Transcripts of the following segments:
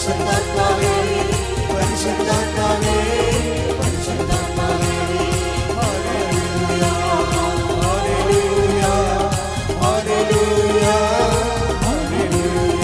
പരിശുദ്ധാത്മാവേ പരിശുദ്ധാത്മാവേ പരിശുദ്ധാത്മാവേ ഹല്ലേലൂയ ഹല്ലേലൂയ ഹല്ലേലൂയ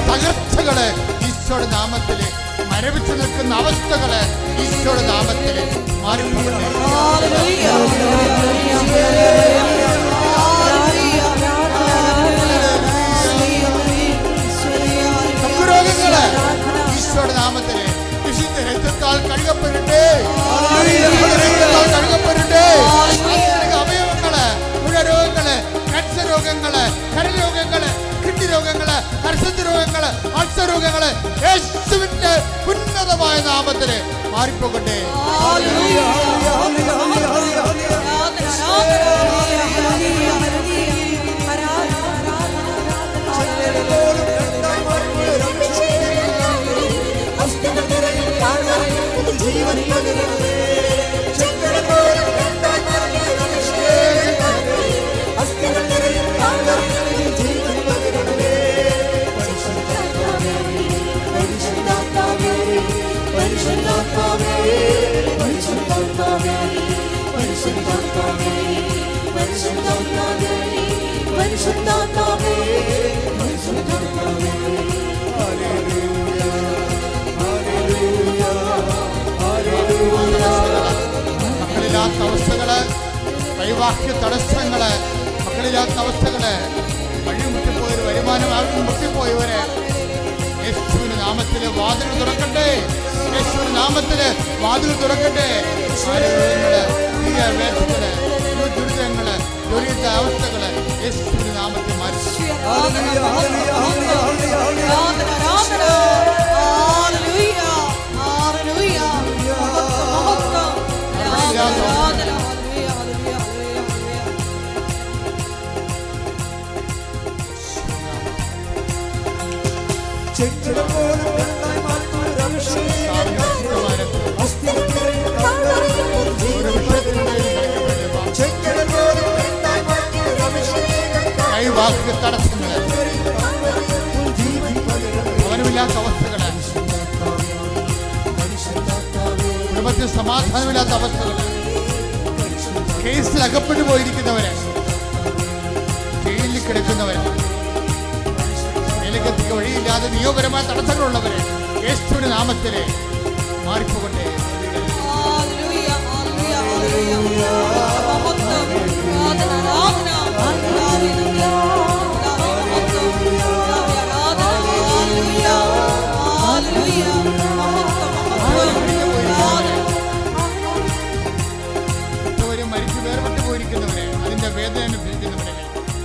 തകർച്ചകള് ഈശോയുടെ നാമത്തില്, മരവിച്ചു നിൽക്കുന്ന അവസ്ഥകള് ഈശോയുടെ നാമത്തില് മാറിപ്പോകട്ടെ. രോഗങ്ങള് ഈശോയുടെ നാമത്തില് വിശുദ്ധ രക്തത്താൽ കഴുകപ്പെടട്ടെ, കഴുകപ്പെടട്ടെ. അവയവങ്ങള്, മുഴരോഗങ്ങള്, ക്യാൻസർ രോഗങ്ങള്, കരരോഗങ്ങള്, കിഡ്നി രോഗങ്ങള്, അർശത്ത് രോഗങ്ങള്, അൾസർ രോഗങ്ങള് യേശുവിന്റെ ഉന്നതമായ നാമത്തില് മാറിപ്പോകട്ടെ. പരിശുദ്ധാത്മാവേ പരിശുദ്ധാത്മാവേ പരിശുദ്ധാത്മാവേ പരിശുദ്ധാത്മാവേ പരിശുദ്ധാത്മാവേ ഹല്ലേലൂയ ഹല്ലേലൂയ ഹല്ലേലൂയ. മക്കളില്ലാത്ത അവസ്ഥകള്, വൈവാഹിക തടസ്സങ്ങള്, മക്കളില്ലാത്ത അവസ്ഥകള്, വഴി മുട്ടിപ്പോയവര്, വരുമാനം മുട്ടിപ്പോയവര് യേശുവിന്റെ നാമത്തില് വാതിൽ തുറക്കട്ടെ. യേശുവിന്റെ നാമത്തില് വാതിൽ തുറക്കട്ടെ. വേദനകള്, ദുരിതങ്ങള്, ദുരിത അവസ്ഥകള് യേശുവിന്റെ നാമത്തിൽ മാറ്റി. കൈവാക്കിയ തടസ്സങ്ങള്, ഭവനമില്ലാത്ത അവസ്ഥകള്, കുടുംബത്തിൽ സമാധാനമില്ലാത്ത അവസ്ഥകള്, കേസിൽ അകപ്പെട്ടു പോയിരിക്കുന്നവര്, ജയിലിൽ കിടക്കുന്നവര്, മേലക്കെത്തിക്ക് വഴിയില്ലാതെ നിയമപരമായ തടസ്സങ്ങളുള്ളവര് യേശുവിന്റെ നാമത്തില് മാറിപ്പോകട്ടെ. മരിച്ചു വേർപെട്ടു പോയിരിക്കുന്നവരെ, അതിന്റെ വേദന അനുഭവിക്കുന്നവരെ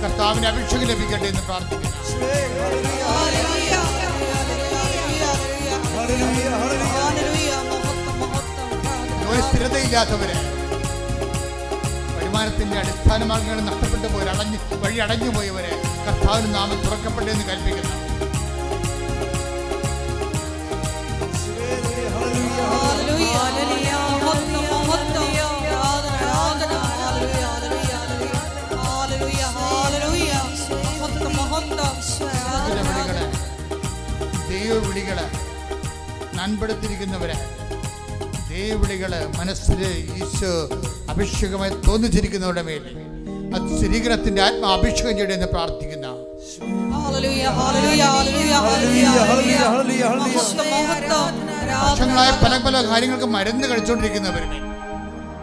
കർത്താവിന്റെ അഭിഷേകം ലഭിക്കട്ടെ എന്ന് പ്രാർത്ഥിക്കുന്നു. സ്ഥിരതയില്ലാത്തവരെ, വരുമാനത്തിന്റെ അടിസ്ഥാന മാർഗങ്ങൾ നഷ്ടപ്പെട്ടു പോയവർ, വഴി അടഞ്ഞു പോയവരെ കർത്താവിന്റെ നാമം തുറക്കപ്പെട്ടെ എന്ന് കൽപ്പിക്കുന്നു. ദൈവവിളികള് നൻപെടുത്തിരിക്കുന്നവരെ, ദൈവവിളികള് മനസ്സിൽ ഈശോ അഭിഷേകമായി തോന്നിച്ചിരിക്കുന്നവരുടെ മേൽ അത് സ്ഥിരീകരണത്തിന്റെ ആത്മാ അഭിഷേകം ചെയ്യണമെന്ന് പ്രാർത്ഥിക്കുന്ന വർഷങ്ങളായ പല പല കാര്യങ്ങൾക്ക് മരുന്ന് കഴിച്ചുകൊണ്ടിരിക്കുന്നവരുടെ,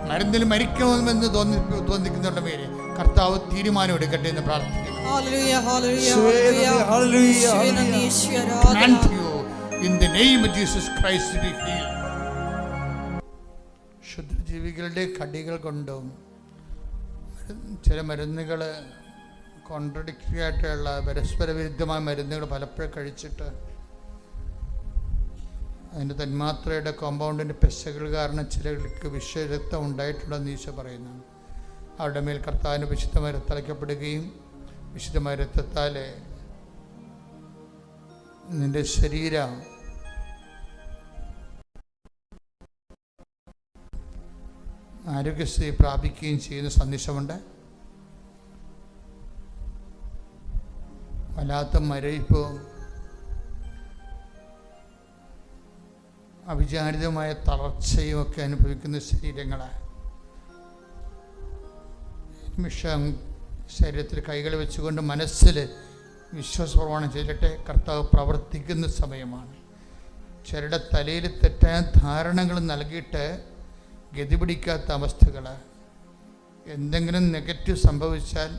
മരുന്നിൽ മരിക്കണമെന്ന് തോന്നിക്കുന്നവരുടെ മേൽ കർത്താവ് തീരുമാനം എടുക്കട്ടെ എന്ന് പ്രാർത്ഥിക്കുന്നു. In the name of Jesus Christ be healed. ശുദ്ധജീവികളുടെ കടികൾ കൊണ്ടും ചില മരുന്നുകൾ കോൺട്രഡിക്ടറി ആയിട്ടുള്ള പരസ്പര വിരുദ്ധമായ മരുന്നുകൾ പലപ്പോഴും കഴിച്ചിട്ട് അതിൻ്റെ തന്മാത്രയുടെ കോമ്പൗണ്ടിൻ്റെ പെശകൾ കാരണം ചിലർക്ക് വിഷരക്തം ഉണ്ടായിട്ടുണ്ടെന്ന് ഈശോ പറയുന്നു. അവരുടെ മേൽ കർത്താവിൻ്റെ വിശുദ്ധമായ രക്തം വിശുദ്ധമായ രക്തത്താൽ നിന്റെ ശരീരം ആരോഗ്യസ്ഥിതി പ്രാപിക്കുകയും ചെയ്യുന്ന സന്ദേശമുണ്ട്. വല്ലാത്ത മരവിപ്പും അവിചാരിതമായ തളർച്ചയും ഒക്കെ അനുഭവിക്കുന്ന ശരീരങ്ങളെ നിമിഷം ശരീരത്തിൽ കൈകൾ വെച്ചുകൊണ്ട് മനസ്സിൽ വിശ്വാസപ്രമാണം ചെയ്തിട്ട് കർത്താവ് പ്രവർത്തിക്കുന്ന സമയമാണ്. ചിലരുടെ തലയിൽ തെറ്റായ ധാരണകൾ നൽകിയിട്ട് ഗതി പിടിക്കാത്ത അവസ്ഥകൾ, എന്തെങ്കിലും നെഗറ്റീവ് സംഭവിച്ചാൽ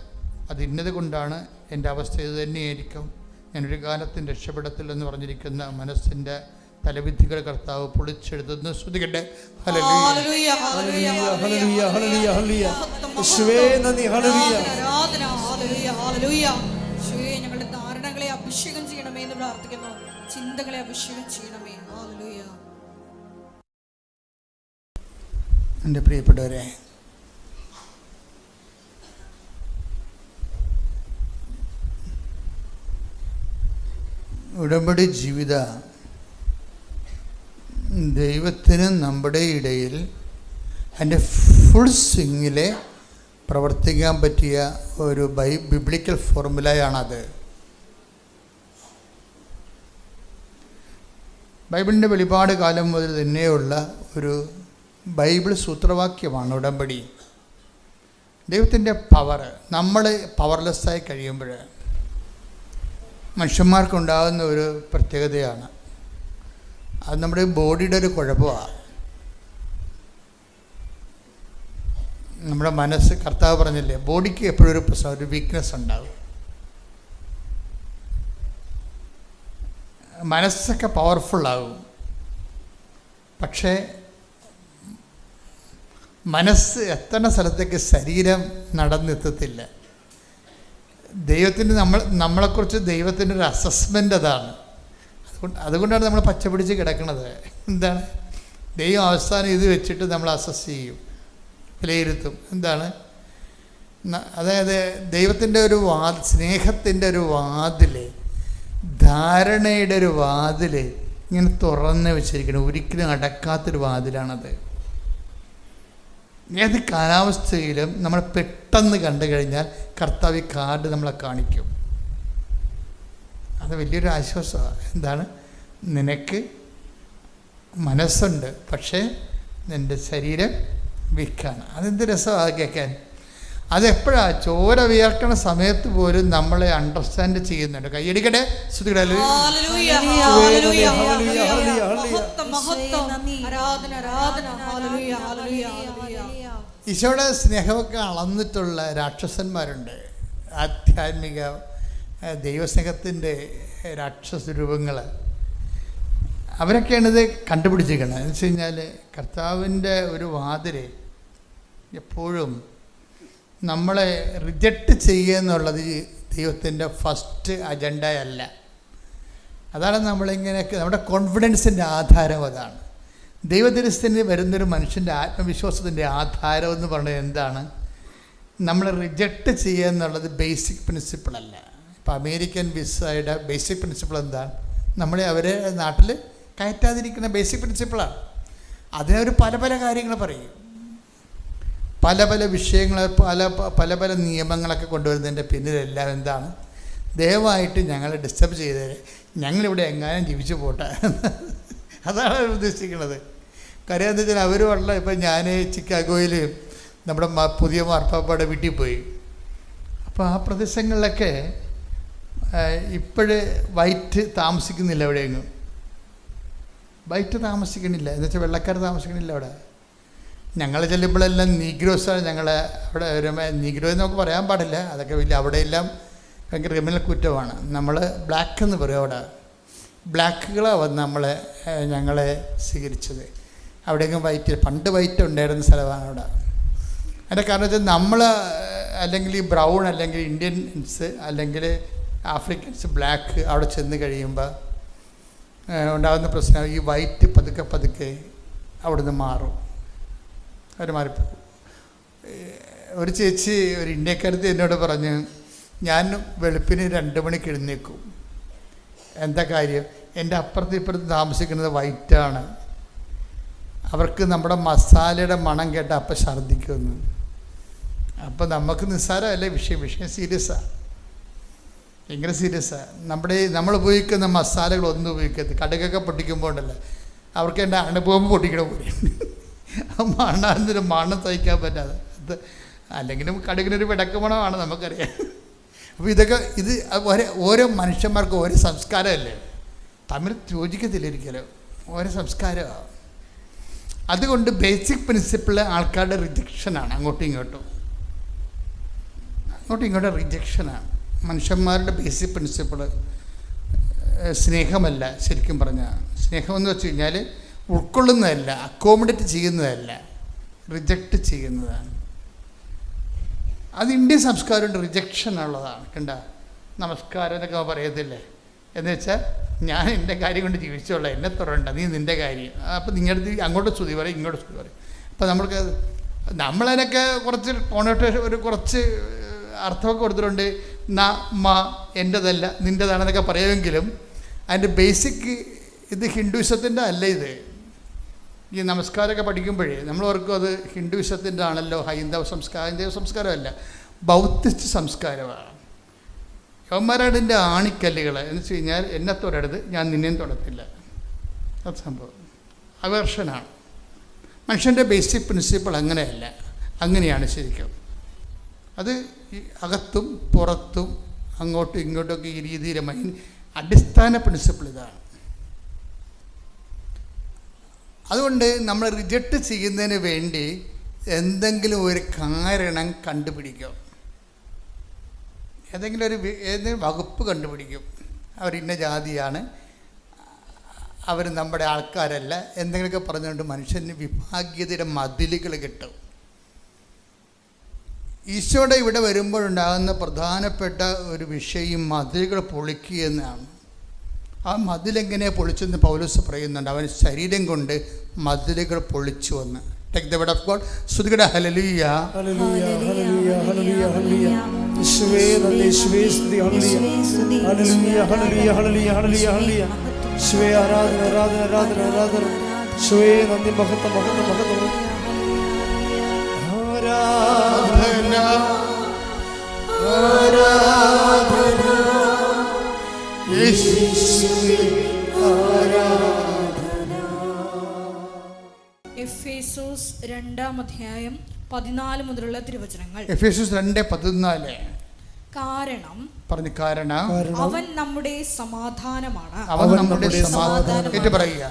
അത് ഇന്നത് കൊണ്ടാണ്, എൻ്റെ അവസ്ഥ ഇത് തന്നെയായിരിക്കും, ഞാനൊരു കാലത്തും രക്ഷപ്പെടത്തില്ലെന്ന് പറഞ്ഞിരിക്കുന്ന മനസ്സിൻ്റെ തലവിധികൾ കർത്താവ് പൊളിച്ചെടുത്തുന്നു. ശ്രുതികട്ടെ. ഞങ്ങളുടെ ധാരണകളെ അഭിഷേകം ചെയ്യണമേ എന്ന് പ്രാർത്ഥിക്കുന്നു. ചിന്തകളെ അഭിഷേകം ചെയ്യണമേ. ഹല്ലേലൂയ. എൻ്റെ പ്രിയപ്പെട്ടവരെ, ഉടമ്പടി ജീവിത ദൈവത്തിന് നമ്മുടെ ഇടയിൽ അതിൻ്റെ ഫുൾ സ്വിങ്ങിൽ പ്രവർത്തിക്കാൻ പറ്റിയ ഒരു ബിബ്ലിക്കൽ ഫോർമുലയാണത്. ബൈബിളിൻ്റെ വെളിപാട് കാലം മുതൽ തന്നെയുള്ള ഒരു ബൈബിൾ സൂത്രവാക്യമാണ് ഉടമ്പടി. ദൈവത്തിൻ്റെ പവർ. നമ്മൾ പവർലെസ്സായി കഴിയുമ്പോൾ മനുഷ്യന്മാർക്കുണ്ടാകുന്ന ഒരു പ്രത്യേകതയാണ്, അത് നമ്മുടെ ബോഡിയുടെ ഒരു കുഴപ്പമാണ്. നമ്മുടെ മനസ്സ്, കർത്താവ് പറഞ്ഞില്ലേ, ബോഡിക്ക് എപ്പോഴും ഒരു പ്രശ്നം, ഒരു വീക്ക്നെസ് ഉണ്ടാകും. മനസ്സൊക്കെ പവർഫുള്ളാകും, പക്ഷേ മനസ്സ് എത്തണ സ്ഥലത്തേക്ക് ശരീരം നടന്നെത്തത്തില്ല. ദൈവത്തിന് നമ്മളെക്കുറിച്ച് ദൈവത്തിൻ്റെ ഒരു അസസ്മെൻ്റ് അതാണ്. അതുകൊണ്ടാണ് നമ്മൾ പച്ച പിടിച്ച് കിടക്കുന്നത്. എന്താണ്? ദൈവം അവസാനം ഇത് വെച്ചിട്ട് നമ്മൾ അസസ് ചെയ്യും, വിലയിരുത്തും. എന്താണ്? അതായത് ദൈവത്തിൻ്റെ ഒരു സ്നേഹത്തിൻ്റെ ഒരു വാതിൽ, ധാരണയുടെ ഒരു വാതിൽ ഇങ്ങനെ തുറന്ന് വെച്ചിരിക്കണം. ഒരിക്കലും അടക്കാത്തൊരു വാതിലാണത്. ഏത് കാലാവസ്ഥയിലും നമ്മൾ പെട്ടെന്ന് കണ്ടു കഴിഞ്ഞാൽ കർത്താവ് കാർഡ് നമ്മളെ കാണിക്കും. അത് വലിയൊരു ആശ്വാസമാണ്. എന്താണ്? നിനക്ക് മനസ്സുണ്ട്, പക്ഷേ നിൻ്റെ ശരീരം വീക്കാണ്. അതെന്ത് രസമാണ് കേൾക്കാൻ. അതെപ്പോഴാണ്? ചോര വിയർക്കണ സമയത്ത് പോലും നമ്മളെ അണ്ടർസ്റ്റാൻഡ് ചെയ്യുന്നുണ്ട്. കൈയടിക്കട്ടെ. ഈശോയുടെ സ്നേഹമൊക്കെ അളന്നിട്ടുള്ള രാക്ഷസന്മാരുണ്ട്. ആധ്യാത്മിക ദൈവസ്നേഹത്തിൻ്റെ രാക്ഷസ രൂപങ്ങൾ. അവരൊക്കെയാണിത് കണ്ടുപിടിച്ചിരിക്കുന്നത്. എന്ന് വെച്ച് കഴിഞ്ഞാൽ കർത്താവിൻ്റെ ഒരു വാതിൽ എപ്പോഴും നമ്മളെ റിജക്റ്റ് ചെയ്യുക എന്നുള്ളത് ദൈവത്തിൻ്റെ ഫസ്റ്റ് അജണ്ടയല്ല. അതാണ് നമ്മളിങ്ങനെയൊക്കെ, നമ്മുടെ കോൺഫിഡൻസിൻ്റെ ആധാരം അതാണ്. ദൈവദൃശ്യത്തിന് വരുന്നൊരു മനുഷ്യൻ്റെ ആത്മവിശ്വാസത്തിൻ്റെ ആധാരം എന്ന് പറയുന്നത് എന്താണ്? നമ്മൾ റിജക്റ്റ് ചെയ്യുക എന്നുള്ളത് ബേസിക് പ്രിൻസിപ്പിളല്ല. ഇപ്പോൾ അമേരിക്കൻ വിസയുടെ ബേസിക് പ്രിൻസിപ്പിൾ എന്താണ്? നമ്മളെ അവരെ നാട്ടിൽ കയറ്റാതിരിക്കുന്ന ബേസിക് പ്രിൻസിപ്പിളാണ്. അതിനവർ പല പല കാര്യങ്ങൾ പറയും, പല പല വിഷയങ്ങൾ, പല പല നിയമങ്ങളൊക്കെ കൊണ്ടുവരുന്നതിൻ്റെ പിന്നിലെല്ലാം എന്താണ്? ദയവായിട്ട് ഞങ്ങളെ ഡിസ്റ്റർബ് ചെയ്തേ, ഞങ്ങളിവിടെ എങ്ങാനും ജീവിച്ചു പോട്ടെ. അതാണ് അവർ ഉദ്ദേശിക്കുന്നത്. കാര്യം എന്താ വെച്ചാൽ അവർ ഉള്ള, ഇപ്പം ഞാൻ ചിക്കാഗോയിൽ നമ്മുടെ പുതിയ മാർപ്പാപ്പയുടെ വീട്ടിൽ പോയി. അപ്പോൾ ആ പ്രദേശങ്ങളിലൊക്കെ ഇപ്പോഴ് വൈറ്റ് താമസിക്കുന്നില്ല. എവിടെയെങ്കിലും വൈറ്റ് താമസിക്കണില്ല, എന്നുവെച്ചാൽ വെള്ളക്കാർ താമസിക്കണില്ല അവിടെ. ഞങ്ങൾ ചെല്ലുമ്പോഴെല്ലാം നീഗ്രോസാണ്. ഞങ്ങളെ അവിടെ ഒരു നീഗ്രോ എന്ന് നമുക്ക് പറയാൻ പാടില്ല, അതൊക്കെ വലിയ അവിടെയെല്ലാം ഭയങ്കര ക്രിമിനൽ കുറ്റമാണ്. നമ്മൾ ബ്ലാക്ക് എന്ന് പറയും. അവിടെ ബ്ലാക്കുകളാണ് വന്ന് ഞങ്ങളെ സ്വീകരിച്ചത്. അവിടെയെങ്കിലും വൈറ്റ്, പണ്ട് വൈറ്റ് ഉണ്ടായിരുന്ന സ്ഥലമാണ് അവിടെ. അതിൻ്റെ കാരണം വെച്ചാൽ നമ്മൾ അല്ലെങ്കിൽ ഈ ബ്രൗൺ അല്ലെങ്കിൽ ഇന്ത്യൻസ് അല്ലെങ്കിൽ ആഫ്രിക്കൻസ് ബ്ലാക്ക് അവിടെ ചെന്ന് കഴിയുമ്പോൾ ഉണ്ടാകുന്ന പ്രശ്നം, ഈ വൈറ്റ് പതുക്കെ പതുക്കെ അവിടുന്ന് മാറും, അവർ മാറിപ്പോകും. ഒരു ചേച്ചി, ഒരു ഇന്ത്യക്കാരത്തി എന്നോട് പറഞ്ഞ്, ഞാൻ വെളുപ്പിന് 2 മണിക്ക് എഴുന്നേക്കും. എന്താ കാര്യം? എൻ്റെ അപ്പുറത്ത് ഇപ്പുറത്ത് താമസിക്കുന്നത് വൈറ്റാണ്, അവർക്ക് നമ്മുടെ മസാലയുടെ മണം കേട്ടാൽ അപ്പം ഛർദ്ദിക്കുമെന്ന്. അപ്പം നമുക്ക് നിസ്സാരമല്ലേ വിഷയം സീരിയസാണ്, ഭയങ്കര സീരിയസാണ്. നമ്മൾ ഉപയോഗിക്കുന്ന മസാലകളൊന്നും ഉപയോഗിക്കരുത്. കടുകൊക്കെ പൊട്ടിക്കുമ്പോൾ ഉണ്ടല്ലോ, അവർക്ക് എൻ്റെ അണുബോംബ് പൊട്ടിക്കണ പോലെ മണ്ണാന്നൊരു മണ്ണം സഹിക്കാൻ പറ്റാതെ. അല്ലെങ്കിലും കടുകിനൊരു വിടക്ക് മണമാണ്, നമുക്കറിയാം. അപ്പോൾ ഇത് ഓരോ മനുഷ്യന്മാർക്കും ഓരോ സംസ്കാരമല്ലേ, തമ്മിൽ യോജിക്കത്തില്ല ഒരിക്കലും, ഓരോ സംസ്കാരമാണ്. അതുകൊണ്ട് ബേസിക് പ്രിൻസിപ്പിൾ ആൾക്കാരുടെ റിജക്ഷനാണ്. അങ്ങോട്ടും ഇങ്ങോട്ടും റിജക്ഷനാണ്. മനുഷ്യന്മാരുടെ ബേസിക് പ്രിൻസിപ്പിൾ സ്നേഹമല്ല. ശരിക്കും പറഞ്ഞാൽ സ്നേഹമെന്ന് വെച്ച് കഴിഞ്ഞാൽ ഉൾക്കൊള്ളുന്നതല്ല, അക്കോമഡേറ്റ് ചെയ്യുന്നതല്ല, റിജക്റ്റ് ചെയ്യുന്നതാണ്. അത് ഇന്ത്യൻ സംസ്കാരമുണ്ട്, റിജക്ഷൻ ഉള്ളതാണ്. കണ്ട, നമസ്കാരം എന്നൊക്കെ പറയത്തില്ലേ, എന്ന് വെച്ചാൽ ഞാൻ എൻ്റെ കാര്യം കൊണ്ട് ജീവിച്ചോളാം, എന്നെ തുറണ്ട, നീ നിൻ്റെ കാര്യം. അപ്പോൾ നിങ്ങളുടെ അങ്ങോട്ട് സ്തുതി പറയും, ഇങ്ങോട്ട് സ്തുതി പറയും. അപ്പോൾ നമ്മളതിനൊക്കെ കുറച്ച് കോണോട്ടേഷൻ, കുറച്ച് അർത്ഥമൊക്കെ കൊടുത്തിട്ടുണ്ട്. എൻ്റെതല്ല നിൻ്റെതാണെന്നൊക്കെ പറയുമെങ്കിലും അതിൻ്റെ ബേസിക് ഇത് ഹിന്ദുയിസത്തിൻ്റെ അല്ല. ഇത് ഈ നമസ്കാരമൊക്കെ പഠിക്കുമ്പോഴേ നമ്മൾ ഓർക്കും അത് ഹിന്ദുയിസത്തിൻ്റെ ആണല്ലോ, ഹൈന്ദവ സംസ്കാരമല്ല, ബൗദ്ധിസ്റ്റ് സംസ്കാരമാണ്. യവന്മാരുടെ ആണിക്കല്ലുകൾ എന്ന് വെച്ച് കഴിഞ്ഞാൽ എന്നെ തൊടരുത്, ഞാൻ നിന്നെയും തൊടത്തില്ല. അത് സംഭവം അവേർഷനാണ്. മനുഷ്യൻ്റെ ബേസിക് പ്രിൻസിപ്പിൾ അങ്ങനെയല്ല, അങ്ങനെയാണ് ശരിക്കും. അത് ഈ അകത്തും പുറത്തും അങ്ങോട്ടും ഇങ്ങോട്ടൊക്കെ ഈ രീതിയിൽ അടിസ്ഥാന പ്രിൻസിപ്പിൾ ഇതാണ്. അതുകൊണ്ട് നമ്മൾ റിജക്റ്റ് ചെയ്യുന്നതിന് വേണ്ടി എന്തെങ്കിലും ഒരു കാരണം കണ്ടുപിടിക്കും, ഏതെങ്കിലും വകുപ്പ് കണ്ടുപിടിക്കും. അവർ ഇന്ന ജാതിയാണ്, അവർ നമ്മുടെ ആൾക്കാരല്ല, എന്തെങ്കിലുമൊക്കെ പറഞ്ഞുകൊണ്ട് മനുഷ്യന് വിഭാഗീയതയുടെ മതിലുകൾ കിട്ടും. ഈശോയുടെ ഇവിടെ വരുമ്പോഴുണ്ടാകുന്ന പ്രധാനപ്പെട്ട ഒരു വിഷയം മതിലുകൾ പൊളിക്കുക എന്നാണ്. ആ മതിലെങ്ങനെ പൊളിച്ചെന്ന് പൗലോസ് പറയുന്നുണ്ട്. അവൻ ശരീരം കൊണ്ട് മതിലുകൾ പൊളിച്ചു വന്ന്. Take the word of God. സ്തുതിക്കട്ടെ. ഹല്ലേലൂയ, ഹല്ലേലൂയ, ഹല്ലേലൂയ, ഹല്ലേലൂയ, ഹല്ലേലൂയ. യേശുവേ നന്ദി, യേശുവേ സ്തുതി, ഹല്ലേലൂയ, ഹല്ലേലൂയ, ഹല്ലേലൂയ, ഹല്ലേലൂയ, ഹല്ലേലൂയ, ഹല്ലേലൂയ. യേശുവേ ആരാധന, ആരാധന, ആരാധന, ആരാധന. യേശുവേ നന്ദി, മഹത്വം, മഹത്വം, മഹത്വം. ആരാധന, ആരാധന, യേശുവേ ആരാധന. എഫേസോസ് 2:14 മുതലുള്ള തിരുവചനങ്ങൾ. എഫേസോസ് 2:14. കാരണം അവൻ നമ്മുടെ സമാധാനമാണ്. അവൻ നമ്മുടെ സമാധാനം. ഏറ്റു പറയുക.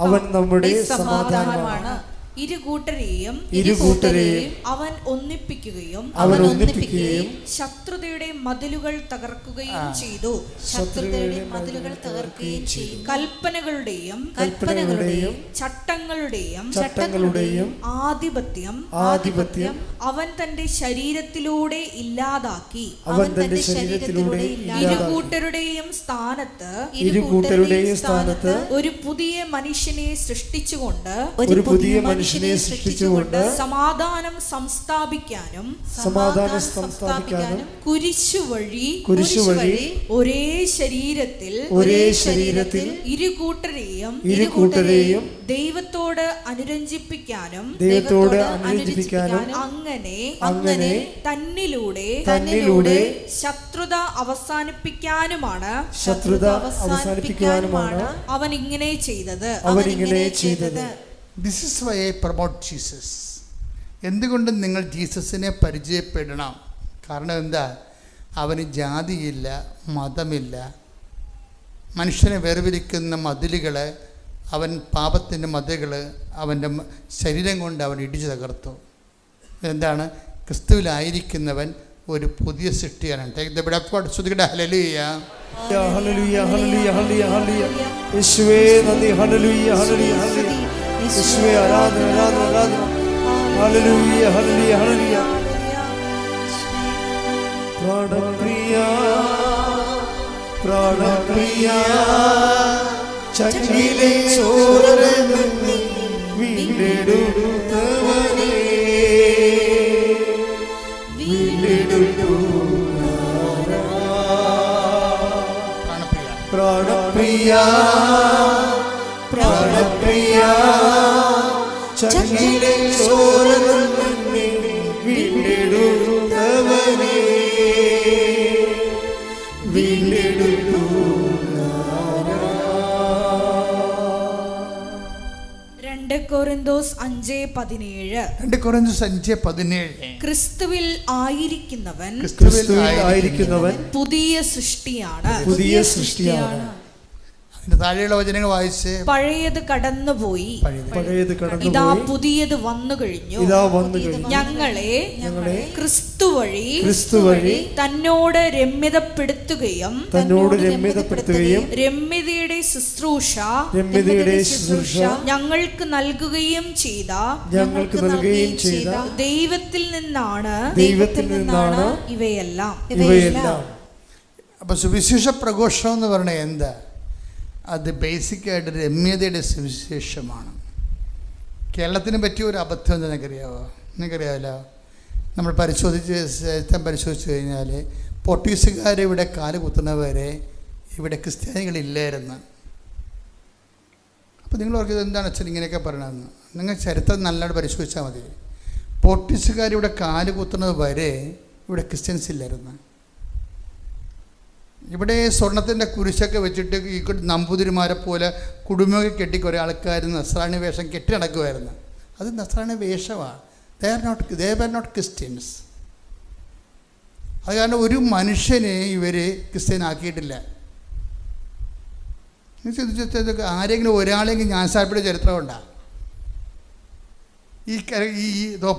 അവൻ നമ്മുടെ സമാധാനമാണ്. ഇരുകൂട്ടരെയും അവൻ ഒന്നിപ്പിക്കുകയും ശത്രുതയുടെ മതിലുകൾ തകർക്കുകയും ചെയ്തു. കൽപ്പനകളുടെയും ചട്ടങ്ങളുടെയും ആധിപത്യം അവൻ തന്റെ ശരീരത്തിലൂടെ ഇല്ലാതാക്കി. ഇരുകൂട്ടരുടെയും സ്ഥാനത്ത് ഒരു പുതിയ മനുഷ്യനെ സൃഷ്ടിച്ചുകൊണ്ട് സമാധാനം സംസ്ഥാപിക്കാനും കുരിശുവഴി ഒരേ ശരീരത്തിൽ ഇരുകൂട്ടരെയും ദൈവത്തോട് അനുരഞ്ജിപ്പിക്കാനും അങ്ങനെ തന്നിലൂടെ ശത്രുത അവസാനിപ്പിക്കാനുമാണ് അവൻ ഇങ്ങനെ ചെയ്തത്. This is why I promote Jesus. എന്തുകൊണ്ടും നിങ്ങൾ ജീസസിനെ പരിചയപ്പെടണം. കാരണം എന്താ? അവന് ജാതിയില്ല, മതമില്ല. മനുഷ്യനെ വേർതിരിക്കുന്ന മതിലുകൾ, അവൻ പാപത്തിൻ്റെ മതിലുകൾ അവൻ്റെ ശരീരം കൊണ്ട് അവൻ ഇടിച്ചു തകർത്തു. എന്താണ്? ക്രിസ്തുവിലായിരിക്കുന്നവൻ ഒരു പുതിയ സൃഷ്ടിയാണ്. Take the word of God. സ്തുതിക്കട്ടെ. ഹല്ലേലൂയ, ഹല്ലേലൂയ, ഹല്ലേലൂയ, ഹല്ലേലൂയ, ഹല്ലേലൂയ. യേശുവേ നന്ദി. ഹല്ലേലൂയ, ഹല്ലേലൂയ, ഹല്ലേലൂയ. യേശുവേ ആരാധന, ആരാധന, ആരാധന. ഹല്ലേലൂയ, ഹല്ലേലൂയ, ഹല്ലേലൂയ. പ്രാണപ്രിയ, പ്രാണപ്രിയ, ചങ്കിലെ ചോരനെ വീണ്ടെടുത്തവനേ, പ്രാണപ്രിയ, പ്രാണപ്രിയ, ചങ്കിലെ ചോരനെ വീണ്ടെടുത്തവനേ, വീണ്ടെടുത്തു. 2 കൊരിന്തോസ് 5:17. ക്രിസ്തുവിൽ ആയിരിക്കുന്നവൻ പുതിയ സൃഷ്ടിയാണ്. അതിന്റെ താഴെയുള്ള വചനങ്ങൾ വായിച്ച്. പഴയത് കടന്നുപോയി, ഇതാ പുതിയത് വന്നു കഴിഞ്ഞു. ഞങ്ങളെ ക്രിസ്തു വഴി തന്നോട് രമ്യതപ്പെടുത്തുകയും രമ്യതയുടെ ശുശ്രൂഷ ഞങ്ങൾക്ക് നൽകുകയും ചെയ്ത ദൈവത്തിൽ നിന്നാണ് ഇവയെല്ലാം. അപ്പൊ സുവിശേഷ പ്രഘോഷണം എന്ന് പറഞ്ഞാൽ എന്താ? അത് ബേസിക്കായിട്ട് രമ്യതയുടെ സുവിശേഷമാണ്. കേരളത്തിന് പറ്റിയ ഒരു അബദ്ധം നിങ്ങൾക്കറിയാമല്ലോ. നമ്മൾ പരിശോധിച്ച് കഴിഞ്ഞാൽ പോർട്ടുഗീസുകാരിവിടെ കാല് കുത്തുന്നവരെ ഇവിടെ ക്രിസ്ത്യാനികളില്ലായിരുന്നു. അപ്പോൾ നിങ്ങൾ ഓർക്കുന്നത് എന്താണ് അച്ഛൻ ഇങ്ങനെയൊക്കെ പറയണമെന്ന്? നിങ്ങൾ ചരിത്രം നല്ലതായിട്ട് പരിശോധിച്ചാൽ മതി. പോർട്ടുഗീസുകാരിവിടെ കാല് കുത്തുന്നത് വരെ ഇവിടെ ക്രിസ്ത്യൻസ് ഇല്ലായിരുന്നു. ഇവിടെ സ്വർണത്തിൻ്റെ കുരിശൊക്കെ വെച്ചിട്ട് ഈ നമ്പൂതിരിമാരെ പോലെ കുടുംബമൊക്കെ കെട്ടി കുറേ ആൾക്കാർ നസ്രാണി വേഷം കെട്ടി നടക്കുമായിരുന്നു. അത് നസ്രാണി വേഷമാണ്. They are not Christians. അത് കാരണം ഒരു മനുഷ്യനെ ഇവർ ക്രിസ്ത്യനാക്കിയിട്ടില്ല. ചിന്തിച്ചതൊക്കെ ആരെങ്കിലും ഒരാളെങ്കിലും ജ്ഞാനസ്നാനപ്പെടുന്ന ചരിത്രമുണ്ടോ? ഈ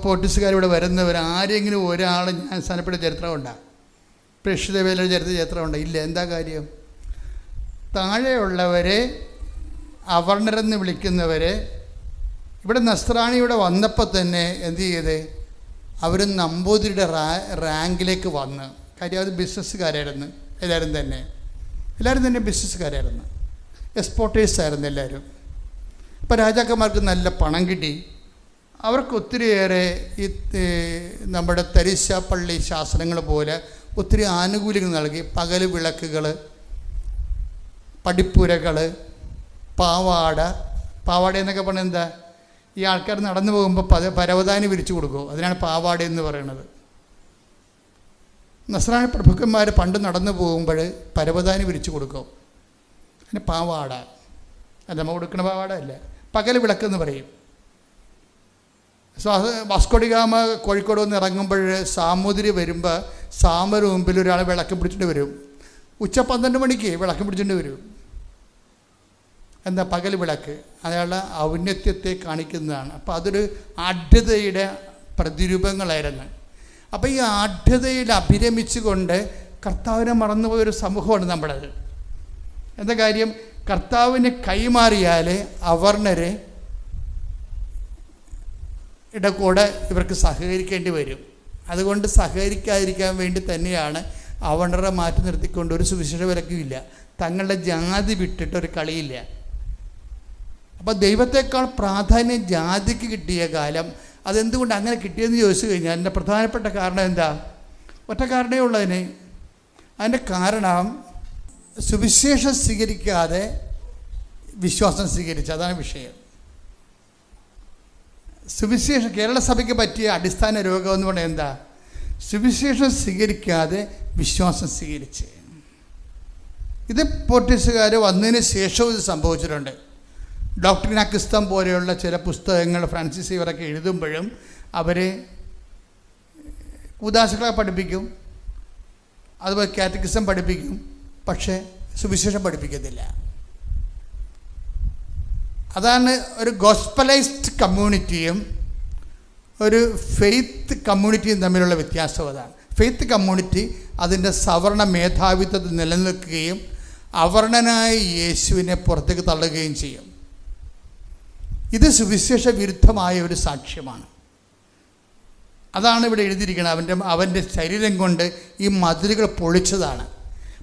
പോർട്ടുഗീസുകാരിവിടെ വരുന്നവർ ആരെങ്കിലും ഒരാൾ ജ്ഞാനസ്നാനപ്പെടുന്ന ചരിത്രമുണ്ടോ? പ്രേക്ഷിത വേലയുടെ ചരിത്രമുണ്ടോ? ഇല്ല. എന്താ കാര്യം? താഴെയുള്ളവരെ അവർണരെന്ന് വിളിക്കുന്നവരെ ഇവിടെ നസ്രാണി ഇവിടെ വന്നപ്പോൾ തന്നെ എന്ത് ചെയ്ത് അവർ നമ്പൂതിരിയുടെ റാങ്കിലേക്ക് വന്ന്. കാര്യം അത് ബിസിനസ്സുകാരായിരുന്നു. എല്ലാവരും തന്നെ ബിസിനസ്സുകാരായിരുന്നു, എക്സ്പോർട്ടേഴ്സ് ആയിരുന്നു എല്ലാവരും. അപ്പോൾ രാജാക്കന്മാർക്ക് നല്ല പണം കിട്ടി. അവർക്ക് ഒത്തിരിയേറെ ഈ നമ്മുടെ തരിശ പള്ളി ശാസനങ്ങൾ പോലെ ഒത്തിരി ആനുകൂല്യങ്ങൾ നൽകി. പകൽ വിളക്കുകൾ, പടിപ്പുരകൾ, പാവാട എന്നൊക്കെ പറഞ്ഞാൽ എന്താ, ഈ ആൾക്കാർ നടന്നു പോകുമ്പോൾ പരവതാനി വിരിച്ചു കൊടുക്കും. അതിനാണ് പാവാട എന്ന് പറയുന്നത്. നസ്രാണി പ്രഭുക്കന്മാർ പണ്ട് നടന്നു പോകുമ്പോൾ പരവതാനി വിരിച്ചു കൊടുക്കും. അതിന് പാവാട. അത് നമ്മൾ കൊടുക്കുന്ന പാവാട അല്ല, പകൽ വിളക്കെന്ന് പറയും. വാസ്കോഡിഗാമ കോഴിക്കോട് വന്ന് ഇറങ്ങുമ്പോൾ സാമൂതിരി വരുമ്പോൾ സാമര് മുമ്പിൽ ഒരാൾ വിളക്ക് പിടിച്ചിട്ട് വരും. ഉച്ച 12 മണിക്ക് വിളക്ക് പിടിച്ചിട്ട് വരും. എന്താ? പകൽ വിളക്ക്. അയാളുടെ ഔന്നത്യത്തെ കാണിക്കുന്നതാണ്. അപ്പോൾ അതൊരു ആഢ്യതയുടെ പ്രതിരൂപങ്ങളായിരുന്നു. അപ്പോൾ ഈ ആഢ്യതയിൽ അഭിരമിച്ചുകൊണ്ട് കർത്താവിനെ മറന്നുപോയൊരു സമൂഹമാണ് നമ്മുടേത്. എന്താ കാര്യം? കർത്താവിനെ കൈമാറിയാൽ അവർണരെ കൂടെ ഇവർക്ക് സഹകരിക്കേണ്ടി വരും. അതുകൊണ്ട് സഹകരിക്കാതിരിക്കാൻ വേണ്ടി തന്നെയാണ് അവർണരെ മാറ്റി നിർത്തിക്കൊണ്ട് ഒരു സുവിശേഷ വിലക്കുമില്ല. തങ്ങളുടെ ജാതി വിട്ടിട്ടൊരു കളിയില്ല. അപ്പോൾ ദൈവത്തെക്കാൾ പ്രാധാന്യം ജാതിക്ക് കിട്ടിയ കാലം. അതെന്തുകൊണ്ട് അങ്ങനെ കിട്ടിയെന്ന് ചോദിച്ചു കഴിഞ്ഞാൽ അതിൻ്റെ പ്രധാനപ്പെട്ട കാരണം എന്താ? ഒറ്റ കാരണമേ ഉള്ളതിന്. അതിൻ്റെ കാരണം സുവിശേഷം സ്വീകരിക്കാതെ വിശ്വാസം സ്വീകരിച്ചു. അതാണ് വിഷയം. സുവിശേഷം കേരള സഭയ്ക്ക് പറ്റിയ അടിസ്ഥാന രോഗം എന്ന് പറഞ്ഞാൽ എന്താ? സുവിശേഷം സ്വീകരിക്കാതെ വിശ്വാസം സ്വീകരിച്ച്. ഇത് പോർട്ടുഗീസുകാർ വന്നതിന് ശേഷവും ഇത് സംഭവിച്ചിട്ടുണ്ട്. ഡോക്ട്രിൻ അക്രിസ്തം പോലെയുള്ള ചില പുസ്തകങ്ങൾ ഫ്രാൻസിസ് ഇവരൊക്കെ എഴുതുമ്പോഴും അവർ കൂദാശകളെ പഠിപ്പിക്കും, അതുപോലെ കാറ്റക്കിസം പഠിപ്പിക്കും, പക്ഷേ സുവിശേഷം പഠിപ്പിക്കത്തില്ല. അതാണ് ഒരു ഗോസ്പലൈസ്ഡ് കമ്മ്യൂണിറ്റിയും ഒരു ഫെയ്ത്ത് കമ്മ്യൂണിറ്റിയും തമ്മിലുള്ള വ്യത്യാസം. അതാണ് ഫെയ്ത്ത് കമ്മ്യൂണിറ്റി അതിൻ്റെ സവർണ മേധാവിത്വത്തിൽ നിലനിൽക്കുകയും അവർണനായ യേശുവിനെ പുറത്തേക്ക് തള്ളുകയും ചെയ്യും. ഇത് സുവിശേഷ വിരുദ്ധമായ ഒരു സാക്ഷ്യമാണ്. അതാണ് ഇവിടെ എഴുതിയിരിക്കുന്നത്. അവൻ്റെ ശരീരം കൊണ്ട് ഈ മതിലുകൾ പൊളിച്ചതാണ്.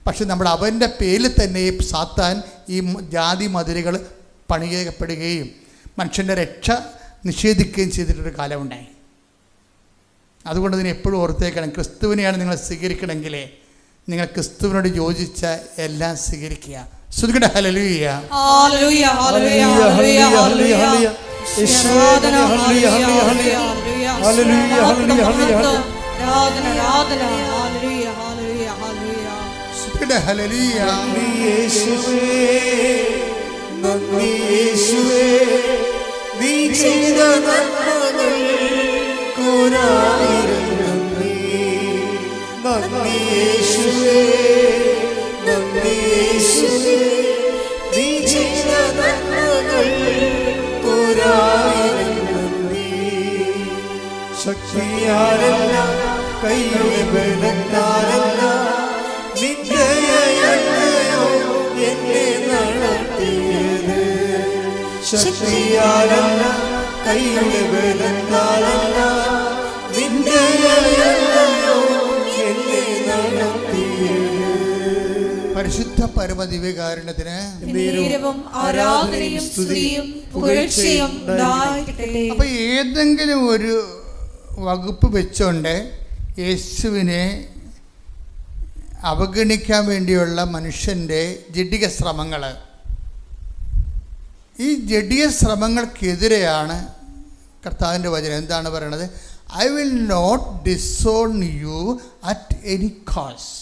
പക്ഷെ നമ്മുടെ അവൻ്റെ പേരിൽ തന്നെ സാത്താൻ ഈ ജാതി മതിലുകൾ പണിയപ്പെടുകയും മനുഷ്യൻ്റെ രക്ഷ നിഷേധിക്കുകയും ചെയ്തിട്ടൊരു കാലമുണ്ടായി. അതുകൊണ്ട് ഇതിനെ എപ്പോഴും ഓർത്തേക്കണം. ക്രിസ്തുവിനെയാണ് നിങ്ങൾ സ്വീകരിക്കണമെങ്കിൽ നിങ്ങൾ ക്രിസ്തുവിനോട് യോജിച്ച എല്ലാം സ്വീകരിക്കുക. സ്തുതിക്കട്ടെ. ഹല്ലേലൂയ, ഹല്ലേലൂയ, ഹല്ലേലൂയ, ഹല്ലേലൂയ, ഹല്ലേലൂയ, ആരാധന, ഹല്ലേലൂയ, ഹല്ലേലൂയ, ഹല്ലേലൂയ, ആരാധന, ആരാധന, ഹല്ലേലൂയ, ഹല്ലേലൂയ, ഹല്ലേലൂയ. സ്തുതിക്കട്ടെ. ഹല്ലേലൂയ. യേശുവേ, നന്ദി യേശുവേ, നീ ചെയ്ത നന്മകൾക്കൊരായിരം നന്ദി. നന്ദി യേശുവേ, നന്ദി യേശുവേ, നീ ചെയ്ത നന്മകൾക്കൊരായിരം നന്ദി. ശക്തിയാലല്ല, കൈയുടെ ബലത്താലല്ല, നിന്റെ ദയയല്ലയോ എന്നെ നടത്തിയത്. ശക്തിയാലല്ല, കൈയുടെ ബലത്താലല്ല, നിന്റെ ദയയല്ലയോ എന്നെ നടത്തിയത്. പരിശുദ്ധ പരമദിവ്യകാരുണ്യത്തിന് ആരാധനയും സ്തുതിയും പുകഴ്ചയും ഉണ്ടായിരിക്കട്ടെ. അപ്പോൾ ഏതെങ്കിലും ഒരു വകുപ്പ് വെച്ചുകൊണ്ട് യേശുവിനെ അവഗണിക്കാൻ വേണ്ടിയുള്ള മനുഷ്യൻ്റെ ജഡിക ശ്രമങ്ങൾ, ഈ ജഡിക ശ്രമങ്ങൾക്കെതിരെയാണ് കർത്താവിൻ്റെ വചനം. എന്താണ് പറയണത്? I will not disown you at any cost.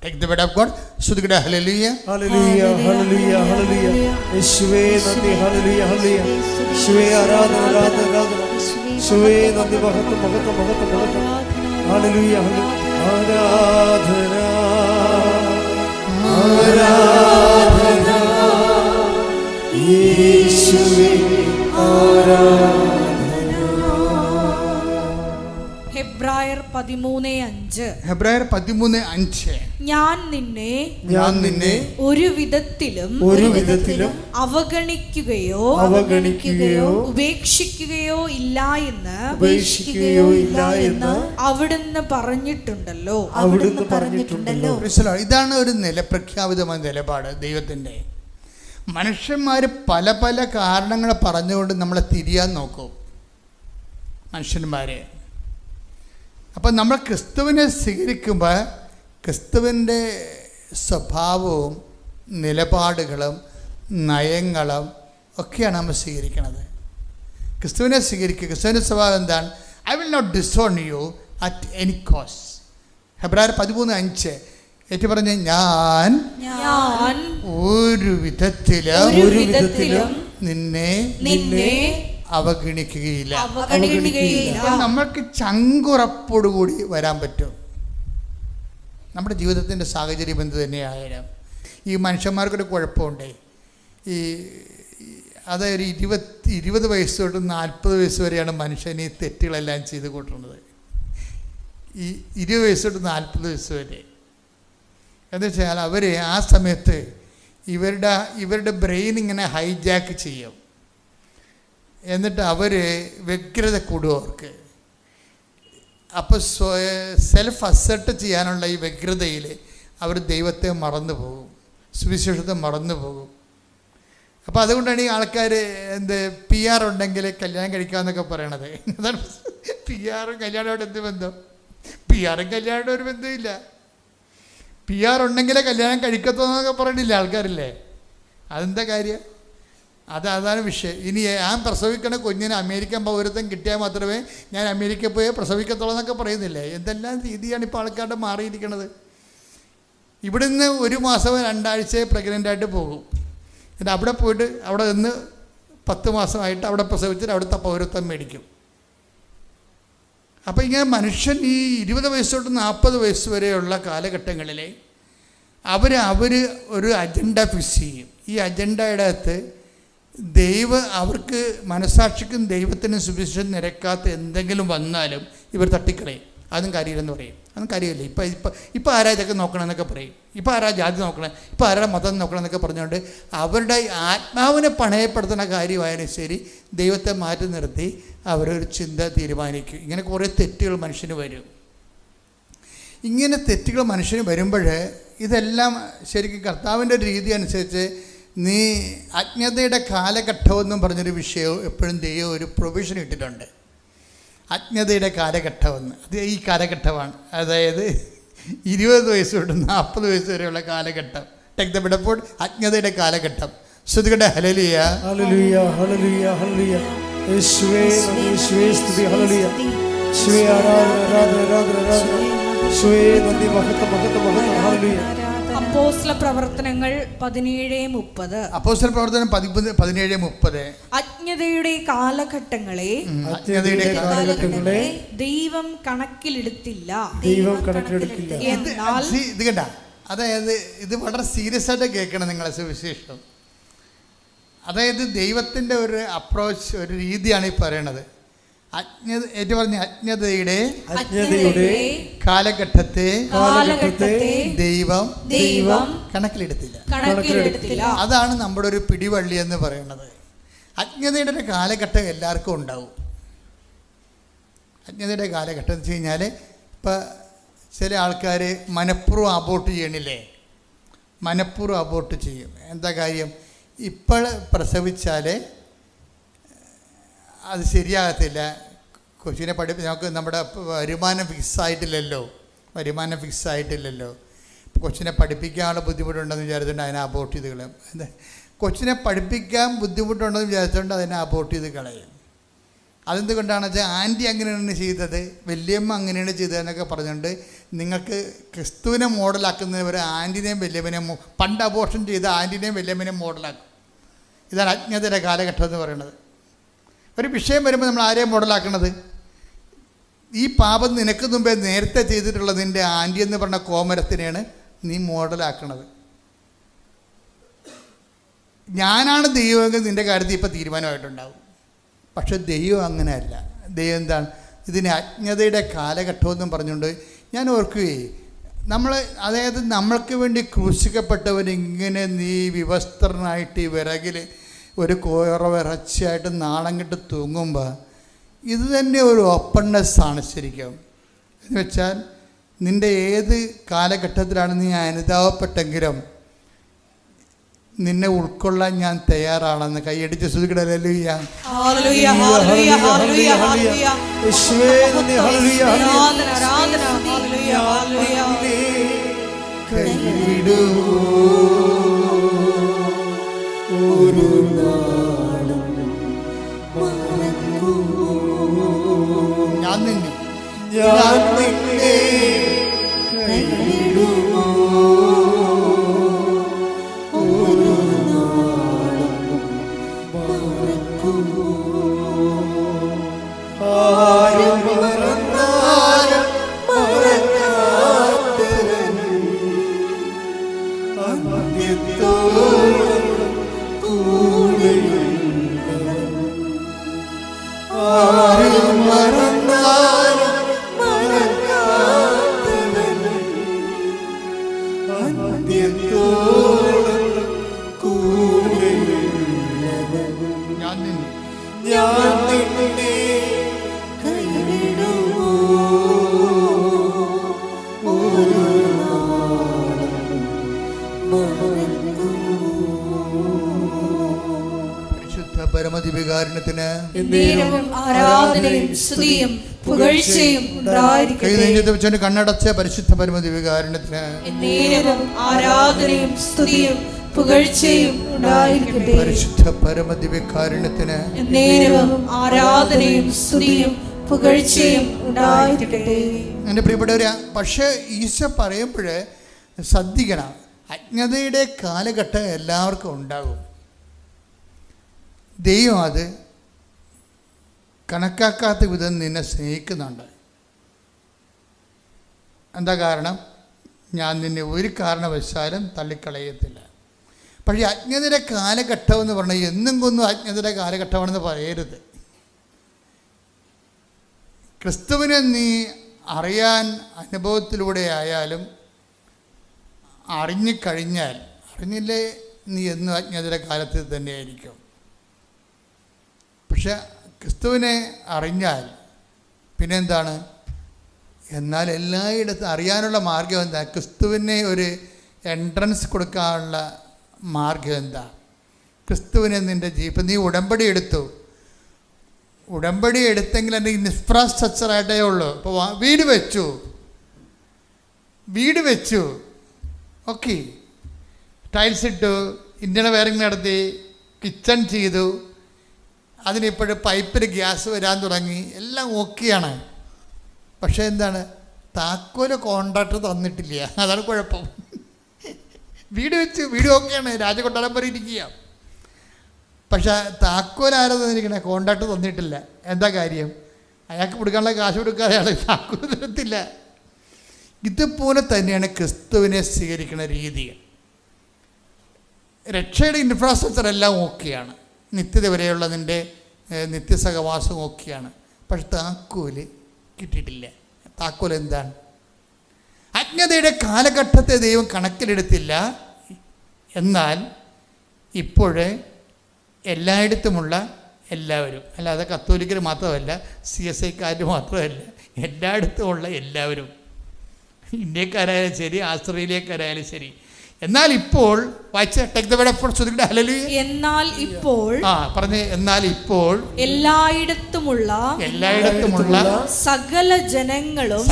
Take the word of God. സ്തുതിക്കട്ടെ. ഹല്ലേലൂയ, ഹല്ലേലൂയ, ഹല്ലേലൂയ, ഹല്ലേലൂയ. യേശുവേ നന്ദി. ഹല്ലേലൂയ, ഹല്ലേലൂയ. യേശുവേ ആരാധന, ആരാധന, ആരാധന. യേശുവേ നന്ദി. മഹത്വം, മഹത്വം, മഹത്വം, മഹത്വം. ഹല്ലേലൂയ, ഹല്ലേലൂയ. ആരാധന ആരാധന യേശുവേ ആരാധന. ഹെബ്രായർ 13:5. ഹെബ്രായർ 13:5. ഞാൻ നിന്നെ ഒരു വിധത്തിലും അവഗണിക്കുകയോ ഉപേക്ഷിക്കുകയോ ഇല്ല എന്ന് അവിടുന്ന് പറഞ്ഞിട്ടുണ്ടല്ലോ. ഇതാണ് ഒരു പ്രഖ്യാപിതമായ നിലപാട് ദൈവത്തിൻ്റെ. മനുഷ്യന്മാർ പല പല കാരണങ്ങൾ പറഞ്ഞുകൊണ്ട് നമ്മളെ തിരിയാൻ നോക്കും മനുഷ്യന്മാർ. അപ്പം നമ്മൾ ക്രിസ്തുവിനെ സ്വീകരിക്കുമ്പോൾ ക്രിസ്തുവിൻ്റെ സ്വഭാവവും നിലപാടുകളും നയങ്ങളും ഒക്കെയാണ് നമ്മൾ സ്വീകരിക്കുന്നത്. ക്രിസ്തുവിനെ സ്വീകരിക്കുക. ക്രിസ്തുവിൻ്റെ സ്വഭാവം എന്താണ്? I will not disown you at any cost. ഹെബ്രായർ 13:5 ഏറ്റു പറഞ്ഞ് ഞാൻ ഒരു വിധത്തിലും നിന്നെ അവഗണിക്കുകയില്ല. നമ്മൾക്ക് ചങ്കുറപ്പോടുകൂടി വരാൻ പറ്റും. നമ്മുടെ ജീവിതത്തിൻ്റെ സാഹചര്യം എന്ത് തന്നെയായാലും ഈ മനുഷ്യന്മാർക്കൊരു കുഴപ്പമുണ്ട്. അതായത് 20 വയസ്സ് തൊട്ട് 40 വയസ്സ് വരെയാണ് മനുഷ്യൻ ഈ തെറ്റുകളെല്ലാം ചെയ്ത് കൂട്ടുന്നത്. ഈ 20 വയസ്സ് തൊട്ട് 40 വയസ്സ് വരെ എന്ന് വെച്ചാൽ അവർ ആ സമയത്ത് ഇവരുടെ ബ്രെയിൻ ഇങ്ങനെ ഹൈജാക്ക് ചെയ്യും. എന്നിട്ട് അവർ വ്യഗ്രത കൂടും അവർക്ക്. അപ്പോൾ സെൽഫ് അസെർട്ട് ചെയ്യാനുള്ള ഈ വ്യഗ്രതയിൽ അവർ ദൈവത്തെ മറന്നു പോകും, സുവിശേഷത്തെ മറന്നു പോകും. അപ്പോൾ അതുകൊണ്ടാണ് ഈ ആൾക്കാർ PR ഉണ്ടെങ്കിൽ കല്യാണം കഴിക്കാമെന്നൊക്കെ പറയണത്. അതാണ് PR-ഉം കല്യാണമായിട്ട് എന്ത് ബന്ധം? PR-ഉം കല്യാണമായിട്ട് ഒരു ബന്ധമില്ല. PR ഉണ്ടെങ്കിലേ കല്യാണം കഴിക്കത്തുള്ളതെന്നൊക്കെ പറയണില്ല ആൾക്കാരില്ലേ? അതെന്താ കാര്യം? അതാണ് വിഷയം. ഇനി ഞാൻ പ്രസവിക്കണ കുഞ്ഞിന് അമേരിക്കൻ പൗരത്വം കിട്ടിയാൽ മാത്രമേ ഞാൻ അമേരിക്കയിൽ പോയി പ്രസവിക്കത്തുള്ളൂ എന്നൊക്കെ പറയുന്നില്ലേ? എന്തെല്ലാം രീതിയാണ് ഇപ്പോൾ ആൾക്കാരുടെ മാറിയിരിക്കുന്നത്. ഇവിടുന്ന് 1 മാസമോ 2 ആഴ്ചയെ പ്രഗ്നൻ്റായിട്ട് പോകും. എന്നിട്ട് അവിടെ പോയിട്ട് അവിടെ നിന്ന് 10 മാസമായിട്ട് അവിടെ പ്രസവിച്ചിട്ട് അവിടുത്തെ പൗരത്വം മേടിക്കും. അപ്പോൾ ഇങ്ങനെ മനുഷ്യൻ ഈ 20 വയസ്സ് തൊട്ട് 40 വയസ്സ് വരെയുള്ള കാലഘട്ടങ്ങളിൽ അവർ ഒരു അജണ്ട ഫിക്സ് ചെയ്യും. ഈ അജണ്ടയുടെ അകത്ത് അവർക്ക് മനസാക്ഷിക്കും ദൈവത്തിനും സുവിശേഷം നിരക്കാത്ത എന്തെങ്കിലും വന്നാലും ഇവർ തട്ടിക്കളയും. അതും കാര്യമില്ലെന്ന് പറയും. അതും കാര്യമില്ല. ഇപ്പം ആരാ ഇതൊക്കെ നോക്കണമെന്നൊക്കെ പറയും. ഇപ്പം ആരാ ജാതി നോക്കണം, ഇപ്പം ആരാ മതം നോക്കണം എന്നൊക്കെ പറഞ്ഞുകൊണ്ട് അവരുടെ ആത്മാവിനെ പണയപ്പെടുത്തുന്ന കാര്യമായാലും ശരി ദൈവത്തെ മാറ്റി നിർത്തി അവരൊരു ചിന്ത തീരുമാനിക്കും. ഇങ്ങനെ കുറേ തെറ്റുകൾ മനുഷ്യന് വരും. ഇങ്ങനെ തെറ്റുകൾ മനുഷ്യന് വരുമ്പോൾ ഇതെല്ലാം ശരിക്കും കർത്താവിൻ്റെ ഒരു രീതി അനുസരിച്ച് നീ അജ്ഞതയുടെ കാലഘട്ടമെന്നും പറഞ്ഞൊരു വിഷയവും എപ്പോഴും ദൈവം ഒരു പ്രൊവിഷൻ ഇട്ടിട്ടുണ്ട്. അജ്ഞതയുടെ കാലഘട്ടമെന്ന്. അത് ഈ കാലഘട്ടമാണ്. അതായത് 20 വയസ്സ് തൊട്ട് 40 വയസ്സ് വരെയുള്ള കാലഘട്ടം. ടേക്ക് ദ ബിഡപ്പോൾ അജ്ഞതയുടെ കാലഘട്ടം. ശ്രുതികട്ടെ ഹല്ലേലൂയ ഹല്ലേലൂയ ഹല്ലേലൂയ ഹല്ലേലൂയ. യേശുവേ യേശുവേ സ്തുതി. ഹല്ലേലൂയ. യേശുവേ ആരാധന ആരാധന ആരാധന ആരാധന. യേശുവേ നന്ദി മഹത്വം മഹത്വം മഹത്വം. ഹല്ലേലൂയ. അപ്പോസ്തല പ്രവർത്തനങ്ങൾ 17:30. അപ്പോസ്തല പ്രവർത്തനം 17:30. അജ്ഞതയുടെ കാലഘട്ടങ്ങളെ ദൈവം കണക്കിലെടുത്തില്ല. എന്നാൽ ഇത് കണ്ട, അതായത് ഇത് വളരെ സീരിയസ് ആയിട്ട് കേൾക്കണം നിങ്ങളെ സുവിശേഷം. അതായത് ദൈവത്തിൻ്റെ ഒരു അപ്രോച്ച്, ഒരു രീതിയാണ് ഈ പറയണത്. അജ്ഞതയുടെ കാലഘട്ടത്തെ ദൈവം കണക്കിലെടുത്തില്ല. അതാണ് നമ്മുടെ ഒരു പിടിവള്ളി എന്ന് പറയുന്നത്. അജ്ഞതയുടെ ഒരു കാലഘട്ടം എല്ലാവർക്കും ഉണ്ടാവും. അജ്ഞതയുടെ കാലഘട്ടം എന്ന് വെച്ച് കഴിഞ്ഞാൽ ഇപ്പം ചില ആൾക്കാർ മനഃപൂർവ്വം അബോർട്ട് ചെയ്യണില്ലേ? മനഃപൂർവ്വം അബോർട്ട് ചെയ്യും. എന്താ കാര്യം? ഇപ്പോൾ പ്രസവിച്ചാൽ അത് ശരിയാകത്തില്ല. കൊച്ചിനെ നമുക്ക് നമ്മുടെ വരുമാനം ഫിക്സ് ആയിട്ടില്ലല്ലോ. കൊച്ചിനെ പഠിപ്പിക്കാനുള്ള ബുദ്ധിമുട്ടുണ്ടെന്ന് വിചാരിച്ചുകൊണ്ട് അതിനെ അബോർട്ട് ചെയ്ത് കളയും. കൊച്ചിനെ പഠിപ്പിക്കാൻ ബുദ്ധിമുട്ടുണ്ടെന്ന് വിചാരിച്ചുകൊണ്ട് അതിനെ അബോർട്ട് ചെയ്ത് കളയും. അതെന്തുകൊണ്ടാണെന്ന് വെച്ചാൽ ആൻറ്റി അങ്ങനെയാണ് ചെയ്തത്, വല്യമ്മ അങ്ങനെയാണ് ചെയ്തതെന്നൊക്കെ പറഞ്ഞുകൊണ്ട് നിങ്ങൾക്ക് ക്രിസ്തുവിനെ മോഡലാക്കുന്നവർ ആൻറ്റിനെയും വല്യമ്മനെയും പണ്ട് അബോർഷൻ ചെയ്ത ആൻറ്റിനെയും വല്യമ്മനെയും മോഡലാക്കും. ഇതാണ് അജ്ഞതയുടെ കാലഘട്ടം എന്ന് പറയുന്നത്. ഒരു വിഷയം വരുമ്പോൾ നമ്മൾ ആരെയും മോഡലാക്കണത്? ഈ പാപം നിനക്ക് മുമ്പേ നേരത്തെ ചെയ്തിട്ടുള്ള നിൻ്റെ ആൻറ്റി എന്ന് പറഞ്ഞ കോമരത്തിനെയാണ് നീ മോഡലാക്കണത്. ഞാനാണ് ദൈവമെങ്കിൽ നിൻ്റെ കാര്യത്തിൽ ഇപ്പോൾ തീരുമാനമായിട്ടുണ്ടാവും. പക്ഷെ ദൈവം അങ്ങനെയല്ല. ദൈവം എന്താണ്? ഇതിന് അജ്ഞതയുടെ കാലഘട്ടമെന്നും പറഞ്ഞുകൊണ്ട് ഞാൻ ഓർക്കുകയെ, അതായത് നമ്മൾക്ക് വേണ്ടി ക്രൂശിക്കപ്പെട്ടവൻ ഇങ്ങനെ നീ വിവസ്ത്രനായിട്ട് ഈ വിറകിൽ ഒരു കോറവിറച്ചിയായിട്ട് നാളം കെട്ട് തൂങ്ങുമ്പോൾ ഇത് തന്നെ ഒരു ഓപ്പൺനെസ്സാണ് ശരിക്കും. എന്ന് വെച്ചാൽ നിൻ്റെ ഏത് കാലഘട്ടത്തിലാണ് നീ അനുതാപപ്പെട്ടെങ്കിലും നിന്നെ ഉൾക്കൊള്ളാൻ ഞാൻ തയ്യാറാണെന്ന് കൈയടിച്ച് ശ്രുതിക്കട്ടെ. ഹല്ലേലൂയ. ഹല്ലേലൂയ, ഹല്ലേലൂയ, ഹല്ലേലൂയ, ഹല്ലേലൂയ. യേശുവേ നന്ദി. ഹല്ലേലൂയ, ആരാധന, ആരാധന. ഹല്ലേലൂയ, ഹല്ലേലൂയ. കൈവിടുവോ ഒരു നാളും മറക്കുവോ ഞാൻ നിന്നെ കൈവിടുവോ ഒരു നാളും മറക്കുവോ ആരും മറന്നാലും മറക്കാത്തവൻ അന്ത്യത്തോളം കൂടെയുള്ളവൻ ആരും മറന്നാലും മറക്കാത്തവൻ അന്ത്യത്തോളം കൂടെയുള്ളവൻ ഞാൻ നിന്നെ ഞാൻ നിന്നെ കൈവിടുവോ ഒരു നാളും പരിശുദ്ധ പരമദിവ്യകാരുണ്യത്തിന് എന്നേരവും ആരാധനയും സ്തുതിയും പുകഴ്ചയും ഉണ്ടായിരിക്കട്ടെ. കൈനെഞ്ചത്ത് വെച്ചുകൊണ്ട് കണ്ണടച്ച പരിശുദ്ധ പരമദിവ്യകാരുണ്യത്തിന് എന്നേരവും ആരാധനയും സ്തുതിയും പുകഴ്ചയും ഉണ്ടായിരിക്കട്ടെ. പരിശുദ്ധ പരമദിവ്യകാരുണ്യത്തിന് എന്നേരവും ആരാധനയും സ്തുതിയും പുകഴ്ചയും ഉണ്ടായിരിക്കട്ടെ. എൻ്റെ പ്രിയപ്പെട്ടവരെ, പക്ഷേ ഈശോ പറയുമ്പോൾ ശ്രദ്ധിക്കണം, അജ്ഞതയുടെ കാലഘട്ടം എല്ലാവർക്കും ഉണ്ടാകും. ദൈവം അത് കണക്കാക്കാത്ത വിധം നിന്നെ സ്നേഹിക്കുന്നുണ്ട്. എന്താ കാരണം? ഞാൻ നിന്നെ ഒരു കാരണവശാലും തള്ളിക്കളയത്തില്ല. പക്ഷേ അജ്ഞതയുടെ കാലഘട്ടം എന്ന് പറഞ്ഞാൽ എന്നും കൊന്നും അജ്ഞതയുടെ കാലഘട്ടമാണെന്ന് പറയരുത്. ക്രിസ്തുവിനെ നീ അറിയാൻ അനുഭവത്തിലൂടെ ആയാലും അറിഞ്ഞിക്കഴിഞ്ഞാൽ, അറിഞ്ഞില്ലേ നീ എന്നും അജ്ഞതയുടെ കാലത്ത് തന്നെയായിരിക്കും. പക്ഷെ ക്രിസ്തുവിനെ അറിഞ്ഞാൽ പിന്നെന്താണ്? എന്നാൽ എല്ലായിടത്തും അറിയാനുള്ള മാർഗം എന്താ? ക്രിസ്തുവിനെ ഒരു എൻട്രൻസ് കൊടുക്കാനുള്ള മാർഗം എന്താ? ക്രിസ്തുവിനെ നിൻ്റെ ജീവിതം നീ ഉടമ്പടി എടുത്തു. ഉടമ്പടി എടുത്തെങ്കിൽ എൻ്റെ ഇൻഫ്രാസ്ട്രക്ചറായിട്ടേ ഉള്ളൂ. ഇപ്പോൾ വീട് വെച്ചു ഓക്കെ, ടൈൽസ് ഇട്ടു, ഇൻ്റർണൽ വയറിങ് നടത്തി, കിച്ചൺ ചെയ്തു, അതിനിപ്പോഴും പൈപ്പിൽ ഗ്യാസ് വരാൻ തുടങ്ങി, എല്ലാം ഓക്കെയാണ്. പക്ഷേ എന്താണ്? താക്കോല് കോൺട്രാക്ടർ തന്നിട്ടില്ല. അതാണ് കുഴപ്പം. വീട് വെച്ച്, വീട് ഓക്കെയാണ്, രാജകൊട്ടാരം വരെ ഇരിക്കുക. പക്ഷേ താക്കോൽ ആരാ തന്നിരിക്കണേ? കോൺട്രാക്ടർ തന്നിട്ടില്ല. എന്താ കാര്യം? അയാൾക്ക് കൊടുക്കാനുള്ള കാശ് കൊടുക്കാതെ അയാൾ താക്കോൽ തരത്തില്ല. ഇതുപോലെ തന്നെയാണ് ക്രിസ്തുവിനെ സ്വീകരിക്കുന്ന രീതി. രക്ഷയുടെ ഇൻഫ്രാസ്ട്രക്ചർ എല്ലാം ഓക്കെയാണ്, നിത്യത വരെയുള്ള നിൻ്റെ നിത്യസഹവാസം ഓക്കെയാണ്. പക്ഷെ താക്കോല് കിട്ടിയിട്ടില്ല. താക്കോൽ എന്താണ്? അജ്ഞതയുടെ കാലഘട്ടത്തെ ദൈവം കണക്കിലെടുത്തില്ല. എന്നാൽ ഇപ്പോഴേ എല്ലായിടത്തുമുള്ള എല്ലാവരും, അല്ലാതെ കത്തോലിക്കർ മാത്രമല്ല, CSIക്കാർ മാത്രമല്ല, എല്ലായിടത്തുമുള്ള എല്ലാവരും, ഇന്ത്യക്കാരായാലും ശരി, ഓസ്ട്രേലിയക്കാരായാലും ശരി. എന്നാൽ ഇപ്പോൾ എന്നാൽ ഇപ്പോൾ പറഞ്ഞേ, എന്നാൽ ഇപ്പോൾ എല്ലായിടത്തുമുള്ള സകല ജനങ്ങളും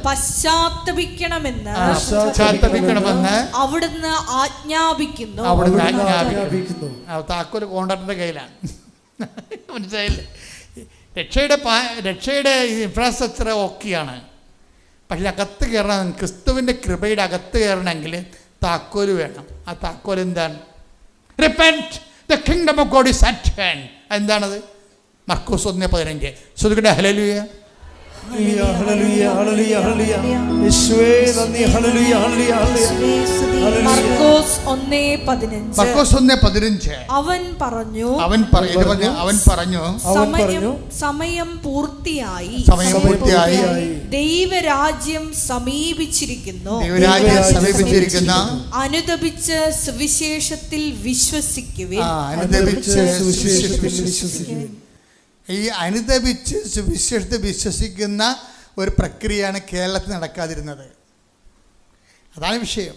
പശ്ചാത്തപിക്കണമെന്ന് അവിടുന്ന് ആജ്ഞാപിക്കുന്നു. താക്കോല് കോൺട്രാക്ടറുടെ കയ്യിലാണ്. മനസ്സിലായില്ലേ? രക്ഷയുടെ ഇൻഫ്രാസ്ട്രക്ചർ ഓക്കെയാണ്. പക്ഷേ അകത്ത് കയറണം, ക്രിസ്തുവിൻ്റെ കൃപയുടെ അകത്ത് കയറണമെങ്കിൽ താക്കോല് വേണം. ആ താക്കോൽ എന്താണ്? Repent, the kingdom of God is at hand. എന്താണത്? മർക്കോസ് 1:15. ശ്രുതിക്കട്ടെ. ഹല്ലേലൂയ. ഹല്ലേലൂയ ഹല്ലേലൂയ ഹല്ലേലൂയ യേശുവേ നന്ദി ഹല്ലേലൂയ ഹല്ലേലൂയ ഹല്ലേലൂയ. മർക്കോസ് 1:15 മർക്കോസ് 1:15 അവൻ പറഞ്ഞു സമയം പൂർത്തിയായി ദൈവരാജ്യം സമീപിച്ചിരിക്കുന്നു. അനുദപിച്ച് സുവിശേഷത്തിൽ വിശ്വസിക്കുവിൻ. ഈ അനുദപിച്ച് സുവിശേഷത്തിൽ വിശ്വസിക്കുന്ന ഒരു പ്രക്രിയയാണ് കേരളത്തിൽ നടക്കാതിരുന്നത്. അതാണ് വിഷയം.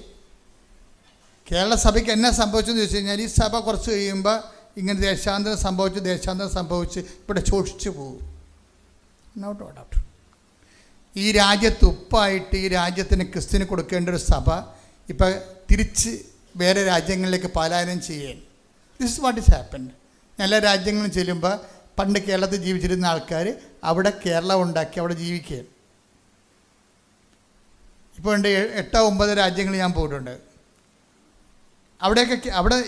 കേരള സഭയ്ക്ക് എന്നാ സംഭവിച്ചെന്ന് ചോദിച്ചു കഴിഞ്ഞാൽ, ഈ സഭ കുറച്ച് കഴിയുമ്പോൾ ഇങ്ങനെ ദേശാന്തരം സംഭവിച്ച് ഇവിടെ ചോദിച്ചു പോകും. Not doubt. ഈ രാജ്യത്ത് ഉപ്പായിട്ട് ഈ രാജ്യത്തിന് ക്രിസ്ത്യന് കൊടുക്കേണ്ട ഒരു സഭ ഇപ്പം തിരിച്ച് വേറെ രാജ്യങ്ങളിലേക്ക് പലായനം ചെയ്യാൻ. This what is happened. എല്ലാ രാജ്യങ്ങളും ചെല്ലുമ്പോൾ പണ്ട് കേരളത്തിൽ ജീവിച്ചിരുന്ന ആൾക്കാർ അവിടെ കേരളം ഉണ്ടാക്കി അവിടെ ജീവിക്കുകയാണ്. ഇപ്പോൾ ഉണ്ട് 8-9 രാജ്യങ്ങൾ ഞാൻ പോയിട്ടുണ്ട്. അവിടെ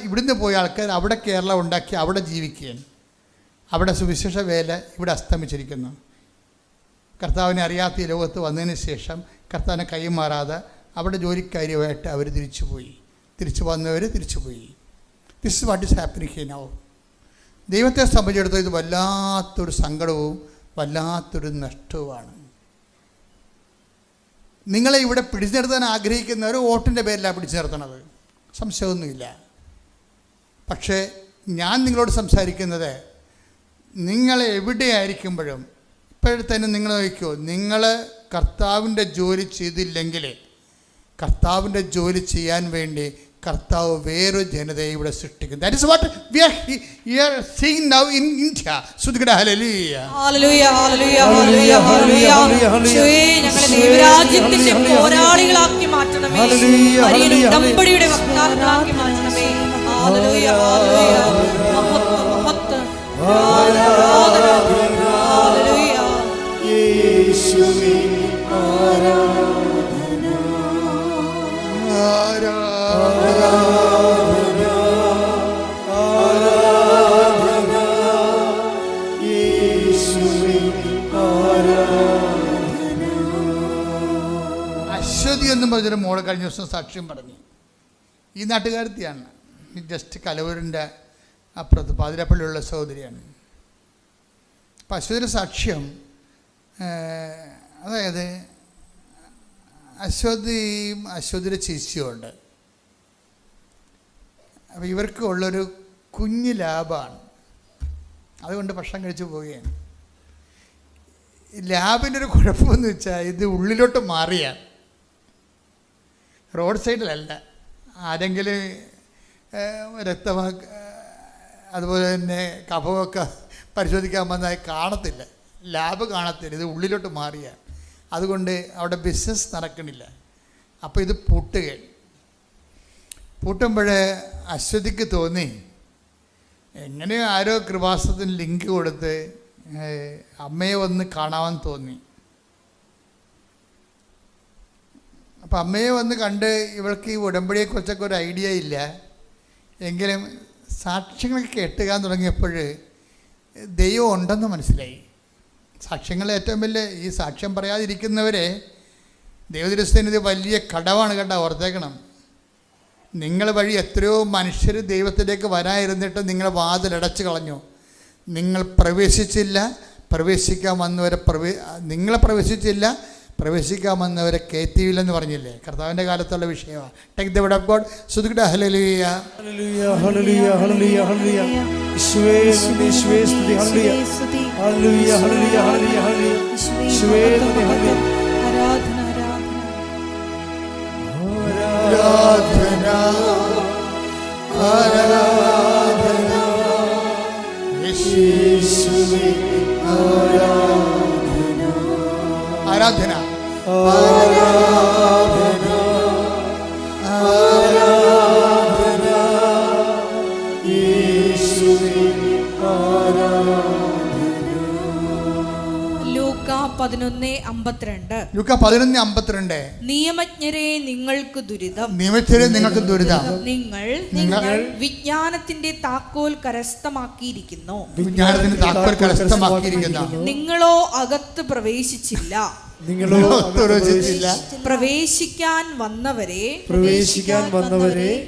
ഇവിടുന്ന് പോയ ആൾക്കാർ അവിടെ കേരളം ഉണ്ടാക്കി അവിടെ ജീവിക്കുകയാണ്. അവിടെ സുവിശേഷ വേല ഇവിടെ അസ്തമിച്ചിരിക്കുന്നു. കർത്താവിനെ അറിയാത്ത ഈ ലോകത്ത് വന്നതിന് ശേഷം കർത്താവിനെ കൈമാറാതെ അവിടെ ജോലിക്കാര്യമായിട്ട് അവർ തിരിച്ചു വന്നവർ തിരിച്ചുപോയി. This is what is happening here now. ദൈവത്തെ സംബന്ധിച്ചിടത്തോളം ഇത് വല്ലാത്തൊരു സങ്കടവും വല്ലാത്തൊരു നഷ്ടവുമാണ്. നിങ്ങളെ ഇവിടെ പിടിച്ചു നിർത്താൻ ആഗ്രഹിക്കുന്നവർ വോട്ടിൻ്റെ പേരിലാണ് പിടിച്ചു നിർത്തണത്, സംശയമൊന്നുമില്ല. പക്ഷേ ഞാൻ നിങ്ങളോട് സംസാരിക്കുന്നത്, നിങ്ങൾ എവിടെയായിരിക്കുമ്പോഴും ഇപ്പോഴത്തന്നെ നിങ്ങൾ നോക്കിക്കോ, നിങ്ങൾ കർത്താവിൻ്റെ ജോലി ചെയ്തില്ലെങ്കിൽ കർത്താവിൻ്റെ ജോലി ചെയ്യാൻ വേണ്ടി കർത്താവ് വേറൊരു ജനതയെ ഇവിടെ സൃഷ്ടിക്കും. That is what we are seeing now in India. ഹല്ലേലൂയ ഹല്ലേലൂയ ഹല്ലേലൂയ ഹല്ലേലൂയ ഹല്ലേലൂയ. ഞങ്ങളെ ദൈവരാജ്യത്തിന്റെ പോരാളികളാക്കി മാറ്റണമേ. ഉടമ്പടിയുടെ വക്താക്കളാക്കി മാറ്റണമേ. ഹല്ലേലൂയ ഹല്ലേലൂയ. മഹത്വം ആരാധന ഹല്ലേലൂയ. യേശുവേ ആരാധന ആരാധന യേശുവേ ആരാധന. അശ്വതി എന്നും പറഞ്ഞൊരു മോള് കഴിഞ്ഞ ദിവസം സാക്ഷ്യം പറഞ്ഞു. ഈ നാട്ടുകാരത്തിയാണ്, ജസ്റ്റ് കലവൂരിൻ്റെ അപ്പുറത്ത് പാതിരപ്പള്ളിയുള്ള സഹോദരിയാണ്. അപ്പം അശ്വതിയുടെ സാക്ഷ്യം, അതായത് അശ്വതിയുടെ ചേച്ചിയുണ്ട്. അപ്പോൾ ഇവർക്ക് ഉള്ളൊരു കുഞ്ഞ് ലാബാണ്, അതുകൊണ്ട് ഭക്ഷണം കഴിച്ച് പോവുകയാണ്. ലാബിൻ്റെ ഒരു കുഴപ്പമെന്ന് വെച്ചാൽ ഇത് ഉള്ളിലോട്ട് മാറിയാണ്, റോഡ് സൈഡിലല്ല. ആരെങ്കിലും രക്തം അതുപോലെ തന്നെ കഫമൊക്കെ പരിശോധിക്കാൻ വന്നാൽ കാണത്തില്ല, ലാബ് കാണത്തില്ല, ഇത് ഉള്ളിലോട്ട് മാറിയാണ്. അതുകൊണ്ട് അവിടെ ബിസിനസ് നടക്കണില്ല. അപ്പോൾ ഇത് പൂട്ടുമ്പോൾ അശ്വതിക്ക് തോന്നി, എങ്ങനെയോ ആരോ കൃപാസനത്തിന് ലിങ്ക് കൊടുത്ത് അമ്മയെ വന്ന് കാണാമെന്ന് തോന്നി. അപ്പം അമ്മയെ വന്ന് കണ്ട് ഇവൾക്ക് ഈ ഉടമ്പടിയെക്കുറിച്ചൊക്കെ ഒരു ഐഡിയ ഇല്ല. എങ്കിലും സാക്ഷ്യങ്ങളൊക്കെ കേട്ടുകാൻ തുടങ്ങിയപ്പോൾ ദൈവം ഉണ്ടെന്ന് മനസ്സിലായി. സാക്ഷ്യങ്ങൾ ഏറ്റവും വലിയ ഈ സാക്ഷ്യം പറയാതിരിക്കുന്നവരെ ദൈവദൃഷ്ടിന് ഇത് വലിയ കടവാണ് കേട്ടോ, ഓർത്തേക്കണം. നിങ്ങൾ വഴി എത്രയോ മനുഷ്യർ ദൈവത്തിലേക്ക് വരാതിരുന്നിട്ട് നിങ്ങൾ വാതിലടച്ചു കളഞ്ഞു. നിങ്ങൾ പ്രവേശിച്ചില്ല, പ്രവേശിക്കാൻ വന്നവരെ നിങ്ങളെ പ്രവേശിച്ചില്ല, പ്രവേശിക്കാൻ വന്നവരെ കയറ്റിയില്ലെന്ന് പറഞ്ഞില്ലേ? കർത്താവിൻ്റെ കാലത്തുള്ള വിഷയമാണ്. Take the word of God. സ്തുതിക്കട്ടെ. ഹല്ലേലൂയ ഹല്ലേലൂയ ഹല്ലേലൂയ ഹല്ലേലൂയ ഹല്ലേലൂയ. യേശുവേ സ്തുതി, യേശുവേ സ്തുതി. ഹല്ലേലൂയ ഹല്ലേലൂയ ഹല്ലേലൂയ ഹല്ലേലൂയ ഹല്ലേലൂയ. യേശുവേ സ്തുതി. ഹല്ലേലൂയ ആരാധന ആരാധന ആരാധന യേശുവേ ആരാധന ആരാധന ആരാധന ആരാധന യേശുവേ ആരാധന. ലൂക്കാ 11:52. ലൂക്ക 11:52. നിയമജ്ഞരെ നിങ്ങൾക്ക് ദുരിതം, നിയമജ്ഞരെ നിങ്ങൾക്ക് ദുരിതം, നിങ്ങൾ വിജ്ഞാനത്തിന്റെ താക്കോൽ കരസ്ഥമാക്കിയിരിക്കുന്നു, വിജ്ഞാനത്തിന്റെ താക്കോൽ കരസ്ഥമാക്കിയിരിക്കുന്നു. നിങ്ങളോ അകത്ത് പ്രവേശിച്ചില്ല, പ്രവേശിക്കാൻ വന്നവരെ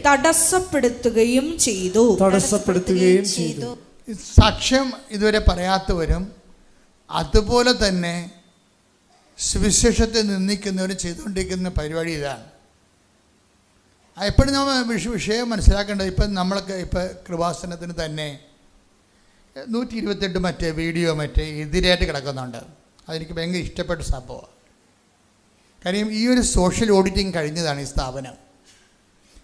തടസ്സപ്പെടുത്തുകയും ചെയ്തു. സാക്ഷ്യം ഇതുവരെ പറയാത്തവരും അതുപോലെ തന്നെ സുവിശേഷത്തെ നിന്ദിക്കുന്നവരും ചെയ്തുകൊണ്ടിരിക്കുന്ന പരിപാടി ഇതാണ്. എപ്പോഴും നമ്മൾ വിഷയം മനസ്സിലാക്കേണ്ടത്, ഇപ്പം നമ്മൾക്ക് ഇപ്പം കൃപാസനത്തിന് തന്നെ 128 മറ്റേ വീഡിയോ എതിരായിട്ട് കിടക്കുന്നുണ്ട്. അതെനിക്ക് ഭയങ്കര ഇഷ്ടപ്പെട്ട സംഭവമാണ്. കാര്യം ഈ ഒരു സോഷ്യൽ ഓഡിറ്റിങ് കഴിഞ്ഞതാണ് ഈ സ്ഥാപനം.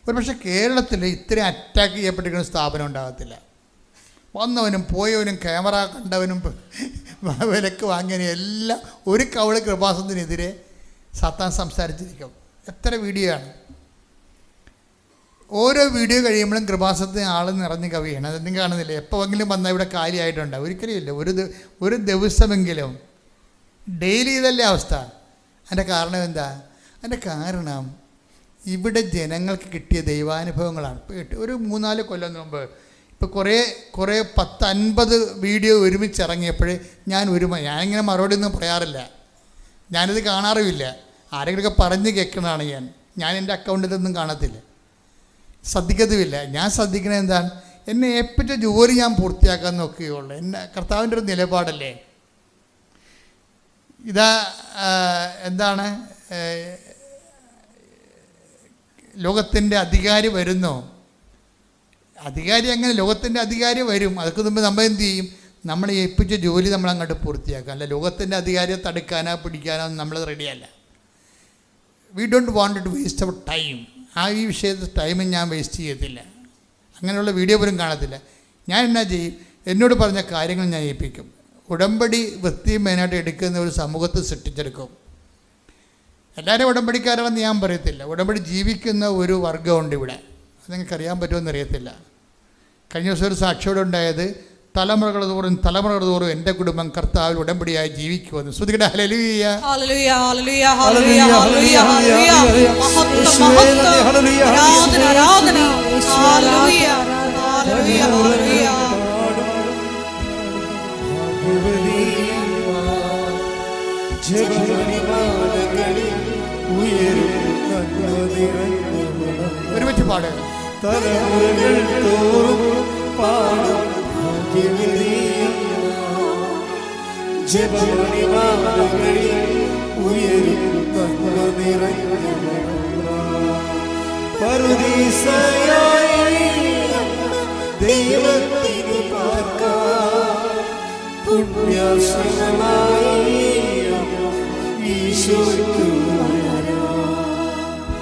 ഒരു പക്ഷേ കേരളത്തിൽ ഇത്രയും അറ്റാക്ക് ചെയ്യപ്പെട്ടിരിക്കുന്ന സ്ഥാപനം ഉണ്ടാകത്തില്ല. വന്നവനും പോയവനും ക്യാമറ കണ്ടവനും വിലക്ക് വാങ്ങിയവനും എല്ലാം ഒരു കവള് കൃപാസനത്തിനെതിരെ സാത്താൻ സംസാരിച്ചിരിക്കും. എത്ര വീഡിയോ ആണ്! ഓരോ വീഡിയോ കഴിയുമ്പോഴും കൃപാസനത്തിന് ആൾ നിറഞ്ഞ് കവിയാണ്. അതൊന്നും കാണുന്നില്ല. എപ്പോഴെങ്കിലും വന്നാൽ ഇവിടെ കാലിയായിട്ടുണ്ട്? ഒരിക്കലും ഇല്ല. ഒരു ദിവസമെങ്കിലും ഡെയിലി ഇതല്ലേ അവസ്ഥ. അതിൻ്റെ കാരണം എന്താ? അതിൻ്റെ കാരണം ഇവിടെ ജനങ്ങൾക്ക് കിട്ടിയ ദൈവാനുഭവങ്ങളാണ്. ഒരു 3-4 കൊല്ലം മുമ്പ് ഇപ്പോൾ കുറേ 10-50 വീഡിയോ ഒരുമിച്ചിറങ്ങിയപ്പോൾ ഞാനിങ്ങനെ മറുപടി ഒന്നും പറയാറില്ല. ഞാനിത് കാണാറുമില്ല. ആരെങ്കിലുമൊക്കെ പറഞ്ഞ് കേൾക്കുന്നതാണ് ഞാൻ എൻ്റെ അക്കൗണ്ടിൽ ഇതൊന്നും കാണത്തില്ല, ശ്രദ്ധിക്കത്തുമില്ല. ഞാൻ ശ്രദ്ധിക്കണത് എന്താണ്? എന്നെ ഏൽപ്പിച്ച ജോലി ഞാൻ പൂർത്തിയാക്കാൻ നോക്കുകയുള്ളൂ. എന്നെ കർത്താവിൻ്റെ ഒരു നിലപാടല്ലേ ഇതാ. എന്താണ്? ലോകത്തിൻ്റെ അധികാരി വരുന്നു. അധികാരി അങ്ങനെ ലോകത്തിൻ്റെ അധികാരി വരും. അതൊക്കെ മുമ്പ് നമ്മൾ എന്ത് ചെയ്യും? നമ്മളെ ഏൽപ്പിച്ച ജോലി നമ്മൾ അങ്ങോട്ട് പൂർത്തിയാക്കാം. അല്ല ലോകത്തിൻ്റെ അധികാരിയെ തടുക്കാനോ പിടിക്കാനോ നമ്മൾ റെഡിയല്ല. We don't want to waste our time. ഈ വിഷയത്തിൽ ടൈമും ഞാൻ വേസ്റ്റ് ചെയ്യത്തില്ല. അങ്ങനെയുള്ള വീഡിയോ പോലും കാണത്തില്ല. ഞാൻ എന്നാ ചെയ്യും? എന്നോട് പറഞ്ഞ കാര്യങ്ങൾ ഞാൻ ഏൽപ്പിക്കും. ഉടമ്പടി വൃത്തിയും മെയിനായിട്ട് എടുക്കുന്ന ഒരു സമൂഹത്തെ സൃഷ്ടിച്ചെടുക്കും. എല്ലാവരും ഉടമ്പടിക്കാരാണെന്ന് ഞാൻ പറയത്തില്ല. ഉടമ്പടി ജീവിക്കുന്ന ഒരു വർഗ്ഗമുണ്ട് ഇവിടെ. അത് നിങ്ങൾക്ക് അറിയാൻ പറ്റുമെന്ന് അറിയത്തില്ല. കഴിഞ്ഞ ദിവസം ഒരു സാക്ഷിയോടെ ഉണ്ടായത്, തലമുറകൾ തോറും എൻ്റെ കുടുംബം കർത്താവിൽ ഉടമ്പടിയായി ജീവിക്കുമെന്ന്. ശ്രുതികട ഹല്ലേലൂയ. ഒരുമിച്ച് പാടുക. തലമുറകൾ തോറും പാടും ജപമണിമാലകളിൽ ഉയരും പറുദീസയായി ദൈവത്തിന് പാർക്കാം പുണ്യാശ്രമമായി ഈശോയ്ക്ക്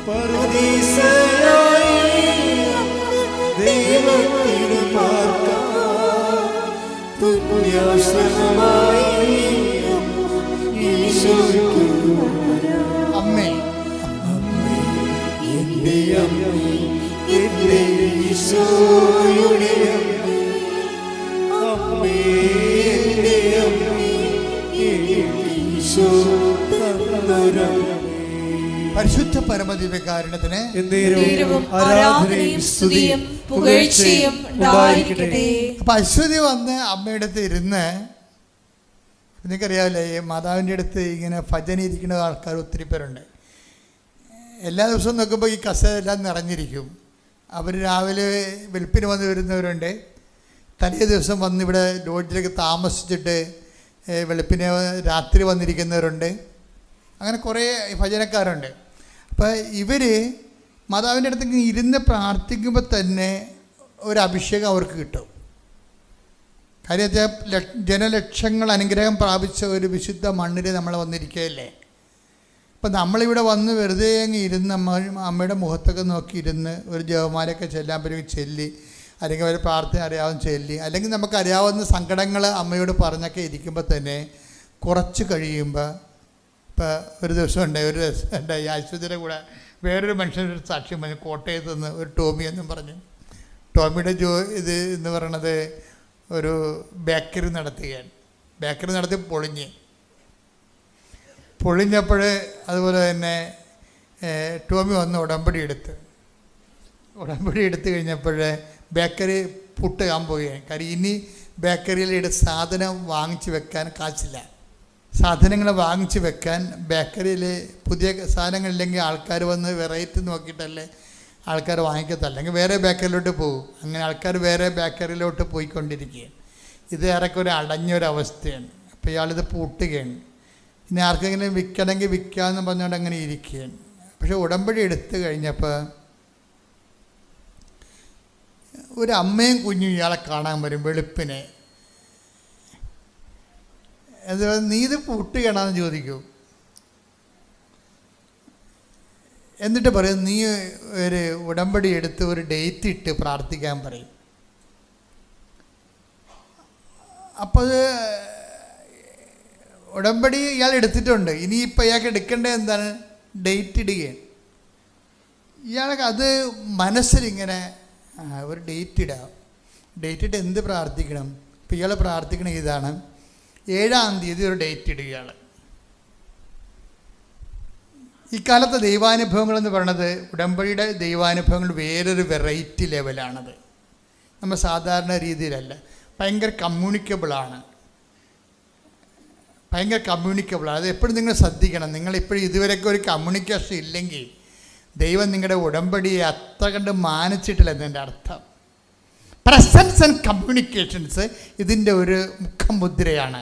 പറുദീസയായി ദൈവത്തിന് പാർക്കാം പുണ്യാശ്രമമായി ഈശോയ്ക്ക്. അമ്മേ എൻ്റെ അമ്മേ എൻ്റെ ഈശോയുടെ അമ്മേ എൻ്റെ അമ്മേ ഈശോ തന്നൊരമ്മേ. പരിശുദ്ധ പരമദിവ്യകാരുണ്യത്തിന് ആരാധനയും സ്തുതിയും പുകഴ്ചയും ഉണ്ടായിരിക്കട്ടെ. അപ്പം അശ്വതി വന്ന് അമ്മയുടെ അടുത്ത് ഇരുന്ന്, നിങ്ങൾക്കറിയാമല്ലേ, ഈ മാതാവിൻ്റെ അടുത്ത് ഇങ്ങനെ ഭജന ഇരിക്കുന്ന ആൾക്കാർ ഒത്തിരി പേരുണ്ട്. എല്ലാ ദിവസവും നോക്കുമ്പോൾ ഈ കസേരയെല്ലാം നിറഞ്ഞിരിക്കും. അവർ രാവിലെ വെളുപ്പിന് വന്ന് വരുന്നവരുണ്ട്. തലേ ദിവസം വന്ന് ഇവിടെ ലോഡ്ജിലേക്ക് താമസിച്ചിട്ട് വെളുപ്പിന് രാത്രി വന്നിരിക്കുന്നവരുണ്ട്. അങ്ങനെ കുറേ ഭജനക്കാരുണ്ട്. അപ്പോൾ ഇവർ മാതാവിൻ്റെ അടുത്ത് ഇരുന്ന് പ്രാർത്ഥിക്കുമ്പോൾ തന്നെ ഒരു അഭിഷേകം അവർക്ക് കിട്ടും. കാര്യം ജനലക്ഷങ്ങൾ അനുഗ്രഹം പ്രാപിച്ച ഒരു വിശുദ്ധ മണ്ണിൽ നമ്മൾ വന്നിരിക്കുകയല്ലേ. അപ്പം നമ്മളിവിടെ വന്ന് വെറുതെ അങ്ങ് ഇരുന്ന് അമ്മയുടെ മുഖത്തൊക്കെ നോക്കി ഇരുന്ന് ഒരു ജപമാലയൊക്കെ ചെല്ലാൻ പറ്റുമെങ്കിൽ ചെല്ലി, അല്ലെങ്കിൽ ഒരു പ്രാർത്ഥന അറിയാവുന്ന ചെല്ലി, അല്ലെങ്കിൽ നമുക്കറിയാവുന്ന സങ്കടങ്ങൾ അമ്മയോട് പറഞ്ഞൊക്കെ ഇരിക്കുമ്പോൾ തന്നെ കുറച്ച് കഴിയുമ്പോൾ, ഇപ്പോൾ ഒരു ദിവസം ഉണ്ടായി ആശുപത്രിയുടെ കൂടെ വേറൊരു മനുഷ്യനൊരു സാക്ഷ്യം പറഞ്ഞു. കോട്ടയത്ത് നിന്ന് ഒരു ടോമി എന്നും പറഞ്ഞു. ടോമിയുടെ ഇത് എന്ന് പറയണത് ഒരു ബേക്കറി നടത്തുകയാണ്. ബേക്കറി നടത്തി പൊളിഞ്ഞ് പൊളിഞ്ഞപ്പോൾ അതുപോലെ തന്നെ ടോമി വന്ന് ഉടമ്പടി എടുത്ത് കഴിഞ്ഞപ്പോൾ ബേക്കറി പുട്ടുകാൻ പോവുകയാണ്. കാര്യം ഇനി ബേക്കറിയിലെ സാധനം വാങ്ങിച്ച് വെക്കാൻ കാശില്ല. സാധനങ്ങൾ വാങ്ങിച്ച് വെക്കാൻ ബേക്കറിയിൽ പുതിയ സാധനങ്ങളില്ലെങ്കിൽ ആൾക്കാർ വന്ന് വെറൈറ്റി നോക്കിയിട്ടല്ലേ ആൾക്കാർ വാങ്ങിക്കത്തില്ല, അല്ലെങ്കിൽ വേറെ ബേക്കറിയിലോട്ട് പോകും. അങ്ങനെ ആൾക്കാർ വേറെ ബേക്കറിയിലോട്ട് പോയിക്കൊണ്ടിരിക്കുകയാണ്. ഇത് ഏറെക്കൊരു അടഞ്ഞൊരവസ്ഥയാണ്. അപ്പോൾ ഇയാളിത് പൂട്ടുകയാണ്. ഇനി ആർക്കെങ്കിലും വിൽക്കണമെങ്കിൽ വിൽക്കാമെന്ന് പറഞ്ഞുകൊണ്ട് അങ്ങനെ ഇരിക്കുകയാണ്. പക്ഷെ ഉടമ്പടി എടുത്തു കഴിഞ്ഞപ്പോൾ ഒരു അമ്മയും കുഞ്ഞും ഇയാളെ കാണാൻ വരും വെളുപ്പിനെ. അത് നീ ഇത് പൂട്ടുകയാണെന്ന് ചോദിക്കൂ. എന്നിട്ട് പറയും നീ ഒരു ഉടമ്പടി എടുത്ത് ഒരു ഡേറ്റ് ഇട്ട് പ്രാർത്ഥിക്കാൻ പറയും. അപ്പോൾ അത് ഉടമ്പടി ഇയാൾ എടുത്തിട്ടുണ്ട്. ഇനിയിപ്പോൾ ഇയാൾക്ക് എടുക്കേണ്ടത് എന്താണ്? ഡേറ്റ് ഇടുകയാണ്. ഇയാൾക്ക് അത് മനസ്സിലിങ്ങനെ ഒരു ഡേറ്റ് ഇടാം. ഡേറ്റ് ഇട്ട് എന്ത് പ്രാർത്ഥിക്കണം? ഇപ്പോൾ ഇയാൾ പ്രാർത്ഥിക്കണ ഇതാണ്, 7-ാം തീയതി ഒരു ഡേറ്റ് ഇടുക ഇയാൾ. ഇക്കാലത്തെ ദൈവാനുഭവങ്ങളെന്ന് പറയണത്, ഉടമ്പടിയുടെ ദൈവാനുഭവങ്ങൾ വേറൊരു വെറൈറ്റി ലെവലാണത്. നമ്മൾ സാധാരണ രീതിയിലല്ല. ഭയങ്കര കമ്മ്യൂണിക്കബിളാണ്. അത് എപ്പോഴും നിങ്ങൾ ശ്രദ്ധിക്കണം. നിങ്ങളിപ്പോഴും ഇതുവരെയൊക്കെ ഒരു കമ്മ്യൂണിക്കേഷൻ ഇല്ലെങ്കിൽ ദൈവം നിങ്ങളുടെ ഉടമ്പടിയെ അത്ര കണ്ട് മാനിച്ചിട്ടില്ല എന്നതിൻ്റെ അർത്ഥം. പ്രസൻസ് ആൻഡ് കമ്മ്യൂണിക്കേഷൻസ് ഇതിൻ്റെ ഒരു മുഖമുദ്രയാണ്.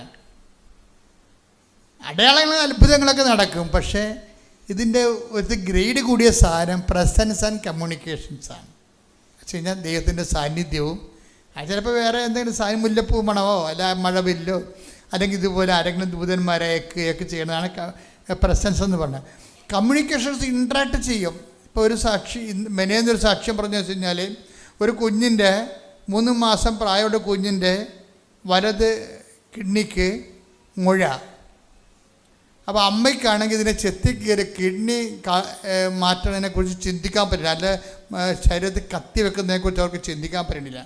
അടയാളങ്ങളും അത്ഭുതങ്ങളൊക്കെ നടക്കും, പക്ഷേ ഇതിൻ്റെ ഒരു ഗ്രേഡ് കൂടിയ സാധനം പ്രസൻസ് ആൻഡ് കമ്മ്യൂണിക്കേഷൻസാണ്. വെച്ച് കഴിഞ്ഞാൽ ദൈവത്തിൻ്റെ സാന്നിധ്യവും, അത് ചിലപ്പോൾ വേറെ എന്തെങ്കിലും മുല്ലപ്പൂ മണമോ അല്ല മഴവില്ലോ അല്ലെങ്കിൽ ഇതുപോലെ ആരെങ്കിലും ദൂതന്മാരെയൊക്കെ ചെയ്യുന്നതാണ് പ്രസൻസ് എന്ന് പറഞ്ഞാൽ. കമ്മ്യൂണിക്കേഷൻസ് ഇൻട്രാക്ട് ചെയ്യും. ഇപ്പോൾ ഒരു സാക്ഷി മെനേന്നൊരു സാക്ഷ്യം പറഞ്ഞു വെച്ച് കഴിഞ്ഞാൽ, ഒരു കുഞ്ഞിൻ്റെ 3 മാസം പ്രായമുള്ള കുഞ്ഞിൻ്റെ വലത് കിഡ്നിക്ക് മുഴ. അപ്പോൾ അമ്മയ്ക്കാണെങ്കിൽ ഇതിനെ ചെത്തിക്കയറി കിഡ്നി മാറ്റണതിനെക്കുറിച്ച് ചിന്തിക്കാൻ പറ്റില്ല. അല്ല ശരീരത്തിൽ കത്തി വെക്കുന്നതിനെക്കുറിച്ച് അവർക്ക് ചിന്തിക്കാൻ പറ്റുന്നില്ല.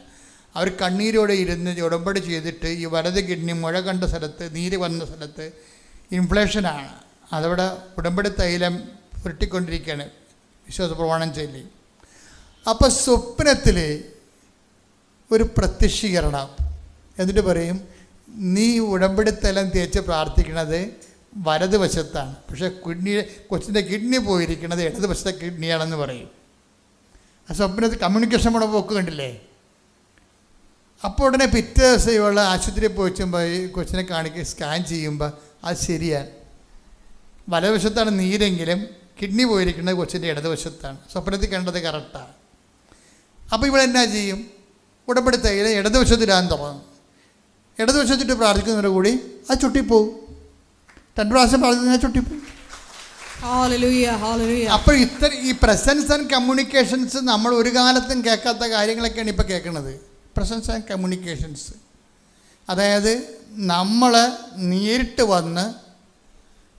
അവർ കണ്ണീരോടെ ഇരുന്ന് ഉടമ്പടി ചെയ്തിട്ട് ഈ വലത് കിഡ്നി മുഴ കണ്ട സ്ഥലത്ത്, നീര് വന്ന സ്ഥലത്ത് ഇൻഫ്ലേഷനാണ്. അതവിടെ ഉടമ്പടി തൈലം പുരട്ടിക്കൊണ്ടിരിക്കുകയാണ് വിശ്വാസ പ്രമാണം ചൊല്ലി. അപ്പോൾ സ്വപ്നത്തിൽ ഒരു പ്രത്യക്ഷീകരണം. എന്നിട്ട് പറയും, നീ ഉടമ്പടി തൈലം തേച്ച് പ്രാർത്ഥിക്കുന്നത് വലതുവശത്താണ്, പക്ഷേ കൊച്ചിൻ്റെ കിഡ്നി പോയിരിക്കുന്നത് ഇടതുവശത്തെ കിഡ്നിയാണെന്ന് പറയും. ആ സ്വപ്നത്തിൽ കമ്മ്യൂണിക്കേഷൻ കൂടെ പോക്ക് കണ്ടില്ലേ. അപ്പോൾ ഉടനെ പിറ്റേ ദിവസമുള്ള ആശുപത്രിയിൽ പോയി കൊച്ചിനെ കാണിക്കുക, സ്കാൻ ചെയ്യുമ്പോൾ അത് ശരിയാണ്. വലതുവശത്താണ് നീരെങ്കിലും കിഡ്നി പോയിരിക്കുന്നത് കൊച്ചിൻ്റെ ഇടതുവശത്താണ്. സ്വപ്നത്തിൽ കണ്ടത് കറക്റ്റാണ്. അപ്പോൾ ഇവിടെ എന്നാ ചെയ്യും? ഉടമ്പടി തൈലം ഇടതുവശത്തിടാൻ തുടങ്ങും. ഇടതുവശത്തിട്ട് പ്രാർത്ഥിക്കുന്നവരുടെ കൂടി അത് ചുട്ടിപ്പോവും. 2 പ്രാവശ്യം പ്രാർത്ഥിക്കുന്ന ചുട്ടിപ്പോവും. അപ്പോൾ ഈ പ്രസൻസ് ആൻഡ് കമ്മ്യൂണിക്കേഷൻസ് നമ്മൾ ഒരു കാലത്തും കേൾക്കാത്ത കാര്യങ്ങളൊക്കെയാണ് ഇപ്പോൾ കേൾക്കുന്നത്. പ്രസൻസ് ആൻഡ് കമ്മ്യൂണിക്കേഷൻസ്, അതായത് നമ്മൾ നേരിട്ട് വന്ന്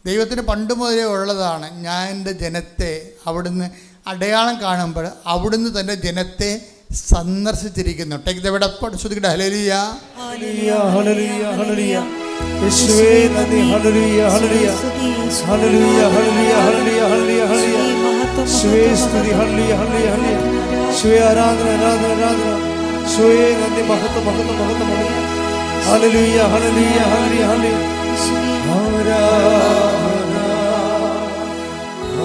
ദൈവത്തിന് പണ്ട് മുതലേ ഉള്ളതാണ്. ഞാൻ എൻ്റെ ജനത്തെ അവിടുന്ന് അടയാളം കാണുമ്പോൾ അവിടുന്ന് തൻ്റെ ജനത്തെ സന്ദർശിച്ചിരിക്കുന്നു. Take the word of God. ശ്രദ്ധിക്കട്ടെ. ഹല്ലേലൂയ ഹല്ലേലൂയ ഹല്ലേലൂയ ഹല്ലേലൂയ. യേശുവേ നന്ദി. ഹല്ലേലൂയ ഹല്ലേലൂയ ഹല്ലേലൂയ ഹല്ലേലൂയ ഹല്ലേലൂയ ഹല്ലേലൂയ ഹല്ലേലൂയ. യേശുവേ സ്തുതി. ഹല്ലേലൂയ ഹല്ലേലൂയ ഹല്ലേലൂയ. യേശുവേ ആരാധന ആരാധന ആരാധന. യേശുവേ നന്ദി. മഹത്വം മഹത്വം മഹത്വം മഹത്വം. ഹല്ലേലൂയ ഹല്ലേലൂയ ഹല്ലേലൂയ ഹല്ലേലൂയ. ആരാധന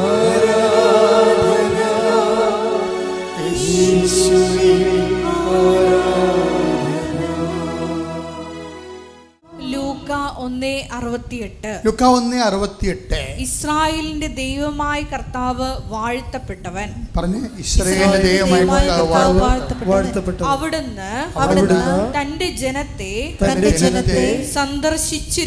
ആരാധന യേശുവേ ലൂക്ക 1:68. ലൂക്ക 1:68. ഇസ്രായേലിന്റെ ദൈവമായ കർത്താവ് വാഴ്ത്തപ്പെട്ടവൻ. പറഞ്ഞു, ഇസ്രായേലിന്റെ ദൈവമായ കർത്താവ് വാഴ്ത്തപ്പെട്ടവൻ. അവിടുന്ന് തന്റെ ജനത്തെ സന്ദർശിച്ചു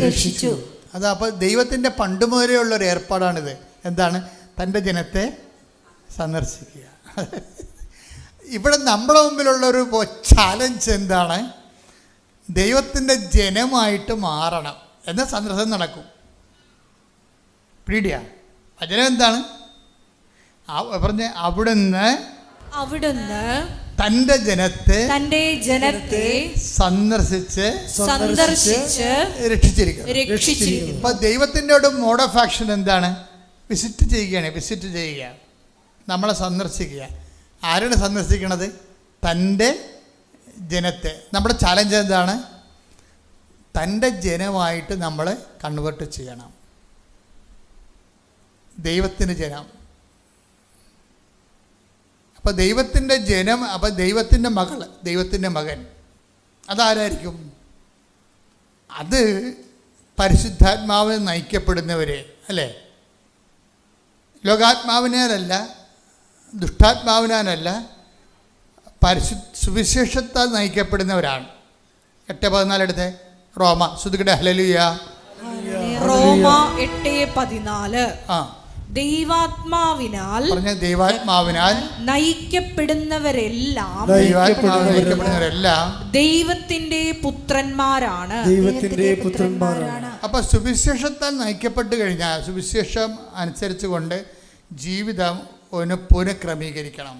രക്ഷിച്ചു. അത് അപ്പോൾ ദൈവത്തിൻ്റെ പണ്ട് മുതലെയുള്ള ഒരു ഏർപ്പാടാണിത്. എന്താണ്? തൻ്റെ ജനത്തെ സന്ദർശിക്കുക. ഇവിടെ നമ്മുടെ മുമ്പിലുള്ള ഒരു ചാലഞ്ച് എന്താണ്? ദൈവത്തിൻ്റെ ജനമായിട്ട് മാറണം. എന്നാൽ സന്ദർശനം നടക്കും. പിടിയാ വചനം എന്താണ്? പറഞ്ഞ അവിടുന്ന് തൻ്റെ ജനത്തെ സന്ദർശിച്ച് രക്ഷിച്ചിരിക്കുന്നു. അപ്പോൾ ദൈവത്തിൻ്റെ ഒരു മോഡ് ഓഫ് ആക്ഷൻ എന്താണ്? വിസിറ്റ് ചെയ്യുക, നമ്മളെ സന്ദർശിക്കുക. ആരാണ് സന്ദർശിക്കണത്? തൻ്റെ ജനത്തെ. നമ്മുടെ ചാലഞ്ച് എന്താണ്? തൻ്റെ ജനമായിട്ട് നമ്മൾ കൺവേർട്ട് ചെയ്യണം. ദൈവത്തിൻ്റെ ജനം. അപ്പോൾ ദൈവത്തിൻ്റെ ജനം, അപ്പോൾ ദൈവത്തിൻ്റെ മകൾ, ദൈവത്തിൻ്റെ മകൻ അതാരായിരിക്കും? അത് പരിശുദ്ധാത്മാവിൽ നയിക്കപ്പെടുന്നവരെ അല്ലേ? ലോകാത്മാവിനാലല്ല, ദുഷ്ടാത്മാവിനാലല്ല, സുവിശേഷത്താൽ നയിക്കപ്പെടുന്നവരാണ്. 8:14 എടുത്തേ. റോമ ശ്രുതികടെ ഹല്ലേലൂയ. റോമ 8:14. ദൈവാത്മാവിനാൽ നയിക്കപ്പെടുന്നവരെല്ലാം ദൈവത്തിന്റെ പുത്രന്മാരാണ്. അപ്പൊ സുവിശേഷത്താൽ നയിക്കപ്പെട്ട് കഴിഞ്ഞാൽ സുവിശേഷം അനുസരിച്ച് കൊണ്ട് ജീവിതം ഒന്ന് പുനഃക്രമീകരിക്കണം.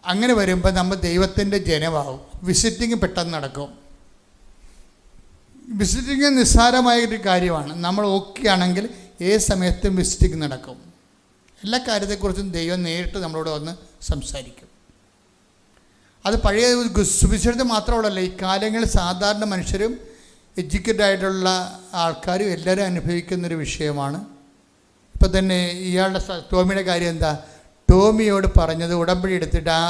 അങ്ങനെ വരുമ്പോൾ നമ്മൾ ദൈവത്തിൻ്റെ ജനമാവും. വിസിറ്റിംഗ് പെട്ടെന്ന് നടക്കും. വിസിറ്റിംഗ് നിസ്സാരമായൊരു കാര്യമാണ്. നമ്മൾ ഓക്കെ ആണെങ്കിൽ ഏത് സമയത്തും വിസിറ്റിംഗ് നടക്കും. എല്ലാ കാര്യത്തെക്കുറിച്ചും ദൈവം നേരിട്ട് നമ്മളോട് വന്ന് സംസാരിക്കും. അത് പഴയ സുവിശേഷത്തെ മാത്രമുള്ളല്ല, ഈ കാലങ്ങളിൽ സാധാരണ മനുഷ്യരും എഡ്യൂക്കേറ്റഡ് ആയിട്ടുള്ള ആൾക്കാരും എല്ലാവരും അനുഭവിക്കുന്നൊരു വിഷയമാണ്. ഇപ്പം തന്നെ ഇയാളുടെ ടോമിയുടെ കാര്യം എന്താ? ടോമിയോട് പറഞ്ഞത്, ഉടമ്പടി എടുത്തിട്ട് ആ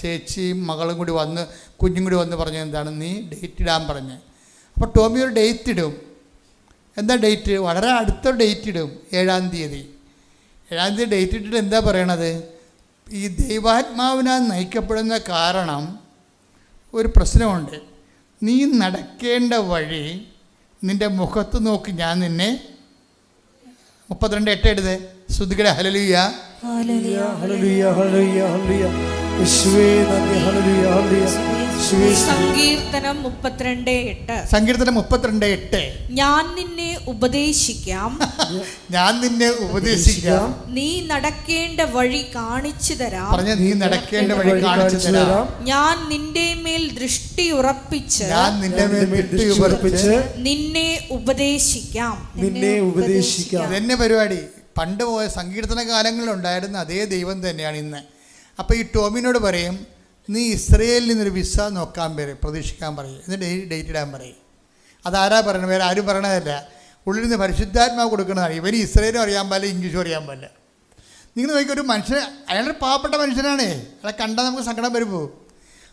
ചേച്ചിയും മകളും കൂടി വന്ന് കുഞ്ഞും കൂടി വന്ന് പറഞ്ഞത് എന്താണ്? നീ ഡേറ്റ് ഇടാൻ പറഞ്ഞ്. അപ്പോൾ ടോമി ഒരു ഡേറ്റ് ഇടും. എന്താ ഡേറ്റ്? വളരെ അടുത്ത ഡേറ്റ് ഇടും. 7-ാം തീയതി. 7-ാം തീയതി ഡേറ്റ് ഇട്ടിട്ട് എന്താ പറയണത്? ഈ ദൈവാത്മാവിനാൽ നയിക്കപ്പെടുന്ന കാരണം ഒരു പ്രശ്നമുണ്ട്. നീ നടക്കേണ്ട വഴി നിൻ്റെ മുഖത്ത് നോക്കി ഞാൻ നിന്നെ 32:8 എഴുതേ. ശ്രുതികടെ ഹല്ലേലൂയ. സങ്കീർത്തനം 32:8. ഞാൻ നിന്നെ ഉപദേശിക്കാം, നീ നടക്കേണ്ട വഴി കാണിച്ചു തരാം. നീ നടക്കേണ്ട വഴി കാണിച്ചു തരാം. ഞാൻ നിന്റെ മേൽ ദൃഷ്ടി ഉറപ്പിച്ച് നിന്നെ ഉപദേശിക്കാം. ഇതെന്നെ പരിപാടി. പണ്ട് പോയ സങ്കീർത്തന കാലങ്ങളിലുണ്ടായിരുന്ന അതേ ദൈവം തന്നെയാണ് ഇന്ന്. അപ്പോൾ ഈ ടോമിനോട് പറയും, നീ ഇസ്രയേലിൽ നിന്നൊരു വിസ നോക്കാൻ പ്രതീക്ഷിക്കാൻ പറയും, എന്നിട്ട് ഡേറ്റ് ഇടാൻ പറയും. അതാരാ പറയണത്? വേറെ ആരും പറയണതല്ല, ഉള്ളിൽ നിന്ന് പരിശുദ്ധാത്മാവ് കൊടുക്കുന്നതാണ്. ഇവന് ഇസ്രയേലും അറിയാൻ പാടില്ല, ഇംഗ്ലീഷും അറിയാൻ പാടില്ല. നിങ്ങൾ നോക്കി, ഒരു മനുഷ്യൻ, അയാളൊരു പാവപ്പെട്ട മനുഷ്യനാണേ, അയാളെ കണ്ടാൽ നമുക്ക് സങ്കടം വരുമ്പോൾ.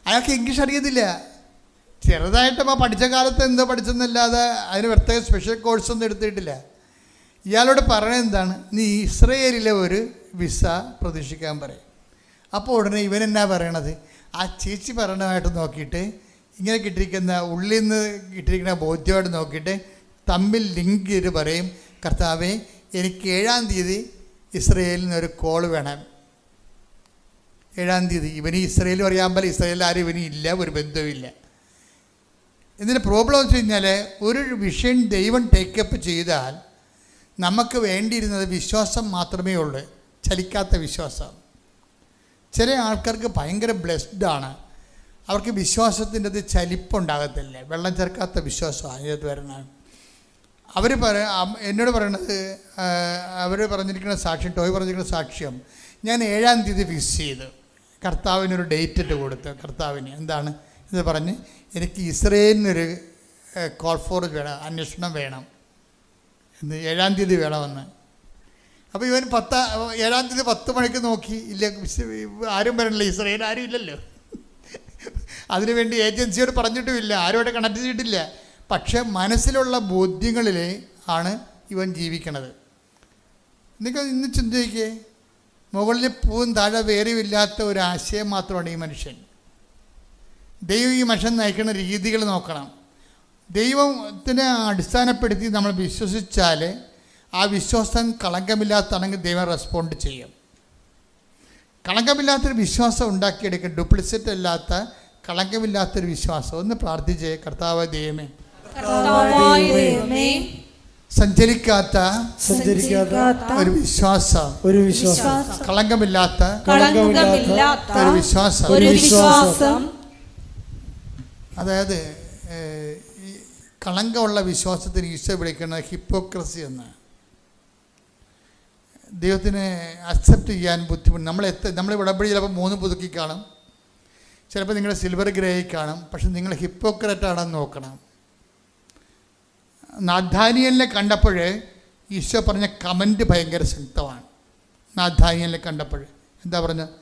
അയാൾക്ക് ഇംഗ്ലീഷ് അറിയത്തില്ല. ചെറുതായിട്ട് പഠിച്ച കാലത്ത് എന്തോ പഠിച്ചെന്നല്ലാതെ അതിന് പ്രത്യേക സ്പെഷ്യൽ കോഴ്സൊന്നും എടുത്തിട്ടില്ല. ഇയാളോട് പറയണത് എന്താണ്? നീ ഇസ്രയേലിലെ ഒരു വിസ പ്രതീക്ഷിക്കാൻ പറയും. അപ്പോൾ ഉടനെ ഇവൻ എന്നാ പറയണത്? ആ ചേച്ചി പറയണമായിട്ട് നോക്കിയിട്ട്, ഇങ്ങനെ കിട്ടിയിരിക്കുന്ന ഉള്ളിൽ നിന്ന് കിട്ടിയിരിക്കുന്ന ബോധ്യമായിട്ട് നോക്കിയിട്ട് തമ്മിൽ ലിങ്ക് ചെയ്ത് പറയും, കർത്താവേ, എനിക്ക് 7-ാം തീയതി ഇസ്രയേലിൽ നിന്നൊരു കോൾ വേണം. 7-ാം തീയതി. ഇവന് ഇസ്രയേലും അറിയാൻ പാടില്ല, ഇസ്രയേലിൽ ആരും ഇവന് ഇല്ല, ഒരു ബന്ധവുമില്ല. ഇതിൻ്റെ പ്രോബ്ലം എന്ന് വെച്ച് കഴിഞ്ഞാൽ, ഒരു വിഷയം ദൈവം ടേക്കപ്പ് ചെയ്താൽ നമുക്ക് വേണ്ടിയിരുന്നത് വിശ്വാസം മാത്രമേ ഉള്ളൂ, ചലിക്കാത്ത വിശ്വാസം. ചില ആൾക്കാർക്ക് ഭയങ്കര ബ്ലെസ്ഡാണ്, അവർക്ക് വിശ്വാസത്തിൻ്റെ അത് ചലിപ്പുണ്ടാകത്തില്ല, വെള്ളം ചേർക്കാത്ത വിശ്വാസമാണ് ഇതിനകത്ത് വരുന്നത്. അവർ എന്നോട് പറയണത്, അവർ പറഞ്ഞിരിക്കുന്ന സാക്ഷ്യം, ടോയ് പറഞ്ഞിരിക്കുന്ന സാക്ഷ്യം, ഞാൻ 7-ാം തീയതി ഫിക്സ് ചെയ്ത് കർത്താവിനൊരു ഡേറ്റ് ഇട്ട് കൊടുത്ത്, കർത്താവിന് എന്താണ് ഇത് പറഞ്ഞ്, എനിക്ക് ഇസ്രയേലിനൊരു കോൾ ഫോർ വേണം, അന്വേഷണം വേണം എന്ന്, 7-ാം തീയതി വേണമെന്ന്. അപ്പോൾ ഇവൻ 7-ാം തീയതി 10 മണിക്ക് നോക്കി, ഇല്ല, ആരും വരണില്ല, ഇസ്രയേൽ ആരും ഇല്ലല്ലോ. അതിനുവേണ്ടി ഏജൻസിയോട് പറഞ്ഞിട്ടുമില്ല, ആരുമായിട്ട് കണക്ട് ചെയ്തിട്ടില്ല. പക്ഷെ മനസ്സിലുള്ള ബോധ്യങ്ങളിൽ ആണ് ഇവൻ ജീവിക്കണത്. നിങ്ങൾ ഇന്ന് ചിന്തിക്കേ, മുകളിൽ പൂവും താഴെ വേരെയുമില്ലാത്ത ഒരു ആശയം മാത്രമാണ് ഈ മനുഷ്യൻ. ദൈവം ഈ മനുഷ്യൻ നയിക്കുന്ന രീതികൾ നോക്കണം. ദൈവത്തിനെ അടിസ്ഥാനപ്പെടുത്തി നമ്മൾ വിശ്വസിച്ചാൽ ആ വിശ്വാസം കളങ്കമില്ലാത്താണെങ്കിൽ ദൈവം റെസ്പോണ്ട് ചെയ്യും. കളങ്കമില്ലാത്തൊരു വിശ്വാസം ഉണ്ടാക്കിയെടുക്കുക, ഡ്യൂപ്ലിസിറ്റ് അല്ലാത്ത കളങ്കമില്ലാത്തൊരു വിശ്വാസം. ഒന്ന് പ്രാർത്ഥിച്ചേ, കർത്താവായ ദൈവമേ, സഞ്ചരിക്കാത്ത ഒരു വിശ്വാസം, കളങ്കമില്ലാത്ത ഒരു വിശ്വാസം. അതായത് ഈ കളങ്കമുള്ള വിശ്വാസത്തിന് ഈശോ വിളിക്കുന്നത് ഹിപ്പോക്രസി എന്ന്. ദൈവത്തിന് അക്സെപ്റ്റ് ചെയ്യാൻ ബുദ്ധിമുട്ട്. നമ്മൾ ഉടമ്പടി ചിലപ്പോൾ 3 പുതുക്കി കാണും, ചിലപ്പോൾ നിങ്ങൾ സിൽവർ ഗ്രേയിൽ കാണും. പക്ഷെ നിങ്ങൾ ഹിപ്പോക്രറ്റാണെന്ന് നോക്കണം. നാഥാനിയലിനെ കണ്ടപ്പോൾ ഈശോ പറഞ്ഞ കമൻറ്റ് ഭയങ്കര ശക്തമാണ്. നാഥാനിയലിനെ കണ്ടപ്പോൾ എന്താ പറഞ്ഞത്?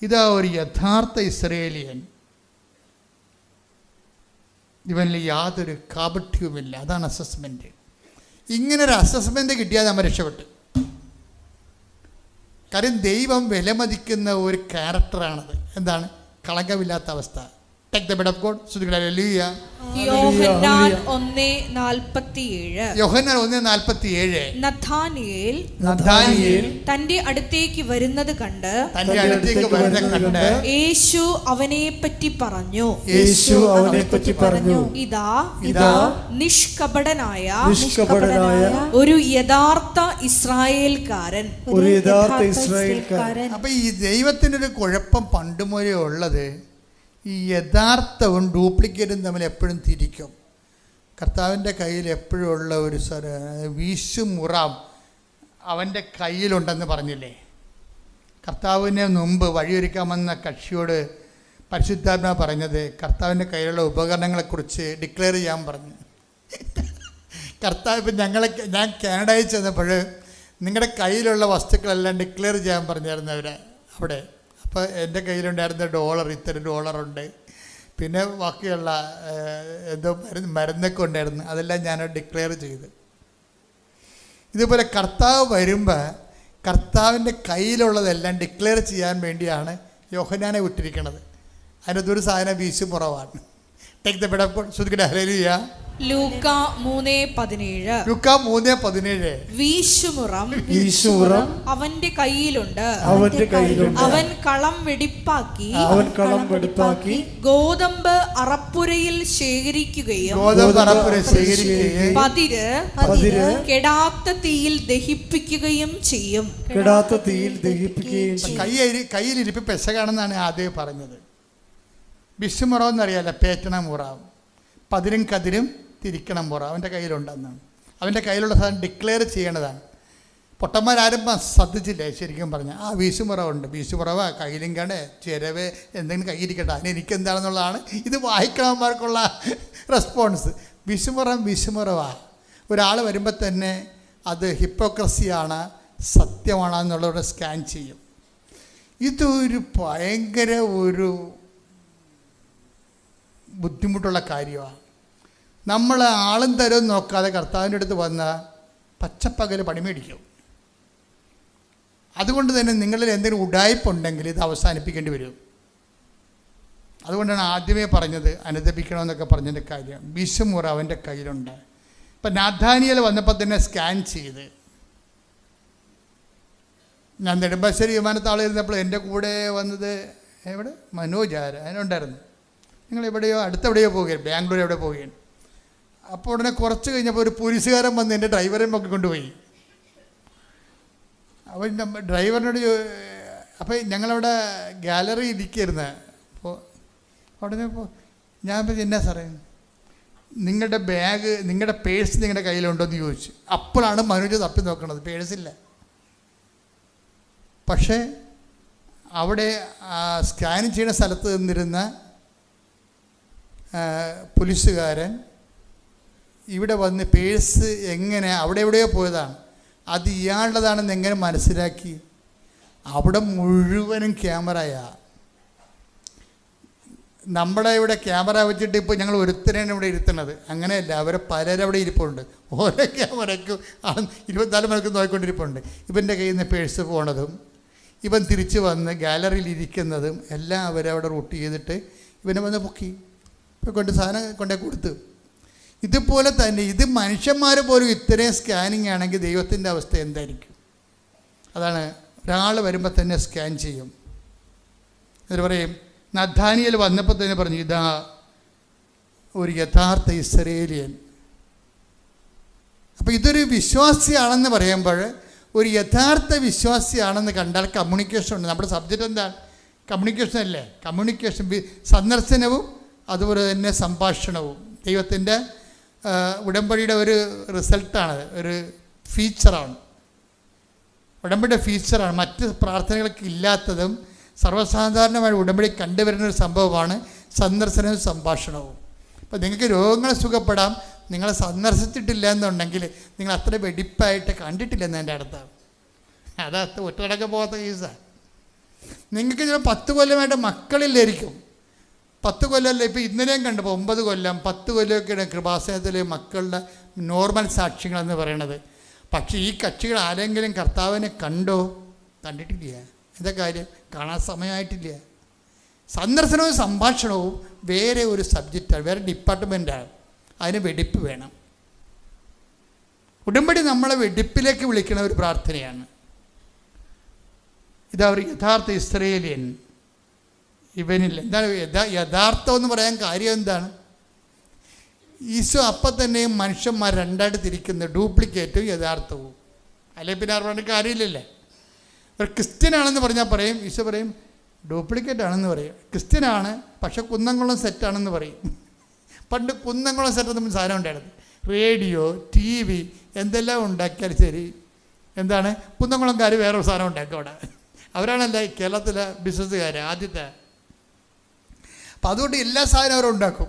ഇതാ ഒരു യഥാർത്ഥ ഇസ്രയേലിയൻ, ഇവനിൽ യാതൊരു കാപട്യവുമില്ല. അതാണ് അസസ്മെൻറ്റ്. ഇങ്ങനൊരു അസസ്മെൻറ്റ് കിട്ടിയാൽ നമ്മൾ രക്ഷപ്പെട്ടു. കാര്യം ദൈവം വിലമതിക്കുന്ന ഒരു ക്യാരക്ടറാണത്. എന്താണ്? കളങ്കമില്ലാത്ത അവസ്ഥ. Take the bed of God. Hallelujah. Yohannan 1:47. Yohannan 1:47. Nathaniel തന്റെ അടുത്തേക്ക് വരുന്നത് കണ്ട് യേശു അവനെ പറ്റി പറഞ്ഞു, ഇതാ നിഷ്കപടനായ ഒരു യഥാർത്ഥ ഇസ്രായേൽക്കാരൻ. അപ്പൊ ഈ ദൈവത്തിനൊരു കുഴപ്പം പണ്ടുമുതലേ ഉള്ളത്, ഈ യഥാർത്ഥവും ഡ്യൂപ്ലിക്കേറ്റും തമ്മിൽ എപ്പോഴും തിരിക്കും. കർത്താവിൻ്റെ കയ്യിൽ എപ്പോഴും ഉള്ള ഒരു വീശുമുറാം അവൻ്റെ കയ്യിലുണ്ടെന്ന് പറഞ്ഞില്ലേ? കർത്താവിന് മുമ്പ് വഴിയൊരുക്കാമെന്ന കക്ഷിയോട് പരിശുദ്ധാത്മാവ് പറഞ്ഞത് കർത്താവിൻ്റെ കയ്യിലുള്ള ഉപകരണങ്ങളെക്കുറിച്ച് ഡിക്ലെയർ ചെയ്യാൻ പറഞ്ഞു. കർത്താവ് ഇപ്പം ഞാൻ കാനഡയിൽ ചെന്നപ്പോൾ നിങ്ങളുടെ കയ്യിലുള്ള വസ്തുക്കളെല്ലാം ഡിക്ലെയർ ചെയ്യാൻ പറഞ്ഞായിരുന്നു അവർ അവിടെ. അപ്പോൾ എൻ്റെ കയ്യിലുണ്ടായിരുന്ന $, ഇത്ര $ഉണ്ട്, പിന്നെ ബാക്കിയുള്ള എന്തോ മരുന്നൊക്കെ ഉണ്ടായിരുന്നു, അതെല്ലാം ഞാൻ ഡിക്ലെയർ ചെയ്ത്. ഇതുപോലെ കർത്താവ് വരുമ്പോൾ കർത്താവിൻ്റെ കയ്യിലുള്ളതെല്ലാം ഡിക്ലെയർ ചെയ്യാൻ വേണ്ടിയാണ് യോഹന്നാനെ വിട്ടിരിക്കുന്നത്. അതിനകത്തൊരു സാധനം വീശുമുറവാണ്. Take the word of God. ശ്രുതിക്കട്ടെ ഹല്ലേലൂയ. ലൂക്കാ 3:17. വീശുമുറം അവന്റെ കയ്യിലുണ്ട്, അവൻ കളം വെടിപ്പാക്കി ഗോതമ്പ് അറപ്പുരയിൽ ശേഖരിക്കുകയും പതിര് കെടാത്ത തീയിൽ ദഹിപ്പിക്കുകയും ചെയ്യും. കയ്യിലിരിപ്പ് പെശകാണെന്നാണ് ആദ്യം പറഞ്ഞത്. വിശുമുറം എന്നറിയാലോ, പേറ്റണ മുറാവും, പതിരും കതിരും തിരിക്കണം മുറ അവൻ്റെ കയ്യിലുണ്ടെന്നാണ്. അവൻ്റെ കയ്യിലുള്ള സാധനം ഡിക്ലെയർ ചെയ്യേണ്ടതാണ്. പൊട്ടന്മാരാരും ശ്രദ്ധിച്ചില്ലേ ശരിക്കും പറഞ്ഞാൽ? ആ വീശുമുറവുണ്ട്, വീശുമുറവ കയ്യിലും കണ്ട് ചിരവ് എന്തെങ്കിലും കയ്യിരിക്കട്ടെ, അതിന് എനിക്കെന്താണെന്നുള്ളതാണ് ഇത് വായിക്കണവന്മാർക്കുള്ള റെസ്പോൺസ്. വിശുമുറവാ. ഒരാൾ വരുമ്പോൾ തന്നെ അത് ഹിപ്പോക്രസിയാണ് സത്യമാണ് എന്നുള്ളവരെ സ്കാൻ ചെയ്യും. ഇതൊരു ഭയങ്കര ഒരു ബുദ്ധിമുട്ടുള്ള കാര്യമാണ്. നമ്മൾ ആളും തരവും നോക്കാതെ കർത്താവിൻ്റെ അടുത്ത് വന്ന പച്ചപ്പകൽ പണിമേടിക്കും. അതുകൊണ്ട് തന്നെ നിങ്ങളിൽ എന്തെങ്കിലും ഉഡായിപ്പുണ്ടെങ്കിൽ ഇത് അവസാനിപ്പിക്കേണ്ടി വരും. അതുകൊണ്ടാണ് ആദ്യമേ പറഞ്ഞത് അനുദപിക്കണമെന്നൊക്കെ പറഞ്ഞതിൻ്റെ കാര്യം. വിശുമുറ അവൻ്റെ കയ്യിലുണ്ട്. ഇപ്പം നാഥാനിയേൽ വന്നപ്പോൾ തന്നെ സ്കാൻ ചെയ്ത്. ഞാൻ നെടുമ്പാശ്ശേരി വിമാനത്താവളമായിരുന്നപ്പോൾ എൻ്റെ കൂടെ വന്നത് എവിടെ മനോജാര അതിനുണ്ടായിരുന്നു. നിങ്ങൾ എവിടെയോ അടുത്തെവിടെയോ പോവുകയാണ്, ബാംഗ്ലൂർ എവിടെ പോവുകയാണ്. അപ്പോൾ ഉടനെ കുറച്ച് കഴിഞ്ഞപ്പോൾ ഒരു പോലീസുകാരൻ വന്ന് എൻ്റെ ഡ്രൈവറെ ഒക്കെ കൊണ്ടുപോയി. അവൻ ഡ്രൈവറിനോട് അപ്പോൾ ഞങ്ങളവിടെ ഗാലറി ഇരിക്കുകയായിരുന്നു. അപ്പോൾ ഉടനെ ഞാൻ എന്നാ സാറേ നിങ്ങളുടെ ബാഗ്, നിങ്ങളുടെ പേഴ്സ് നിങ്ങളുടെ കയ്യിലുണ്ടോ എന്ന് ചോദിച്ചു. അപ്പോഴാണ് മനോജ് തപ്പി നോക്കണത്, പേഴ്സില്ല. പക്ഷേ അവിടെ സ്കാൻ ചെയ്യുന്ന സ്ഥലത്ത് നിന്നിരുന്ന പോലീസുകാരൻ ഇവിടെ വന്ന് പേഴ്സ് എങ്ങനെ അവിടെ എവിടെയോ പോയതാണ്, അത് ഇയാളുടേതാണെന്ന് എങ്ങനെ മനസ്സിലാക്കി? അവിടെ മുഴുവനും ക്യാമറയാ. നമ്മുടെ ഇവിടെ ക്യാമറ വെച്ചിട്ട് ഇപ്പോൾ ഞങ്ങൾ ഒരുത്തരാണ് ഇവിടെ ഇരുത്തുന്നത്, അങ്ങനെയല്ല. അവരെ പലരവിടെ ഇരിപ്പുണ്ട്. ഓരോ ക്യാമറയ്ക്കും 24 മണിക്കൂർ നോക്കിക്കൊണ്ടിരിപ്പുണ്ട്. ഇവൻ്റെ കയ്യിൽ നിന്ന് പേഴ്സ് പോണതും ഇവൻ തിരിച്ച് വന്ന് ഗാലറിയിൽ ഇരിക്കുന്നതും എല്ലാം അവരവിടെ റൂട്ട് ചെയ്തിട്ട് ഇവനെ വന്ന് പൊക്കി കൊണ്ട് സാധനം കൊണ്ടേ കൊടുത്തു. ഇതുപോലെ തന്നെ ഇത് മനുഷ്യന്മാർ പോലും ഇത്രയും സ്കാനിങ് ആണെങ്കിൽ ദൈവത്തിൻ്റെ അവസ്ഥ എന്തായിരിക്കും? അതാണ് ഒരാൾ വരുമ്പോൾ തന്നെ സ്കാൻ ചെയ്യും. എന്നിട്ട് പറയും, നഥാനിയേൽ വന്നപ്പോൾ തന്നെ പറഞ്ഞു, ഇതാ ഒരു യഥാർത്ഥ ഇസ്രയേലിയൻ. അപ്പോൾ ഇതൊരു വിശ്വാസിയാണെന്ന് പറയുമ്പോൾ ഒരു യഥാർത്ഥ വിശ്വാസിയാണെന്ന് കണ്ടാൽ കമ്മ്യൂണിക്കേഷൻ ഉണ്ട്. നമ്മുടെ സബ്ജക്റ്റ് എന്താണ്? കമ്മ്യൂണിക്കേഷൻ അല്ലേ? കമ്മ്യൂണിക്കേഷൻ, സന്ദർശനവും അതുപോലെ തന്നെ സംഭാഷണവും ദൈവത്തിൻ്റെ ഉടമ്പടിയുടെ ഒരു റിസൾട്ടാണ്, ഒരു ഫീച്ചറാണ്. ഉടമ്പടിയുടെ ഫീച്ചറാണ്. മറ്റ് പ്രാർത്ഥനകൾക്ക് ഇല്ലാത്തതും സർവ്വസാധാരണമായി ഉടമ്പടി കണ്ടുവരുന്നൊരു സംഭവമാണ് സന്ദർശനവും സംഭാഷണവും. അപ്പോൾ നിങ്ങൾക്ക് രോഗങ്ങളെ സുഖപ്പെടാം, നിങ്ങളെ സന്ദർശിച്ചിട്ടില്ല എന്നുണ്ടെങ്കിൽ നിങ്ങൾ അത്ര വെടിപ്പായിട്ട് കണ്ടിട്ടില്ലെന്ന് എൻ്റെ അടുത്താണ്. അത് ഒറ്റടക്ക പോകാത്ത കേസാണ്. നിങ്ങൾക്ക് ചില 10 കൊല്ലമായിട്ട് മക്കളില്ലായിരിക്കും. 10 കൊല്ലമല്ല, ഇപ്പോൾ ഇന്നലെയും കണ്ടപ്പോൾ 9 കൊല്ലം 10 കൊല്ലമൊക്കെയാണ് കൃപാസനത്തിലെ മക്കളുടെ നോർമൽ സാക്ഷ്യങ്ങളെന്ന് പറയണത്. പക്ഷേ ഈ കക്ഷികൾ ആരെങ്കിലും കർത്താവിനെ കണ്ടോ? കണ്ടിട്ടില്ല. എന്താ കാര്യം? കാണാൻ സമയമായിട്ടില്ല. സന്ദർശനവും സംഭാഷണവും വേറെ ഒരു സബ്ജക്റ്റാണ്, വേറെ ഡിപ്പാർട്ട്മെൻറ്റാണ്. അതിന് വെടിപ്പ് വേണം. ഉടമ്പടി നമ്മളെ വെടിപ്പിലേക്ക് വിളിക്കുന്ന ഒരു പ്രാർത്ഥനയാണ്. ഇതവർ യഥാർത്ഥ ഇസ്രയേലിയൻ ഇവനിൽ എന്താണ് യഥാർത്ഥം എന്ന് പറയാൻ കാര്യം എന്താണ്? ഈശോ അപ്പം തന്നെയും മനുഷ്യന്മാർ രണ്ടായിട്ട് തിരിക്കുന്നത്, ഡ്യൂപ്ലിക്കേറ്റും യഥാർത്ഥവും. അല്ലെ പിന്നെ പറഞ്ഞ കാര്യമില്ലല്ലേ? ഒരു ക്രിസ്ത്യനാണെന്ന് പറഞ്ഞാൽ പറയും, ഈശോ പറയും ഡ്യൂപ്ലിക്കേറ്റ് ആണെന്ന് പറയും. ക്രിസ്ത്യനാണ് പക്ഷെ കുന്നംകുളം സെറ്റാണെന്ന് പറയും. പണ്ട് കുന്നംകുളം സെറ്റ് നമ്മൾ സാധനം ഉണ്ടായിരുന്നു. റേഡിയോ, TV എന്തെല്ലാം ഉണ്ടാക്കിയാൽ ശരി, എന്താണ് കുന്നംകുളംകാർ വേറൊരു സാധനം ഉണ്ടാക്കും അവിടെ. അവരാണല്ലേ കേരളത്തിലെ ബിസിനസ്സുകാർ ആദ്യത്തെ. അപ്പം അതുകൊണ്ട് എല്ലാ സാധനവും അവരുണ്ടാക്കും,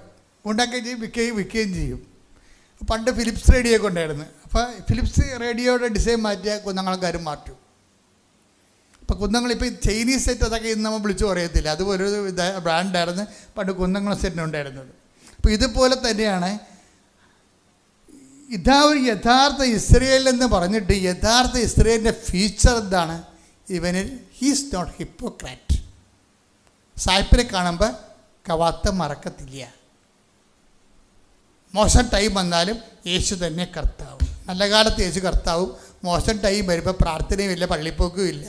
ഉണ്ടാക്കുകയും ചെയ്യും, വിൽക്കുകയും ചെയ്യും. പണ്ട് ഫിലിപ്സ് റേഡിയോ ഒക്കെ ഉണ്ടായിരുന്നു. അപ്പോൾ ഫിലിപ്സ് റേഡിയോയുടെ ഡിസൈൻ മാറ്റിയാൽ കുന്നംകുളംകാരും മാറ്റും. അപ്പോൾ കുന്നംകുളം ഇപ്പോൾ ചൈനീസ് സെറ്റ് അതൊക്കെ ഇന്ന് നമ്മൾ വിളിച്ചു പറയത്തില്ല, അതുപോലെ ഒരു ബ്രാൻഡായിരുന്നു പണ്ട് കുന്നംകുളം സെറ്റിനുണ്ടായിരുന്നത്. അപ്പോൾ ഇതുപോലെ തന്നെയാണ് ഇതാ ഒരു യഥാർത്ഥ ഇസ്രയേൽ എന്ന് പറഞ്ഞിട്ട് യഥാർത്ഥ ഇസ്രയേലിൻ്റെ ഫീച്ചർ എന്താണ്? ഇവനിൽ ഹീസ് നോട്ട് ഹിപ്പോക്രാറ്റ്. സായിപ്പിനെ കാണുമ്പോൾ കവാത്ത മറക്കത്തില്ല. മോശം ടൈം വന്നാലും യേശു തന്നെ കർത്താവും. നല്ല കാലത്ത് യേശു കർത്താവും, മോശം ടൈം വരുമ്പോൾ പ്രാർത്ഥനയും ഇല്ല, പള്ളിപ്പോക്കും ഇല്ല,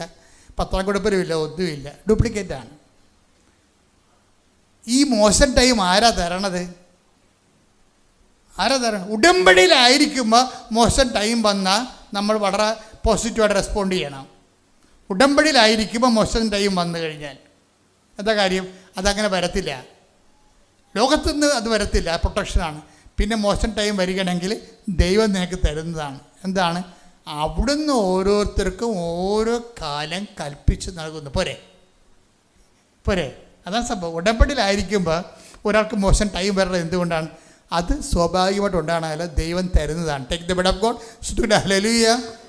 പത്രം കൊടുപ്പലും ഇല്ല, ഒന്നുമില്ല. ഡ്യൂപ്ലിക്കേറ്റാണ്. ഈ മോശം ടൈം ആരാ തരണത്? ആരാ തരണം? ഉടമ്പടിയിലായിരിക്കുമ്പോൾ മോശം ടൈം വന്നാൽ നമ്മൾ വളരെ പോസിറ്റീവായിട്ട് റെസ്പോണ്ട് ചെയ്യണം. ഉടമ്പടിയിലായിരിക്കുമ്പോൾ മോശം ടൈം വന്നു കഴിഞ്ഞാൽ എന്താ കാര്യം? അതങ്ങനെ വരത്തില്ല. ലോകത്തുനിന്ന് അത് വരത്തില്ല, പ്രൊട്ടക്ഷനാണ്. പിന്നെ മോശം ടൈം വരികയാണെങ്കിൽ ദൈവം നിനക്ക് തരുന്നതാണ്. എന്താണ്? അവിടുന്ന് ഓരോരുത്തർക്കും ഓരോ കാലം കൽപ്പിച്ച് നൽകുന്നു. പോരെ? അതാണ് സംഭവം. ഉടമ്പടിയിലായിരിക്കുമ്പോൾ ഒരാൾക്ക് മോശം ടൈം വരുന്നത് എന്തുകൊണ്ടാണ്? അത് സ്വാഭാവികമായിട്ട് ഉണ്ടാകണമല്ല, ദൈവം തരുന്നതാണ്. Take the word of God. Hallelujah,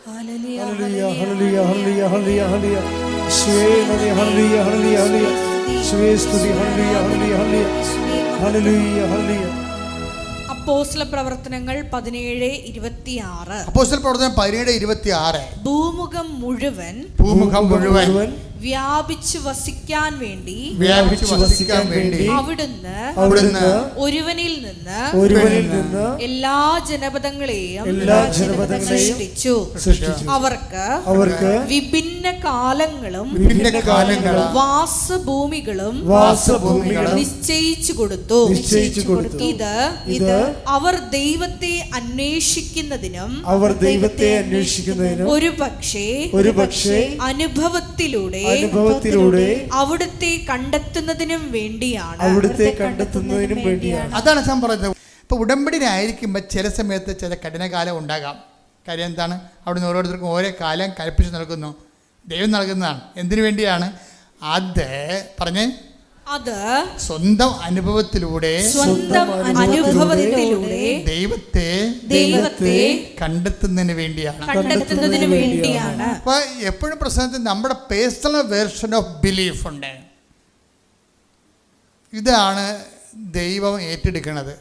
ഹല്ലേലൂയ, ഹല്ലേലൂയ, ഹല്ലേലൂയ, ഹല്ലേലൂയ, ഹല്ലേലൂയ. യേശുവേ ഹല്ലേലൂയ, ഹല്ലേലൂയ, ഹല്ലേലൂയ. യേശുവേ സ്തുതി. ഹല്ലേലൂയ, ഹല്ലേലൂയ, ഹല്ലേലൂയ, ഹല്ലേലൂയ, ഹല്ലേലൂയ. അപ്പോസ്തല പ്രവർത്തനങ്ങൾ 17:26. അപ്പോസ്തല പ്രവർത്തനം 17:26. ഭൂമുഖം മുഴുവൻ വ്യാപിച്ചു വസിക്കാൻ വേണ്ടി അവിടുന്ന് ഒരുവനിൽ നിന്ന് എല്ലാ ജനപദങ്ങളെയും സൃഷ്ടിച്ചു. അവർക്ക് വിഭിന്ന കാലങ്ങളും വാസഭൂമികളും നിശ്ചയിച്ചു കൊടുത്തു. ഇത് അവർ ദൈവത്തെ അന്വേഷിക്കുന്നതിനും ഒരു പക്ഷേ അനുഭവത്തിലൂടെ അവിടുത്തെ കണ്ടെത്തുന്നതിനും വേണ്ടിയാണ്. അതാണ് ഞാൻ പറയുന്നത്. ഇപ്പോൾ ഉടമ്പടിയിലായിരിക്കുമ്പോൾ ചില സമയത്ത് ചില കഠിനകാലം ഉണ്ടാകാം. കാര്യം എന്താണ്? അവിടുന്ന് ഓരോരുത്തർക്കും ഓരോ കാലം കൽപ്പിച്ച് നൽകുന്നു, ദൈവം നൽകുന്നതാണ്. എന്തിനു വേണ്ടിയാണ്? അത് സ്വന്തം അനുഭവത്തിലൂടെ ദൈവത്തെ കണ്ടെത്തുന്നതിന് വേണ്ടിയാണ്. അപ്പൊ എപ്പോഴും പ്രശ്നത്തിൽ നമ്മുടെ പേഴ്സണൽ വേർഷൻ ഓഫ് ബിലീഫ് ഉണ്ട്. ഇതാണ് ദൈവം ഏറ്റെടുക്കുന്നത്.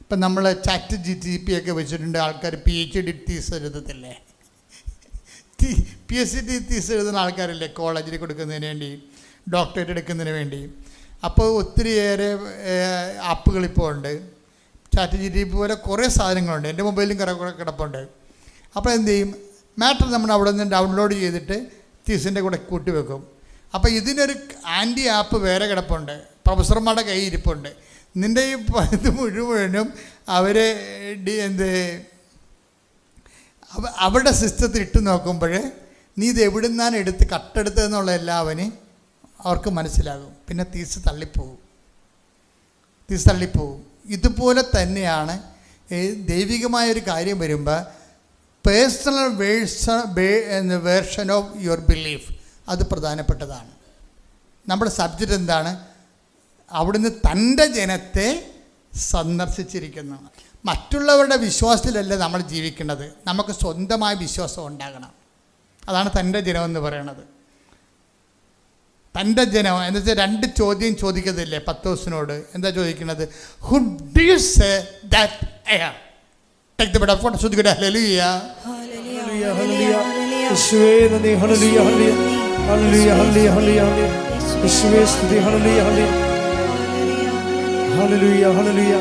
ഇപ്പം നമ്മൾ ചാറ്റ് GTP ഒക്കെ വെച്ചിട്ടുണ്ട്. ആൾക്കാർ PhD തീസ് എഴുതത്തില്ലേ? PhD തീസ് എഴുതുന്ന ആൾക്കാരില്ലേ കോളേജിൽ കൊടുക്കുന്നതിന് വേണ്ടി, ഡോക്ടറേറ്റ് എടുക്കുന്നതിന് വേണ്ടി. അപ്പോൾ ഒത്തിരിയേറെ ആപ്പുകളിപ്പോൾ ഉണ്ട്. ചാറ്റ് GTP പോലെ കുറേ സാധനങ്ങളുണ്ട്. എൻ്റെ മൊബൈലിലും കുറേ കിടപ്പുണ്ട്. അപ്പോൾ എന്ത് ചെയ്യും? മാറ്റർ നമ്മൾ അവിടെ നിന്ന് ഡൗൺലോഡ് ചെയ്തിട്ട് തീസിൻ്റെ കൂടെ കൂട്ടിവെക്കും. അപ്പോൾ ഇതിനൊരു ആൻറ്റി ആപ്പ് വേറെ കിടപ്പുണ്ട്, പ്രൊഫസർമാരുടെ കയ്യിൽ ഇരിപ്പുണ്ട്. നിൻ്റെ ഈ ഇത് മുഴുവനും അവർ അവരുടെ സിസ്റ്റത്തിൽ ഇട്ട് നോക്കുമ്പോൾ നീ ഇത് എവിടെ നിന്നാണ് കട്ടെടുത്തതെന്നുള്ള എല്ലാവരും അവർക്ക് മനസ്സിലാകും. പിന്നെ തീസ് തള്ളിപ്പോവും. ഇതുപോലെ തന്നെയാണ് ദൈവികമായൊരു കാര്യം വരുമ്പോൾ personal version of your belief അത് പ്രധാനപ്പെട്ടതാണ്. നമ്മുടെ സബ്ജക്റ്റ് എന്താണ്? അവിടുന്ന് തൻ്റെ ജനത്തെ സന്ദർശിച്ചിരിക്കുന്നു. മറ്റുള്ളവരുടെ വിശ്വാസത്തിലല്ല നമ്മൾ ജീവിക്കേണ്ടത്, നമുക്ക് സ്വന്തമായ വിശ്വാസം ഉണ്ടാകണം. അതാണ് തൻ്റെ ജനമെന്ന് പറയുന്നത്. തൻ്റെ ജനം എന്ന് വെച്ചാൽ 2 ചോദ്യം ചോദിക്കത്തില്ലേ പത്രോസിനോട്? എന്താ ചോദിക്കുന്നത്? Who do you say that I am? Take the word of God ശ്രദ്ധിക്കട്ടെ. ഹല്ലേലൂയ ഹല്ലേലൂയ ഹല്ലേലൂയ യേശുവേ നന്ദി. ഹല്ലേലൂയ ഹല്ലേലൂയ ഹല്ലേലൂയ ഹല്ലേലൂയ ഹല്ലേലൂയ യേശുവേ സ്തുതി. ഹല്ലേലൂയ ഹല്ലേലൂയ ഹല്ലേലൂയ.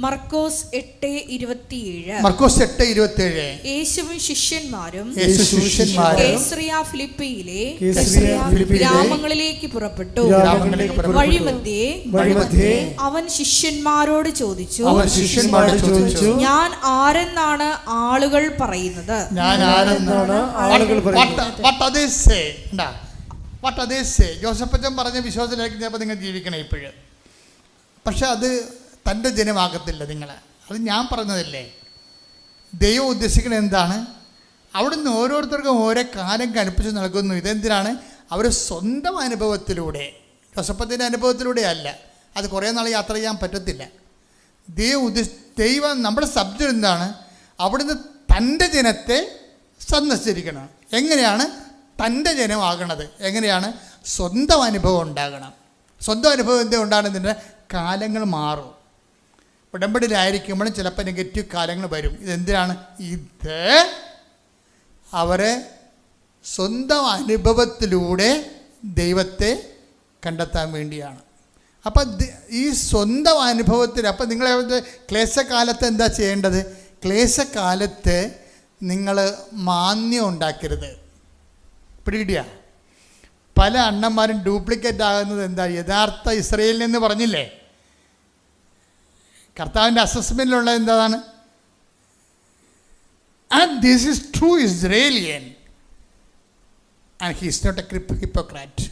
മർക്കോസ് 8:27. മർക്കോസ് 8:27. യേശുവും ശിഷ്യന്മാരും കേസറിയ ഫിലിപ്പിയിലെ ഗ്രാമങ്ങളിലേക്ക് പുറപ്പെട്ടു. വഴിമധ്യേ അവൻ ശിഷ്യന്മാരോട് ചോദിച്ചു, ഞാൻ ആരെന്നാണ് ആളുകൾ പറയുന്നത്? ജോസഫച്ചൻ പറഞ്ഞ വിശ്വാസത്തിലേക്ക് ചിലപ്പോൾ നിങ്ങൾ ജീവിക്കണം ഇപ്പോഴും. പക്ഷെ അത് തൻ്റെ ജനമാകത്തില്ല നിങ്ങൾ. അത് ഞാൻ പറഞ്ഞതല്ലേ. ദൈവം ഉദ്ദേശിക്കുന്നത് എന്താണ്? അവിടുന്ന് ഓരോരുത്തർക്കും ഓരോ കാലം കൽപ്പിച്ച് നൽകുന്നു. ഇതെന്തിനാണ്? അവർ സ്വന്തം അനുഭവത്തിലൂടെ, ജോസഫത്തിൻ്റെ അനുഭവത്തിലൂടെ അല്ല. അത് കുറേ നാൾ യാത്ര ചെയ്യാൻ പറ്റത്തില്ല. ദൈവം നമ്മുടെ സബ്ജക്റ്റ് എന്താണ്? അവിടുന്ന് തൻ്റെ ജനത്തെ സന്ദർശിച്ചിരിക്കണം. എങ്ങനെയാണ് തൻ്റെ ജനമാകണത്? എങ്ങനെയാണ്? സ്വന്തം അനുഭവം ഉണ്ടാകണം. സ്വന്തം അനുഭവം എന്താ ഉണ്ടാകുന്നതിൻ്റെ? കാലങ്ങൾ മാറും. ഉടമ്പടിയിലായിരിക്കുമ്പോഴും ചിലപ്പോൾ നെഗറ്റീവ് കാലങ്ങൾ വരും. ഇതെന്തിനാണ്? ഇത് അവരെ സ്വന്തം അനുഭവത്തിലൂടെ ദൈവത്തെ കണ്ടെത്താൻ വേണ്ടിയാണ്. അപ്പം ഈ സ്വന്തം അനുഭവത്തിൽ അപ്പം നിങ്ങൾ ക്ലേശകാലത്ത് എന്താ ചെയ്യേണ്ടത്? ക്ലേശകാലത്ത് നിങ്ങൾ മാന്യം ഉണ്ടാക്കരുത്. പിടികിട്ടിയ പല അണ്ണന്മാരും ഡ്യൂപ്ലിക്കേറ്റ് ആകുന്നത് എന്താ? യഥാർത്ഥ ഇസ്രയേലിൽ നിന്ന് പറഞ്ഞില്ലേ? കർത്താവിൻ്റെ അസസ്മെൻറ്റിലുള്ള എന്താണ്? And this is true Israelite and he is not a hypocrite.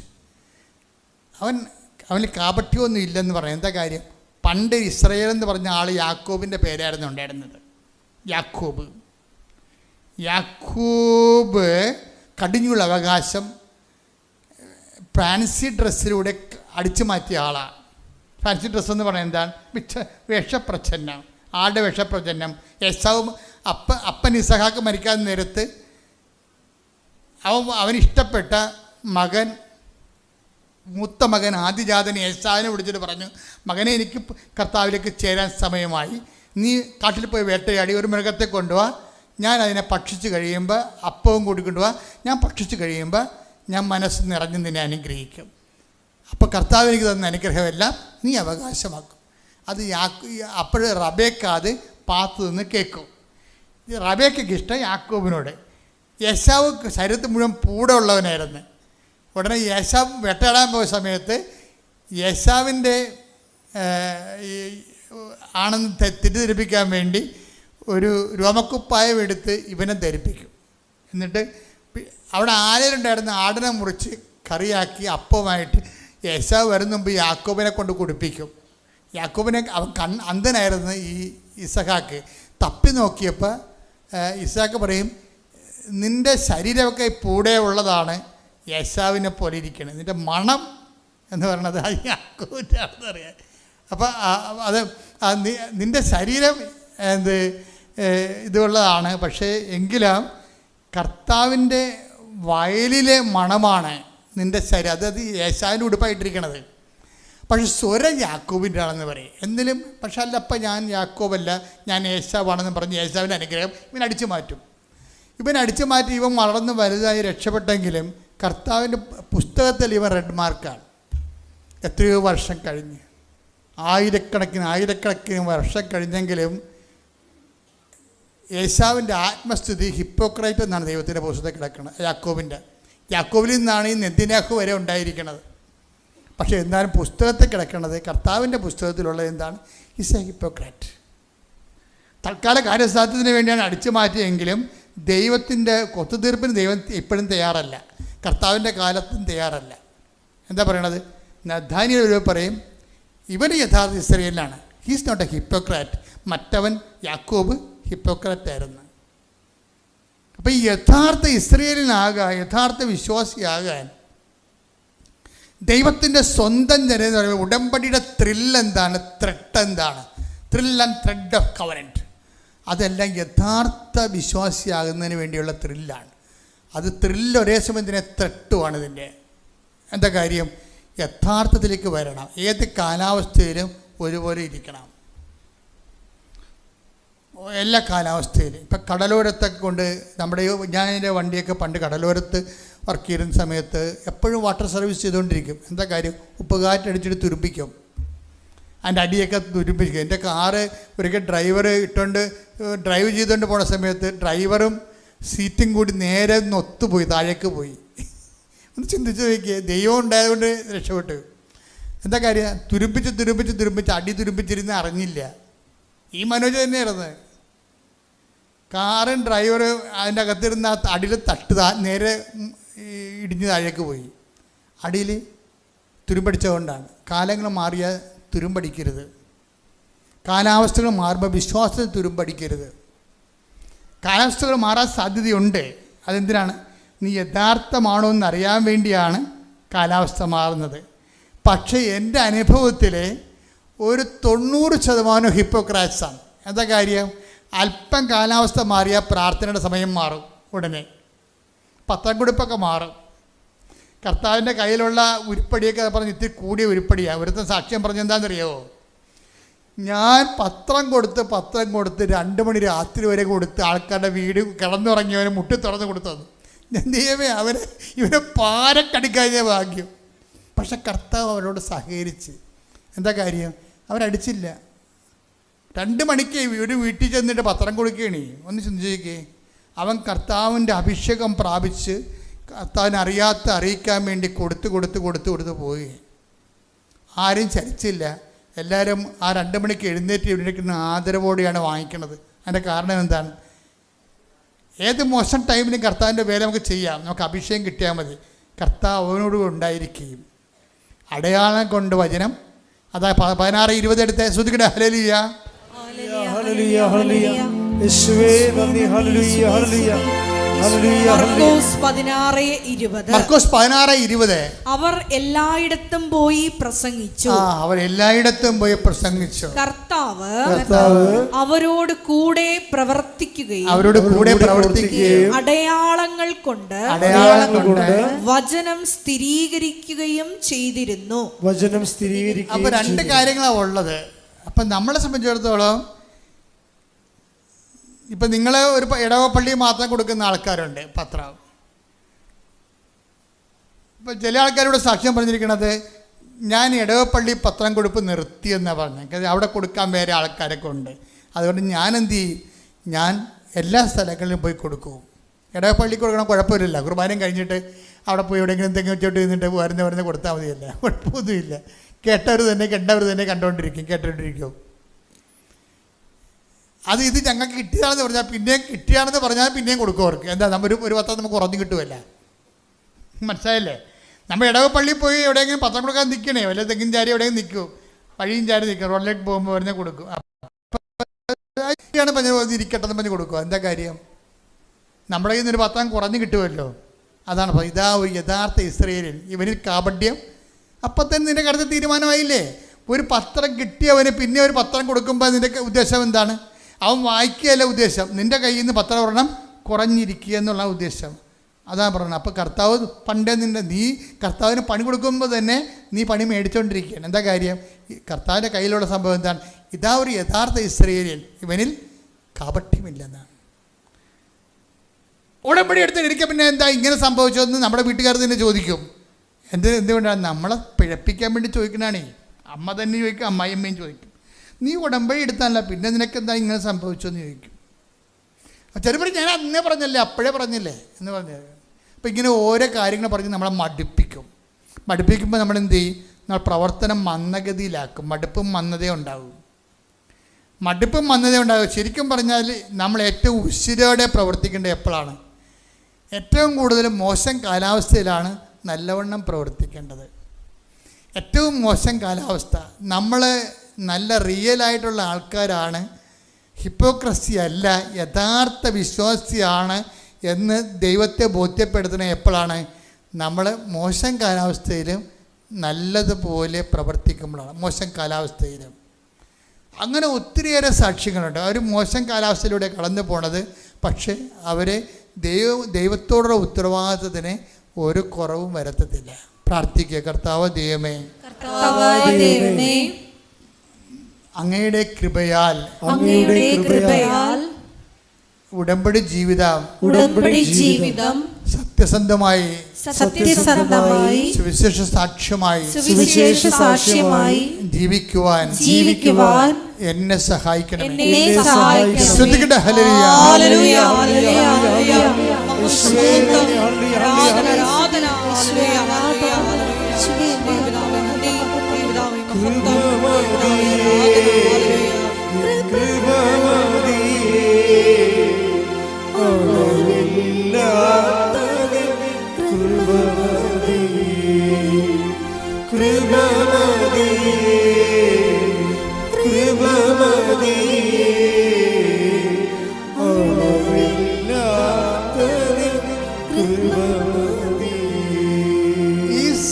അവന് കാപട്യമൊന്നും ഇല്ലെന്ന് പറയും. എന്താ കാര്യം? പണ്ട് ഇസ്രയേൽ എന്ന് പറഞ്ഞ ആൾ യാക്കോബിൻ്റെ പേരായിരുന്നു ഉണ്ടായിരുന്നത്. യാക്കോബ് കടിഞ്ഞുള്ള അവകാശം ഫാൻസി ഡ്രസ്സിലൂടെ അടിച്ചു മാറ്റിയ ആളാണ്. ഫാൻസി ഡ്രസ്സ് എന്ന് പറയുന്നത് എന്താണ്? വേഷപ്രച്ഛന്നം, ആളുടെ വേഷപ്രച്ഛന്നം. യേശാവും അപ്പൻ ഇസഹാക്ക് മരിക്കാൻ നേരത്ത് അവനിഷ്ടപ്പെട്ട മകൻ, മൂത്ത മകൻ ആദിജാതൻ യേശാവിനെ വിളിച്ചിട്ട് പറഞ്ഞു, മകനെ എനിക്ക് കർത്താവിലേക്ക് ചേരാൻ സമയമായി, നീ കാട്ടിൽ പോയി വേട്ടയാടി ഒരു മൃഗത്തെ കൊണ്ടുപോവാ, ഞാൻ അതിനെ ഭക്ഷിച്ച് കഴിയുമ്പോൾ അപ്പവും കൂടി കൊണ്ടുപോവാ, ഞാൻ ഭക്ഷിച്ച് കഴിയുമ്പോൾ ഞാൻ മനസ്സ് നിറഞ്ഞ് നിന്നെ അനുഗ്രഹിക്കും. അപ്പോൾ കർത്താവ് എനിക്ക് തന്ന അനുഗ്രഹമെല്ലാം നീ അവകാശമാക്കും. അത് അപ്പോൾ റബേക്ക അത് പാത്തു നിന്ന് കേൾക്കും. റബേക്കയ്ക്ക് ഇഷ്ടം യാക്കോബിനോട്. യേശാവ് ശരീരത്തിൽ മുഴുവൻ പൂടെ ഉള്ളവനായിരുന്നു. ഉടനെ യേശാവ് വേട്ടയാടാൻ പോയ സമയത്ത് യേശാവിൻ്റെ ആണെന്ന് തെറ്റിദ്ധരിപ്പിക്കാൻ വേണ്ടി ഒരു രോമക്കുപ്പായം എടുത്ത് ഇവനെ ധരിപ്പിക്കും. എന്നിട്ട് അവിടെ ആലയിലുണ്ടായിരുന്ന ആടിനെ മുറിച്ച് കറിയാക്കി അപ്പമായിട്ട് യേശാവ് വരുന്ന മുമ്പ് യാക്കോബിനെ കൊണ്ട് കുടിപ്പിക്കും. യാക്കോബിനെ അവൻ അന്ധനായിരുന്നു ഈ ഇസഹാക്ക്. തപ്പി നോക്കിയപ്പോൾ ഇസഹാക്ക് പറയും, നിൻ്റെ ശരീരമൊക്കെ പൂടെ ഉള്ളതാണ്, യേശാവിനെ പോലെ ഇരിക്കണം, നിൻ്റെ മണം എന്ന് പറയണത് അത് യാക്കോബിൻ്റെ ആണെന്ന് അറിയാം. അപ്പം അത് നിൻ്റെ ശരീരം ഇതുള്ളതാണ്, പക്ഷേ എങ്കിലും കർത്താവിൻ്റെ വയലിലെ മണമാണ് നിൻ്റെ ശരീരം. അതായത് യേശാവിൻ്റെ ഉടുപ്പായിട്ടിരിക്കണത്. പക്ഷെ സ്വരം യാക്കോബിൻ്റെ ആണെന്ന് പറയും. എന്തിലും പക്ഷെ അല്ല, അപ്പം ഞാൻ യാക്കോബല്ല, ഞാൻ യേശാവാണെന്ന് പറഞ്ഞ് യേശാവിൻ്റെ അനുഗ്രഹം ഇവൻ അടിച്ചു മാറ്റും. ഇവൻ വളർന്ന് വലുതായി രക്ഷപ്പെട്ടെങ്കിലും കർത്താവിൻ്റെ പുസ്തകത്തിൽ ഇവൻ റെഡ് മാർക്കാണ്. എത്രയോ വർഷം കഴിഞ്ഞ്, ആയിരക്കണക്കിന് വർഷം കഴിഞ്ഞെങ്കിലും യേശാവിൻ്റെ ആത്മസ്ഥിതി ഹിപ്പോക്രൈറ്റ് എന്നാണ് ദൈവത്തിൻ്റെ പുസ്തകത്തിൽ കിടക്കുന്നത്. യാക്കോബിൽ നിന്നാണ് ഈ നെതിന്യാഹു വരെ ഉണ്ടായിരിക്കുന്നത്. പക്ഷേ എന്നാലും പുസ്തകത്തിൽ കിടക്കുന്നത്, കർത്താവിൻ്റെ പുസ്തകത്തിലുള്ള എന്താണ്? Is a hypocrite. തൽക്കാല കാര്യസാധ്യത്തിന് വേണ്ടിയാണ് അടിച്ചു മാറ്റിയെങ്കിലും ദൈവത്തിൻ്റെ ഒത്തുതീർപ്പിന് ദൈവം ഇപ്പോഴും തയ്യാറല്ല, കർത്താവിൻ്റെ കാലത്തും തയ്യാറല്ല. എന്താ പറയണത്? നഥാനിയേൽ പറയും, ഇവൻ യഥാർത്ഥ ഇസ്രായേലിലാണ്. He's not a hypocrite. മറ്റവൻ യാക്കോബ് ഹിപ്പോക്രാറ്റ് ആയിരുന്നു. അപ്പം ഈ യഥാർത്ഥ ഇസ്രായേലിനാകാൻ, യഥാർത്ഥ വിശ്വാസിയാകാൻ ദൈവത്തിൻ്റെ സ്വന്തം ജനം എന്ന് പറയുമ്പോൾ ഉടമ്പടിയുടെ ത്രില്ല് എന്താണ്, ത്രെഡ് എന്താണ്, thrill and thread of covenant, അതെല്ലാം യഥാർത്ഥ വിശ്വാസിയാകുന്നതിന് വേണ്ടിയുള്ള ത്രില്ലാണ്. അത് ത്രില്ല് ഒരേ സമയം ഇതിനെ ത്രെട്ടുമാണ്. ഇതിൻ്റെ എന്താ കാര്യം? യഥാർത്ഥത്തിലേക്ക് വരണം. ഏത് കാലാവസ്ഥയിലും ഒരുപോലെ ഇരിക്കണം, എല്ലാ കാലാവസ്ഥയിലും. ഇപ്പം കടലോരത്തൊക്കെ കൊണ്ട് നമ്മുടെ ഞാൻ എൻ്റെ വണ്ടിയൊക്കെ പണ്ട് കടലോരത്ത് വർക്ക് ചെയ്യുന്ന സമയത്ത് എപ്പോഴും വാട്ടർ സർവീസ് ചെയ്തുകൊണ്ടിരിക്കും. എന്താ കാര്യം? ഉപ്പുകാറ്റടിച്ചിട്ട് തുരുമ്പിക്കും, അതിൻ്റെ അടിയൊക്കെ തുരുമ്പിക്കും. എൻ്റെ കാറ് ഒരിക്കൽ ഡ്രൈവർ ഇട്ടുകൊണ്ട് ഡ്രൈവ് ചെയ്തുകൊണ്ട് പോണ സമയത്ത് ഡ്രൈവറും സീറ്റും കൂടി നേരെ ഒത്തുപോയി, താഴേക്ക് പോയി. ഒന്ന് ചിന്തിച്ച് നോക്കിയേ, ദൈവം ഉണ്ടായതുകൊണ്ട് രക്ഷപ്പെട്ടു. എന്താ കാര്യം? തുരുമ്പിച്ച് അടി തുരുമ്പിച്ചിരുന്ന് അറിഞ്ഞില്ല. ഈ മനോജ് തന്നെയായിരുന്നു. കാറും ഡ്രൈവർ അതിൻ്റെ അകത്തിരുന്ന അടിയിൽ നേരെ ഇടിഞ്ഞ് താഴേക്ക് പോയി. അടിയിൽ തുരുമ്പടിച്ചതുകൊണ്ടാണ്. കാലങ്ങൾ മാറിയാൽ തുരുമ്പടിക്കരുത്. കാലാവസ്ഥകൾ മാറുമ്പോൾ വിശ്വാസത്തിൽ തുരുമ്പടിക്കരുത്. കാലാവസ്ഥകൾ മാറാൻ സാധ്യതയുണ്ട്. അതെന്തിനാണ്? നീ യഥാർത്ഥമാണോ എന്നറിയാൻ വേണ്ടിയാണ് കാലാവസ്ഥ മാറുന്നത്. പക്ഷേ എൻ്റെ അനുഭവത്തിൽ ഒരു 90% ഹിപ്പോക്രാറ്റ്സാണ്. എന്താ കാര്യം? അല്പം കാലാവസ്ഥ മാറിയാൽ പ്രാർത്ഥനയുടെ സമയം മാറും, ഉടനെ പത്രം കൊടുപ്പൊക്കെ മാറും. കർത്താവിൻ്റെ കയ്യിലുള്ള ഉരുപ്പടിയൊക്കെ പറഞ്ഞ് ഇത്തിരി കൂടിയ ഉരുപ്പടിയാണ്. ഒരുത്തൻ സാക്ഷ്യം പറഞ്ഞെന്താണെന്നറിയാമോ? ഞാൻ പത്രം കൊടുത്ത് 2 മണി രാത്രി വരെ കൊടുത്ത് ആൾക്കാരുടെ വീട് കിടന്നുറങ്ങിയവനെ മുട്ടി തുറന്ന് കൊടുത്തത്. ദൈവമേ, ഇവരെ പാരക്കടിക്കാതെ ഭാഗ്യം. പക്ഷെ കർത്താവ് അവരോട് സഹകരിച്ച്. എന്താ കാര്യം? അവരടിച്ചില്ല. 2 മണിക്ക് ഒരു വീട്ടിൽ ചെന്നിട്ട് പത്രം കൊടുക്കുകയാണ്. ഒന്ന് ചിന്തിച്ചേക്കേ. അവൻ കർത്താവിൻ്റെ അഭിഷേകം പ്രാപിച്ച് കർത്താവിനെ അറിയിക്കാൻ വേണ്ടി കൊടുത്ത് പോയി. ആരും ചലിച്ചില്ല. എല്ലാവരും ആ 2 മണിക്ക് എഴുന്നേറ്റ് എഴുന്നേൽക്കുന്ന ആദരവോടെയാണ് വാങ്ങിക്കുന്നത്. അതിൻ്റെ കാരണം എന്താണ്? ഏത് മോശം ടൈമിലും കർത്താവിൻ്റെ വേല നമുക്ക് ചെയ്യാം. നമുക്ക് അഭിഷേകം കിട്ടിയാൽ മതി. കർത്താവ് അവനോട് ഉണ്ടായിരിക്കുകയും അടയാളം കൊണ്ട് വചനം. അതാ 16:20 എടുത്ത് ശ്രുതിക്കട്ടെ. ഹല്ലേലൂയ, ഹല്ലേലൂയ, ഹല്ലേലൂയ. യേശുവേ നന്ദി. ഹല്ലേലൂയ, ഹല്ലേലൂയ, ഹല്ലേലൂയ. മർക്കോസ് 16:20 അവർ എല്ലായിടത്തും പോയി പ്രസംഗിച്ചു. കർത്താവ് അവരോട് കൂടെ പ്രവർത്തിക്കുകയും അടയാളങ്ങൾ കൊണ്ട് വചനം സ്ഥിരീകരിക്കുകയും ചെയ്തിരുന്നു. അപ്പൊ 2 കാര്യങ്ങളാണ് ഉള്ളത്. അപ്പം നമ്മളെ സംബന്ധിച്ചിടത്തോളം ഇപ്പം നിങ്ങൾ ഒരു ഇടവപ്പള്ളി മാത്രം കൊടുക്കുന്ന ആൾക്കാരുണ്ട് പത്രം. ഇപ്പം ചില ആൾക്കാരോട് സാക്ഷ്യം പറഞ്ഞിരിക്കുന്നത്, ഞാൻ ഇടവപ്പള്ളി പത്രം കൊടുപ്പ് നിർത്തിയെന്നാണ് പറഞ്ഞത്. അവിടെ കൊടുക്കാൻ വേറെ ആൾക്കാരൊക്കെ ഉണ്ട്. അതുകൊണ്ട് ഞാൻ എന്ത് ചെയ്യും? ഞാൻ എല്ലാ സ്ഥലങ്ങളിലും പോയി കൊടുക്കും. ഇടവപ്പള്ളി കൊടുക്കണം, കുഴപ്പമില്ല. കുർബാനയും കഴിഞ്ഞിട്ട് അവിടെ പോയി എവിടെയെങ്കിലും എന്തെങ്കിലും വെച്ചോട്ട് നിന്നിട്ട് വരുന്ന കൊടുത്താൽ മതിയല്ല, കുഴപ്പമൊന്നുമില്ല. കേട്ടവർ തന്നെ കേട്ടോണ്ടിരിക്കും. ഇത് ഞങ്ങൾക്ക് കിട്ടിയതാണെന്ന് പറഞ്ഞാൽ പിന്നെയും കൊടുക്കും അവർക്ക്. എന്താ, ഒരു പത്രം നമുക്ക് കുറഞ്ഞു കിട്ടുമല്ല. മനസ്സിലായല്ലേ? നമ്മൾ ഇടവപ്പള്ളിയിൽ പോയി എവിടെയെങ്കിലും പത്രം കൊടുക്കാൻ നിൽക്കണേ, വല്ല തെങ്ങിൻ ചാരി എവിടെയെങ്കിലും നിൽക്കും, വഴിയും ചാരി നിൽക്കും, റോഡിലേക്ക് പോകുമ്പോൾ പറഞ്ഞാൽ കൊടുക്കും. ഇരിക്കട്ടെന്ന് പറഞ്ഞ് കൊടുക്കും. എന്താ കാര്യം? നമ്മുടെ കയ്യിൽ നിന്നൊരു പത്രം കുറഞ്ഞു കിട്ടുമല്ലോ. അതാണ് ഇതാ ഒരു യഥാർത്ഥ ഇസ്രായേലിൽ. ഇവനിൽ കാപട്യം. അപ്പം തന്നെ നിൻ്റെ അടുത്ത തീരുമാനമായില്ലേ? ഒരു പത്രം കിട്ടിയവന് പിന്നെ ഒരു പത്രം കൊടുക്കുമ്പോൾ നിൻ്റെ ഉദ്ദേശം എന്താണ്? അവൻ വായിക്കുകയല്ല ഉദ്ദേശം, നിൻ്റെ കയ്യിൽ നിന്ന് പത്രം ഒരെണ്ണം കുറഞ്ഞിരിക്കുക എന്നുള്ള ഉദ്ദേശം. അതാണ് പറയുന്നത്. അപ്പോൾ കർത്താവ് പണ്ടേ നീ കർത്താവിന് പണി കൊടുക്കുമ്പോൾ തന്നെ നീ പണി മേടിച്ചുകൊണ്ടിരിക്കുകയാണ്. എന്താ കാര്യം? കർത്താവിൻ്റെ കയ്യിലുള്ള സംഭവം എന്താണ്? ഇതാ ഒരു യഥാർത്ഥ ഇസ്രായേലിൽ, ഇവനിൽ കാപട്യമില്ലെന്നാണ്. ഉടമ്പടി എടുത്തിരിക്കുക. പിന്നെ എന്താ ഇങ്ങനെ സംഭവിച്ചതെന്ന് നമ്മുടെ വീട്ടുകാർ തന്നെ ചോദിക്കും. എന്തുകൊണ്ടാണ്? നമ്മളെ പിഴപ്പിക്കാൻ വേണ്ടി ചോദിക്കണാണേ. അമ്മ തന്നെ ചോദിക്കും, അമ്മായിയമ്മയും ചോദിക്കും. നീ ഉടമ്പടി എടുത്താനല്ല, പിന്നെ നിനക്കെന്താ ഇങ്ങനെ സംഭവിച്ചതെന്ന് ചോദിക്കും. ചിലപ്പോൾ ഞാൻ അന്നേ പറഞ്ഞല്ലേ, അപ്പോഴേ പറഞ്ഞില്ലേ എന്ന് പറഞ്ഞത്. അപ്പോൾ ഇങ്ങനെ ഓരോ കാര്യങ്ങൾ പറഞ്ഞ് നമ്മളെ മടുപ്പിക്കുമ്പോൾ നമ്മൾ എന്ത് ചെയ്യും? നമ്മൾ പ്രവർത്തനം മന്ദഗതിയിലാക്കും. മടുപ്പും മന്ദതയും ഉണ്ടാകും. മടുപ്പും വന്നതേ ഉണ്ടാകും. ശരിക്കും പറഞ്ഞാൽ നമ്മൾ ഏറ്റവും ഉശിരോടെ പ്രവർത്തിക്കേണ്ടത് എപ്പോഴാണ്? ഏറ്റവും കൂടുതൽ മോശം കാലാവസ്ഥയിലാണ് നല്ലവണ്ണം പ്രവർത്തിക്കേണ്ടത്. ഏറ്റവും മോശം കാലാവസ്ഥ. നമ്മൾ നല്ല റിയലായിട്ടുള്ള ആൾക്കാരാണ്, ഹിപ്പോക്രസി അല്ല, യഥാർത്ഥ വിശ്വാസിയാണ് എന്ന് ദൈവത്തെ ബോധ്യപ്പെടുത്തുന്നത് എപ്പോഴാണ്? നമ്മൾ മോശം കാലാവസ്ഥയിലും നല്ലതുപോലെ പ്രവർത്തിക്കുമ്പോഴാണ്. മോശം കാലാവസ്ഥയിലും അങ്ങനെ ഒത്തിരിയേറെ സാക്ഷ്യങ്ങളുണ്ട്. അവർ മോശം കാലാവസ്ഥയിലൂടെ കടന്നു പോണത്, പക്ഷേ അവർ ദൈവത്തോടുള്ള ഉത്തരവാദിത്തത്തിന് ഒരു കുറവും വരുത്തത്തില്ല. പ്രാർത്ഥിക്കുക. കർത്താവ് ദൈവമേ, അങ്ങയുടെ കൃപയാൽ ഉടമ്പടി ജീവിതം സത്യസന്ധമായി സുവിശേഷ സാക്ഷ്യമായി ജീവിക്കുവാൻ എന്നെ സഹായിക്കണമേ. ശ്രദ്ധിക്കട്ടെ. ഹല്ലേലൂയ.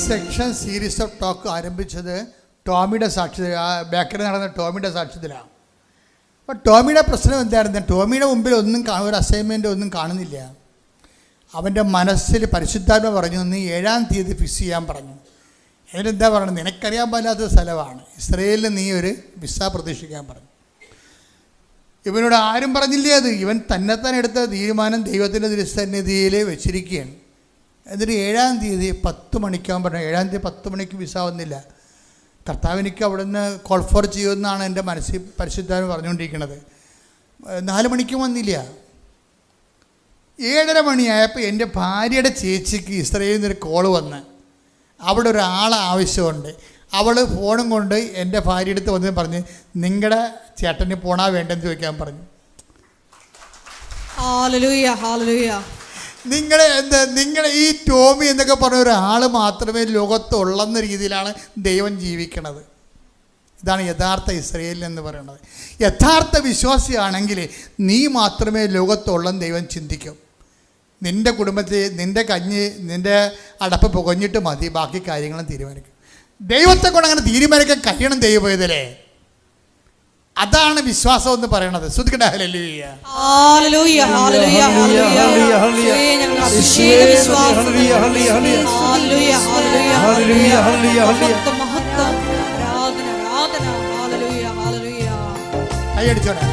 സെക്ഷൻ സീരീസ് ഓഫ് ടോക്ക് ആരംഭിച്ചത് ടോമിയുടെ സാക്ഷ്യത്തിൽ, ബേക്കറി നടന്ന ടോമിയുടെ സാക്ഷ്യത്തിലാണ്. അപ്പോൾ ടോമിയുടെ പ്രശ്നം എന്തായിരുന്നു? ടോമിയുടെ മുമ്പിൽ ഒന്നും ഒരു അസൈൻമെൻ്റ് ഒന്നും കാണുന്നില്ല. അവൻ്റെ മനസ്സിൽ പരിശുദ്ധാത്മ പറഞ്ഞു, നീ 7-ാം തീയതി ഫിക്സ് ചെയ്യാൻ പറഞ്ഞു. അതിലെന്താ പറയുന്നത്? നിനക്കറിയാൻ പാടില്ലാത്ത സ്ഥലമാണ്, ഇസ്രയേലിൽ നീ ഒരു വിസ പ്രതീക്ഷിക്കാൻ പറഞ്ഞു. ഇവനോട് ആരും പറഞ്ഞില്ലേ അത്. ഇവൻ തന്നെത്താൻ എടുത്ത തീരുമാനം ദൈവത്തിൻ്റെ തിരുസന്നിധിയിൽ വെച്ചിരിക്കുകയാണ്. എന്നിട്ട് 7-ാം തീയതി 10 മണിക്കാകും പറഞ്ഞു. 7-ാം തീയതി 10 മണിക്ക് വിസ വന്നില്ല. കർത്താവ് എനിക്ക് അവിടെ നിന്ന് കോൾ ഫോർ ചെയ്യുമെന്നാണ് എൻ്റെ മനസ്സിൽ പരിശുദ്ധാത്മ പറഞ്ഞുകൊണ്ടിരിക്കുന്നത്. 4 മണിക്കും വന്നില്ല. 7:30 മണിയായപ്പോൾ എൻ്റെ ഭാര്യയുടെ ചേച്ചിക്ക് ഇസ്രയേലിൽ നിന്നൊരു കോൾ വന്ന്, അവിടെ ഒരാളെ ആവശ്യമുണ്ട്. അവൾ ഫോണും കൊണ്ട് എൻ്റെ ഭാര്യയുടെ അടുത്ത് വന്ന് പറഞ്ഞ്, നിങ്ങളുടെ ചേട്ടന് പോണാ വേണ്ടെന്ന് ചോദിക്കാൻ പറഞ്ഞു. നിങ്ങളെ ഈ ടോമി എന്നൊക്കെ പറഞ്ഞ ഒരാൾ മാത്രമേ ലോകത്തുള്ളെന്ന രീതിയിലാണ് ദൈവം ജീവിക്കണത്. ഇതാണ് യഥാർത്ഥ ഇസ്രയേൽ എന്ന് പറയുന്നത്. യഥാർത്ഥ വിശ്വാസിയാണെങ്കിൽ നീ മാത്രമേ ലോകത്തുള്ളെന്ന് ദൈവം ചിന്തിക്കും. നിൻ്റെ കുടുംബത്തിൽ നിൻ്റെ കഞ്ഞി നിൻ്റെ അടപ്പ് പുകഞ്ഞിട്ട് മതി, ബാക്കി കാര്യങ്ങളും തീരുമാനിക്കും. ദൈവത്തെ കൊണ്ട് അങ്ങനെ തീരുമാനിക്കാൻ കഴിയണം ദൈവവേദലേ. അതാണ് വിശ്വാസം എന്ന് പറയണത്. ശ്രുതിക്കട്ടെ. ഹല്ലേലൂയ. ഹല്ലേലൂയ. ഹല്ലേലൂയ. ഹല്ലേലൂയ. കൈയടിച്ചോടെ.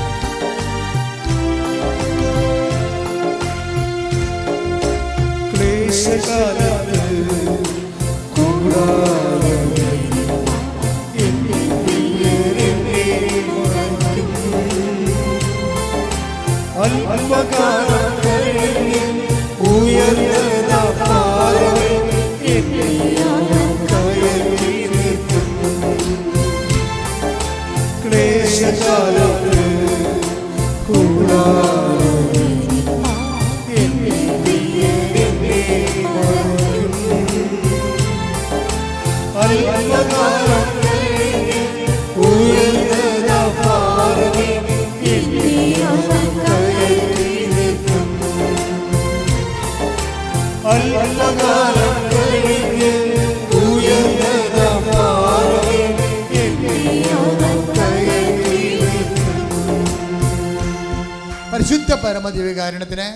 പരിശുദ്ധ പരമദിവ്യകാരുണ്യത്തിന്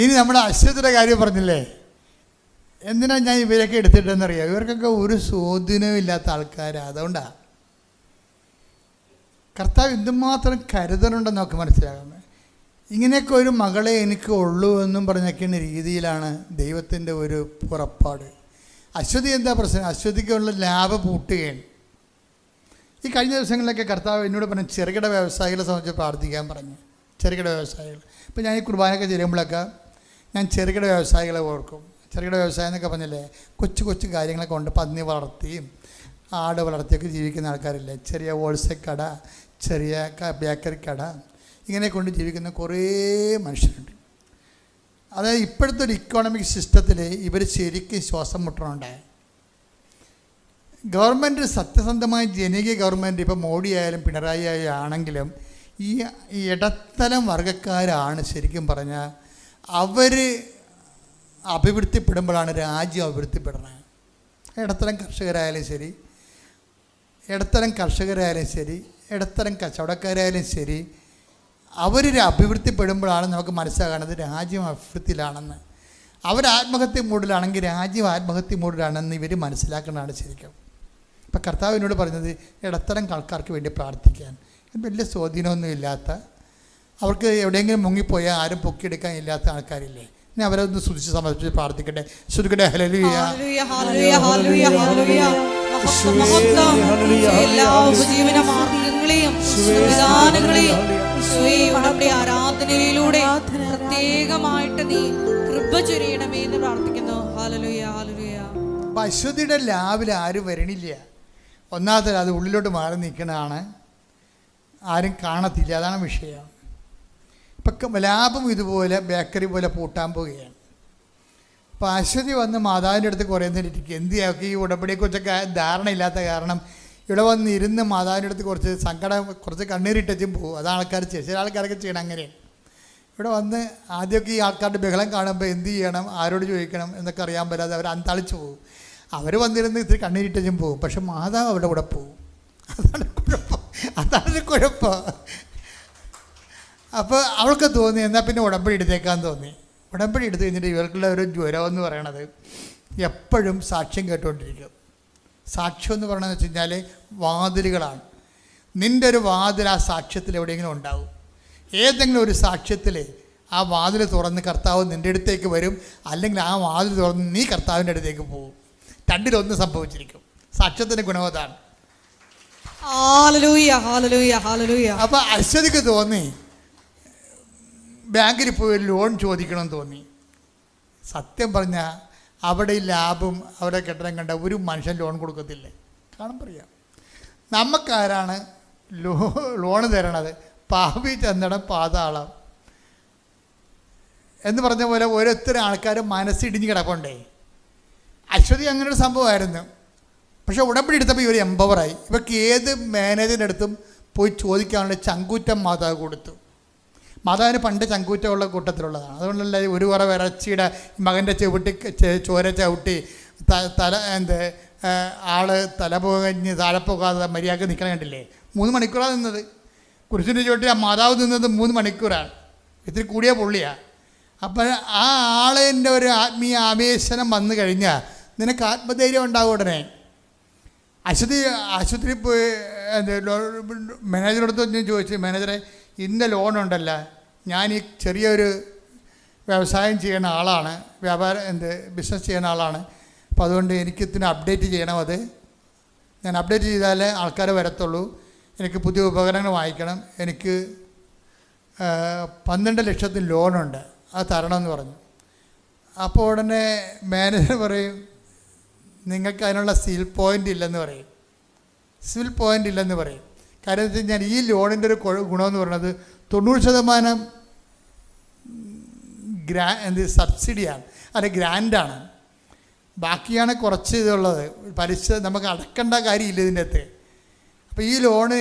ഇനി നമ്മുടെ അശ്വതിയുടെ കാര്യം പറഞ്ഞില്ലേ? എന്തിനാ ഞാൻ ഇവരൊക്കെ എടുത്തിട്ടെന്നറിയാം? ഇവർക്കൊക്കെ ഒരു സ്വാധീനവും ഇല്ലാത്ത ആൾക്കാരാണ്. അതുകൊണ്ടാണ് കർത്താവ് എന്തുമാത്രം കരുതലുണ്ടെന്ന് നമുക്ക് മനസ്സിലാകുന്നത്. ഇങ്ങനെയൊക്കെ ഒരു മകളെ എനിക്ക് ഉള്ളൂ എന്നും പറഞ്ഞൊക്കെയുള്ള രീതിയിലാണ് ദൈവത്തിൻ്റെ ഒരു പുറപ്പാട്. അശ്വതി എന്താ പ്രശ്നം? അശ്വതിക്കുള്ള ലാഭം പൂട്ടുകയാണ്. ഈ കഴിഞ്ഞ ദിവസങ്ങളിലൊക്കെ കർത്താവ് എന്നോട് പറഞ്ഞു ചെറുകിട വ്യവസായികളെ സംബന്ധിച്ച് പ്രാർത്ഥിക്കാൻ പറഞ്ഞു. ചെറുകിട വ്യവസായികൾ. ഇപ്പോൾ ഞാൻ ഈ കുർബാനയൊക്കെ ചെല്ലുമ്പോഴൊക്കെ ഞാൻ ചെറുകിട വ്യവസായികളെ ഓർക്കും. ചെറുകിട വ്യവസായം എന്നൊക്കെ പറഞ്ഞില്ലേ, കൊച്ചു കൊച്ചു കാര്യങ്ങളൊക്കെ കൊണ്ട് പന്നി വളർത്തിയും ആട് വളർത്തിയൊക്കെ ജീവിക്കുന്ന ആൾക്കാരില്ലേ. ചെറിയ ഹോൾസെയിൽ കട, ചെറിയ ബേക്കറി കട, ഇങ്ങനെ കൊണ്ട് ജീവിക്കുന്ന കുറേ മനുഷ്യരുണ്ട്. അതായത് ഇപ്പോഴത്തെ ഒരു ഇക്കോണമിക് സിസ്റ്റത്തിൽ ഇവർ ശരിക്കും ശ്വാസം മുട്ടണുണ്ടായി. ഗവൺമെൻറ് സത്യസന്ധമായ ജനകീയ ഗവൺമെൻറ്, ഇപ്പോൾ മോഡി ആയാലും പിണറായി ആണെങ്കിലും ഈ ഇടത്തരം വർഗ്ഗക്കാരാണ് ശരിക്കും പറഞ്ഞാൽ അവർ അഭിവൃദ്ധിപ്പെടുമ്പോഴാണ് രാജ്യം അഭിവൃദ്ധിപ്പെടുന്നത്. ഇടത്തരം കർഷകരായാലും ശരി, ഇടത്തരം കച്ചവടക്കാരായാലും ശരി, അവരൊരു അഭിവൃദ്ധിപ്പെടുമ്പോഴാണ് നമുക്ക് മനസ്സിലാകുന്നത് രാജ്യം അഭിവൃദ്ധിയിലാണെന്ന്. അവർ ആത്മഹത്യ മൂഡിലാണെങ്കിൽ രാജ്യം ആത്മഹത്യ മൂഡിലാണെന്ന് ഇവർ മനസ്സിലാക്കുന്നതാണ് ശരിക്കും. ഇപ്പം കർത്താവിനോട് പറഞ്ഞത് ഇടത്തരം ആൾക്കാർക്ക് വേണ്ടി പ്രാർത്ഥിക്കാൻ. വലിയ സ്വാധീനമൊന്നും ഇല്ലാത്ത, അവർക്ക് എവിടെയെങ്കിലും മുങ്ങിപ്പോയാൽ ആരും പൊക്കിയെടുക്കാൻ ഇല്ലാത്ത ആൾക്കാരില്ലേ, ഇനി അവരെ ഒന്ന് സ്തുതിച്ച് സമർപ്പിച്ച് പ്രാർത്ഥിക്കട്ടെ. ശ്രുതിക്കട്ടെ. ഹല്ലേലൂയ, ഹല്ലേലൂയ, ഹല്ലേലൂയ, ഹല്ലേലൂയ. എല്ലാ ഉപജീവന മാർഗങ്ങളെയും സംവിധാനങ്ങളെയും നമ്മുടെ ആരാധനയിലൂടെ പ്രത്യേകമായിട്ട് നീ കൃപ ചൊരിയണമേ എന്ന് പ്രാർത്ഥിക്കുന്നു. Hallelujah, hallelujah. അപ്പം അശ്വതിയുടെ ലാവിൽ ആരും വരണില്ല. ഒന്നാമത്തെ അത് ഉള്ളിലോട്ട് മാറി നിൽക്കണതാണ്, ആരും കാണത്തില്ല, അതാണ് വിഷയം. ഇപ്പം ലാഭം ഇതുപോലെ ബേക്കറി പോലെ പൂട്ടാൻ പോവുകയാണ്. അപ്പോൾ അശ്വതി വന്ന് മാതാവിൻ്റെ അടുത്ത് കുറേ നേരം ഇരിക്കും. എന്തിയാക്കി ഈ ഉടമ്പടിയെക്കുറിച്ചൊക്കെ ധാരണയില്ലാത്ത കാരണം ഇവിടെ വന്ന് ഇരുന്ന് മാതാവിൻ്റെ അടുത്ത് കുറച്ച് കണ്ണീരിട്ടും പോകും. അത് ആൾക്കാർ ചെയ്യും, ചില ആൾക്കാരൊക്കെ ചെയ്യണം അങ്ങനെയാണ്. ഇവിടെ വന്ന് ആദ്യമൊക്കെ ഈ ആൾക്കാരുടെ ബഹളം കാണുമ്പോൾ എന്ത് ചെയ്യണം, ആരോട് ചോദിക്കണം എന്നൊക്കെ അറിയാൻ പറ്റാതെ അവർ അന്താളിച്ച് പോകും. അവർ വന്നിരുന്ന് ഇത്തിരി കണ്ണീരിട്ടും പോകും. പക്ഷെ മാതാവ് അവിടെ കൂടെ പോകും. അതാണ് കുഴപ്പം. അപ്പോൾ അവൾക്ക് തോന്നി എന്നാൽ പിന്നെ ഉടമ്പടി എടുത്തേക്കാൻ തോന്നി. ഉടമ്പടി എടുത്ത് കഴിഞ്ഞിട്ട് ഇവർക്കുള്ള ഒരു ജ്വരം എന്ന് പറയണത് എപ്പോഴും സാക്ഷ്യം കേട്ടുകൊണ്ടിരിക്കും. സാക്ഷ്യം എന്ന് പറയണമെന്ന് വെച്ച് കഴിഞ്ഞാൽ വാതിലുകളാണ്. നിൻ്റെ ഒരു വാതിൽ ആ സാക്ഷ്യത്തിൽ എവിടെയെങ്കിലും ഉണ്ടാവും. ഏതെങ്കിലും ഒരു സാക്ഷ്യത്തിൽ ആ വാതിൽ തുറന്ന് കർത്താവ് നിൻ്റെ അടുത്തേക്ക് വരും, അല്ലെങ്കിൽ ആ വാതിൽ തുറന്ന് നീ കർത്താവിൻ്റെ അടുത്തേക്ക് പോകും. രണ്ടിലൊന്ന് സംഭവിച്ചിരിക്കും. സാക്ഷ്യത്തിൻ്റെ ഗുണം അതാണ്. അപ്പോൾ അശ്വതിക്ക് തോന്നി ബാങ്കിൽ പോയി ലോൺ ചോദിക്കണമെന്ന് തോന്നി. സത്യം പറഞ്ഞാൽ അവിടെ ഈ ലാഭം അവിടെ കെട്ടിടം കണ്ട ഒരു മനുഷ്യൻ ലോൺ കൊടുക്കത്തില്ല. കാണാൻ പറയാം, നമുക്കാരാണ് ലോണ് തരണത്? പാപി ചെന്നിടം പാതാളം എന്ന് പറഞ്ഞ പോലെ ഓരോരുത്തരും ആൾക്കാർ മനസ്സിടിഞ്ഞ് കിടപ്പുണ്ടേ. അശ്വതി അങ്ങനെ ഒരു സംഭവമായിരുന്നു. പക്ഷേ ഉടമ്പടി എടുത്തപ്പോൾ ഇവർ എംപവറായി. ഇവർക്ക് ഏത് മാനേജറിൻ്റെ അടുത്തും പോയി ചോദിക്കാനുള്ള ചങ്കൂറ്റം മാതാവ് കൊടുത്തു. മാതാവിന് പണ്ട് ചങ്കൂറ്റമുള്ള കൂട്ടത്തിലുള്ളതാണ്. അതുകൊണ്ടല്ല ഒരു കുറേ ഇറച്ചിയുടെ മകൻ്റെ ചോര ചവിട്ടി ആള് തല പോകഞ്ഞ് താഴെ പോകാതെ മര്യാദക്ക് നിൽക്കണ കണ്ടില്ലേ? 3 മണിക്കൂറാണ് നിന്നത്. കുരിശിൻ്റെ ചോട്ടിൽ ആ മാതാവ് നിന്നത് 3 മണിക്കൂറാണ്. ഇത്തിരി കൂടിയ പുള്ളിയാണ്. അപ്പോൾ ആ ആളിൻ്റെ ഒരു ആത്മീയ ആവേശനം വന്നു കഴിഞ്ഞാൽ നിനക്ക് ആത്മധൈര്യം ഉണ്ടാവും ഉടനെ. ആശുപത്രി പോയി മാനേജറോടത്ത് ഞാൻ ചോദിച്ചു, മാനേജറെ ഇന്ന ലോണുണ്ടല്ല, ഞാൻ ഈ ചെറിയൊരു വ്യവസായം ചെയ്യുന്ന ആളാണ്, ബിസിനസ് ചെയ്യുന്ന ആളാണ്, അപ്പോൾ അതുകൊണ്ട് എനിക്കിതിന് അപ്ഡേറ്റ് ചെയ്യണം. അത് ഞാൻ അപ്ഡേറ്റ് ചെയ്താലേ ആൾക്കാർ വരത്തുള്ളൂ. എനിക്ക് പുതിയ ഉപകരണങ്ങൾ വാങ്ങിക്കണം. എനിക്ക് 12 ലക്ഷത്തിന് ലോണുണ്ട്, അത് തരണമെന്ന് പറഞ്ഞു. അപ്പോൾ ഉടനെ മാനേജർ പറയും, നിങ്ങൾക്ക് അതിനുള്ള സിവിൽ പോയിൻ്റ് ഇല്ലെന്ന് പറയും. സിവിൽ പോയിൻ്റ് ഇല്ലെന്ന് പറയും. കാര്യം വെച്ച് കഴിഞ്ഞാൽ ഈ ലോണിൻ്റെ ഒരു ഗുണമെന്ന് പറയുന്നത് 90% സബ്സിഡിയാണ്, അല്ലെ ഗ്രാൻഡാണ്. ബാക്കിയാണ് കുറച്ച് ഇതുള്ളത്. പലിശ നമുക്ക് അടക്കേണ്ട കാര്യമില്ല ഇതിൻ്റെ അകത്ത്. അപ്പോൾ ഈ ലോണ്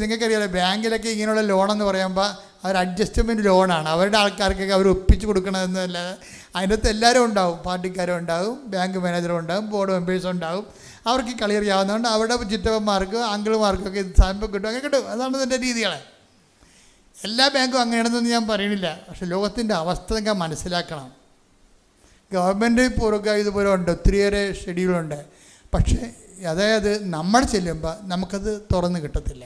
നിങ്ങൾക്കറിയാമല്ലോ, ബാങ്കിലൊക്കെ ഇങ്ങനെയുള്ള ലോണെന്ന് പറയുമ്പോൾ അവർ അഡ്ജസ്റ്റ്മെൻറ്റ് ലോണാണ്. അവരുടെ ആൾക്കാർക്കൊക്കെ അവർ ഒപ്പിച്ച് കൊടുക്കണമെന്നല്ലാതെ അതിൻ്റെ അകത്ത് എല്ലാവരും ഉണ്ടാവും. പാർട്ടിക്കാരും ഉണ്ടാവും, ബാങ്ക് മാനേജറും ഉണ്ടാവും, ബോർഡ് മെമ്പേഴ്സും ഉണ്ടാവും. അവർക്ക് കളി അറിയാവുന്നതുകൊണ്ട് അവരുടെ ചുറ്റപ്പന്മാർക്ക് അങ്കിളുമാർക്കൊക്കെ ഇത് സാധനം കിട്ടും, അങ്ങനെ കിട്ടും. അതാണ് ഇതിൻ്റെ രീതികൾ. എല്ലാ ബാങ്കും അങ്ങനെയാണെന്നൊന്നും ഞാൻ പറയണില്ല. പക്ഷെ ലോകത്തിൻ്റെ അവസ്ഥ നിങ്ങൾ മനസ്സിലാക്കണം. ഗവൺമെൻറ് പൂർവ്വ ഇതുപോലെ ഉണ്ട്, ഒത്തിരിയേറെ ഷെഡ്യൂളുണ്ട്. പക്ഷേ അതായത് നമ്മൾ ചെല്ലുമ്പോൾ നമുക്കത് തുറന്ന് കിട്ടത്തില്ല.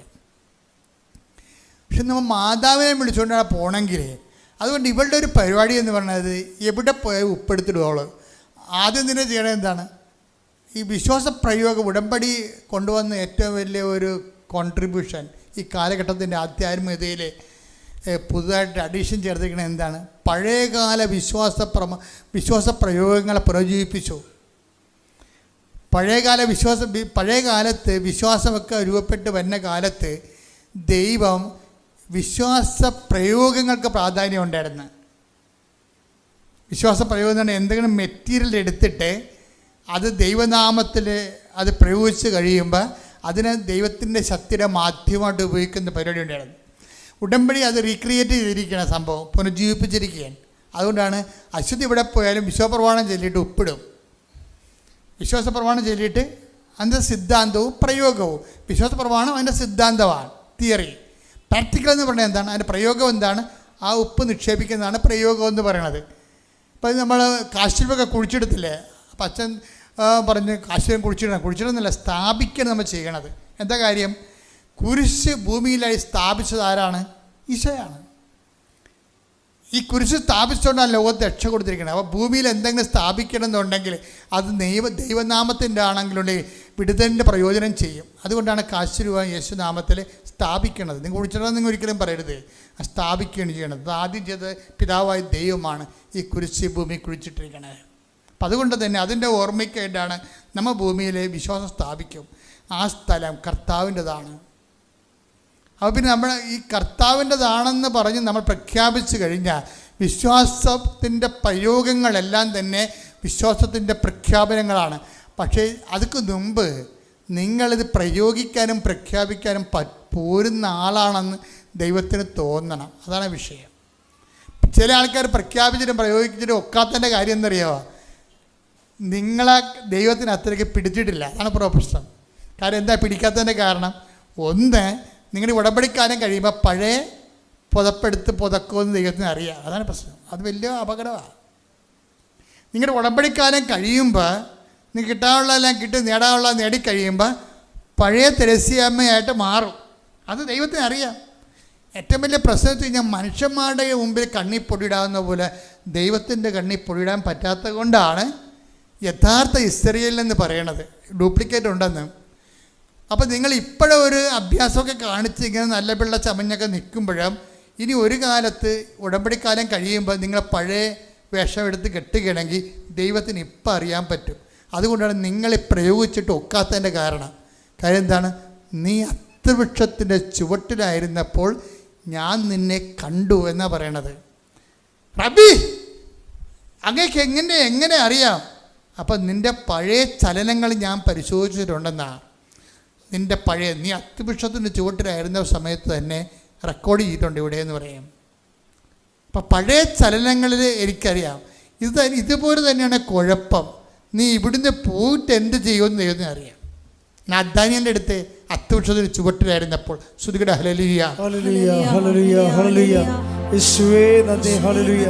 പക്ഷെ നമ്മൾ മാതാവിനെ വിളിച്ചുകൊണ്ടാണ് പോകണമെങ്കിൽ, അതുകൊണ്ട് ഇവളുടെ ഒരു പരിപാടി എന്ന് പറയുന്നത് എവിടെ പോയാൽ ഉപ്പെടുത്തിടുവോളൂ. ആദ്യം തന്നെ ചെയ്യണത് എന്താണ്? ഈ വിശ്വാസ പ്രയോഗം ഉടമ്പടി കൊണ്ടുവന്ന ഏറ്റവും വലിയ ഒരു കോൺട്രിബ്യൂഷൻ ഈ കാലഘട്ടത്തിൻ്റെ ആധ്യാത്മികതയിൽ പുതുതായിട്ട് അഡീഷൻ ചേർത്തിരിക്കുന്നത് എന്താണ്? പഴയകാല വിശ്വാസ പ്രയോഗങ്ങളെ പുനരുജ്ജീവിപ്പിച്ചു. പഴയ കാലത്ത് വിശ്വാസമൊക്കെ രൂപപ്പെട്ട് വരുന്ന കാലത്ത് ദൈവം വിശ്വാസ പ്രയോഗങ്ങൾക്ക് പ്രാധാന്യം ഉണ്ടായിരുന്നു. വിശ്വാസ പ്രയോഗം എന്ന് പറഞ്ഞാൽ എന്തെങ്കിലും മെറ്റീരിയൽ എടുത്തിട്ട് അത് ദൈവനാമത്തിൽ അത് പ്രയോഗിച്ച് കഴിയുമ്പോൾ അതിന് ദൈവത്തിൻ്റെ ശക്തിയുടെ മാധ്യമമായിട്ട് ഉപയോഗിക്കുന്ന പരിപാടി ഉണ്ടായിരുന്നു. ഉടമ്പടി അത് റീക്രിയേറ്റ് ചെയ്തിരിക്കുകയാണ്, സംഭവം പുനരുജ്ജീവിപ്പിച്ചിരിക്കുകയാണ്. അതുകൊണ്ടാണ് അശ്വതി ഇവിടെ പോയാലും വിശ്വാസപ്രമാണം ചൊല്ലിയിട്ട് ഒപ്പിടും. വിശ്വാസപ്രമാണം ചൊല്ലിയിട്ട് അതിൻ്റെ സിദ്ധാന്തവും പ്രയോഗവും, വിശ്വാസപ്രമാണം അതിൻ്റെ സിദ്ധാന്തമാണ്, തിയറി. പ്രാക്ടിക്കൽ എന്ന് പറഞ്ഞാൽ എന്താണ്? അതിൻ്റെ പ്രയോഗം എന്താണ്? ആ ഉപ്പ് നിക്ഷേപിക്കുന്നതാണ് പ്രയോഗം എന്ന് പറയണത്. ഇപ്പം നമ്മൾ കാശ്മീരൊക്കെ കുഴിച്ചെടുത്തില്ലേ, അപ്പം അച്ഛൻ പറഞ്ഞ് കാശ്മീരം കുഴിച്ചിടുന്നില്ല, സ്ഥാപിക്കണം നമ്മൾ ചെയ്യണത്. എന്താ കാര്യം? കുരിശ് ഭൂമിയിലായി സ്ഥാപിച്ചത് ആരാണ്? ഈശോയാണ്. ഈ കുരിശ് സ്ഥാപിച്ചുകൊണ്ടാണ് ലോകത്ത് രക്ഷ കൊടുത്തിരിക്കുന്നത്. അപ്പോൾ ഭൂമിയിൽ എന്തെങ്കിലും സ്ഥാപിക്കണം എന്നുണ്ടെങ്കിൽ അത് ദൈവനാമത്തിൻ്റെ ആണെങ്കിലുണ്ടെങ്കിൽ വിടുതലിൻ്റെ പ്രയോജനം ചെയ്യും. അതുകൊണ്ടാണ് കാശ് രൂപ യേശുനാമത്തിൽ സ്ഥാപിക്കണത്. നിങ്ങൾ കുഴിച്ചിടണം നിങ്ങൾ ഒരിക്കലും പറയരുത്, സ്ഥാപിക്കുകയാണ് ചെയ്യണത്. അത് ആദ്യം ചെയ്തത് പിതാവായ ദൈവമാണ് ഈ കുരിശ് ഭൂമി കുഴിച്ചിട്ടിരിക്കണത്. അപ്പം അതുകൊണ്ട് തന്നെ അതിൻ്റെ ഓർമ്മയ്ക്കായിട്ടാണ് നമ്മൾ ഭൂമിയിലെ വിശ്വാസം സ്ഥാപിക്കും. ആ സ്ഥലം കർത്താവിൻ്റെതാണ്. അപ്പോൾ പിന്നെ നമ്മൾ ഈ കർത്താവിൻ്റെതാണെന്ന് പറഞ്ഞ് നമ്മൾ പ്രഖ്യാപിച്ചു കഴിഞ്ഞാൽ വിശ്വാസത്തിൻ്റെ പ്രയോഗങ്ങളെല്ലാം തന്നെ വിശ്വാസത്തിൻ്റെ പ്രഖ്യാപനങ്ങളാണ്. പക്ഷേ അതിക്ക് മുമ്പ് നിങ്ങളിത് പ്രയോഗിക്കാനും പ്രഖ്യാപിക്കാനും പോരുന്ന ആളാണെന്ന് ദൈവത്തിന് തോന്നണം. അതാണ് വിഷയം. ചില ആൾക്കാർ പ്രഖ്യാപിച്ചിട്ടും പ്രയോഗിച്ചിട്ടും ഒക്കാത്തതിൻ്റെ കാര്യം എന്തറിയാമോ? നിങ്ങളെ ദൈവത്തിന് അത്രയ്ക്ക് പിടിച്ചിട്ടില്ല. അതാണ് പ്രശ്നം. കാര്യം എന്താ പിടിക്കാത്തതിൻ്റെ കാരണം? ഒന്ന്, നിങ്ങളുടെ ഉടമ്പടിക്കാലം കഴിയുമ്പോൾ പഴയ പുതപ്പെടുത്ത് പുതക്കുമെന്ന് ദൈവത്തിന് അറിയാം. അതാണ് പ്രശ്നം. അത് വലിയ അപകടമാണ്. നിങ്ങളുടെ ഉടമ്പടിക്കാലം കഴിയുമ്പോൾ നിങ്ങൾക്ക് കിട്ടാനുള്ളതെല്ലാം കിട്ടി, നേടാനുള്ളത് നേടിക്കഴിയുമ്പോൾ പഴയ തെരസ്യാമ്മയായിട്ട് മാറും. അത് ദൈവത്തിന് അറിയാം. ഏറ്റവും വലിയ പ്രശ്നം വെച്ച് കഴിഞ്ഞാൽ മനുഷ്യന്മാരുടെ മുമ്പിൽ കണ്ണി പൊടിയിടാവുന്ന പോലെ ദൈവത്തിൻ്റെ കണ്ണി പൊടിയിടാൻ പറ്റാത്തത് കൊണ്ടാണ് യഥാർത്ഥ ഇസ്രായേൽ എന്ന് പറയണത്. ഡ്യൂപ്ലിക്കേറ്റ് ഉണ്ടെന്ന്. അപ്പോൾ നിങ്ങൾ ഇപ്പോഴും ഒരു അഭ്യാസമൊക്കെ കാണിച്ച് ഇങ്ങനെ നല്ല പിള്ള ചമഞ്ഞൊക്കെ നിൽക്കുമ്പോഴും ഇനി ഒരു കാലത്ത് ഉടമ്പടിക്കാലം കഴിയുമ്പോൾ നിങ്ങളെ പഴയ വേഷം എടുത്ത് കെട്ടുകയാണെങ്കിൽ ദൈവത്തിന് ഇപ്പം അറിയാൻ പറ്റും. അതുകൊണ്ടാണ് നിങ്ങളെ പ്രയോഗിച്ചിട്ട് ഒക്കാത്തതിൻ്റെ കാര്യം എന്താണ്? നീ അത്തിവൃക്ഷത്തിൻ്റെ ചുവട്ടിലായിരുന്നപ്പോൾ ഞാൻ നിന്നെ കണ്ടു എന്നാണ് പറയണത്. റബി, അങ്ങേക്ക് എങ്ങനെ അറിയാം? അപ്പം നിൻ്റെ പഴയ ചലനങ്ങൾ ഞാൻ പരിശോധിച്ചിട്ടുണ്ടെന്നാണ്. നിൻ്റെ നീ അത്തിവൃക്ഷത്തിൻ്റെ ചുവട്ടിലായിരുന്ന സമയത്ത് തന്നെ റെക്കോർഡ് ചെയ്തിട്ടുണ്ട് ഇവിടെ എന്ന് പറയും. അപ്പം പഴയ ചലനങ്ങളിൽ എനിക്കറിയാം. ഇതുപോലെ തന്നെയാണ് കുഴപ്പം. നീ ഇവിടുന്ന് പോയിട്ട് എന്ത് ചെയ്യുമെന്ന് ദൈവത്തിന് അറിയാം. നദ്ദാനിയൻ്റെ അടുത്ത് അത്തിവൃക്ഷത്തിന് ചുവട്ടിലായിരുന്നപ്പോൾ ശ്രുതികട ഹല്ലേലൂയ ഹല്ലേലൂയ ഹല്ലേലൂയ ഹല്ലേലൂയ യേശുവേ നന്ദി. ഹല്ലേലൂയ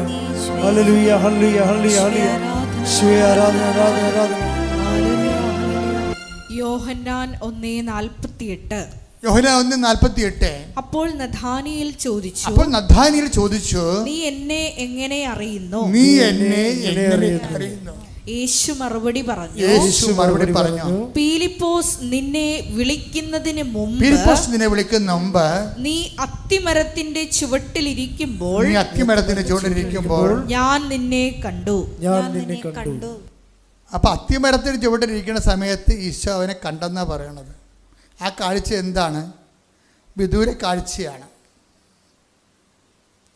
ഹല്ലേലൂയ ഹല്ലേലൂയ ഹല്ലേലൂയ യേശുവേ ആരാധന ആരാധന ആരാധന. യോഹന്നാൻ 1:48. യോഹന്നാൻ 1:48. അപ്പോൾ നഥാനിയേൽ ചോദിച്ചു, നീ എന്നെ എങ്ങനെ അറിയുന്നു? യേശു മറുപടി പറഞ്ഞു, പീലിപ്പോസ് നിന്നെ വിളിക്കുന്നതിന് മുമ്പ് നീ അത്തിമരത്തിന്റെ ചുവട്ടിലിരിക്കുമ്പോൾ ഞാൻ നിന്നെ കണ്ടു. അപ്പം അത്തിമരത്തിന് ചുവട്ടിലിരിക്കുന്ന സമയത്ത് ഈശോ അവനെ കണ്ടെന്നാണ് പറയണത്. ആ കാഴ്ച എന്താണ്? വിദൂര കാഴ്ചയാണ്.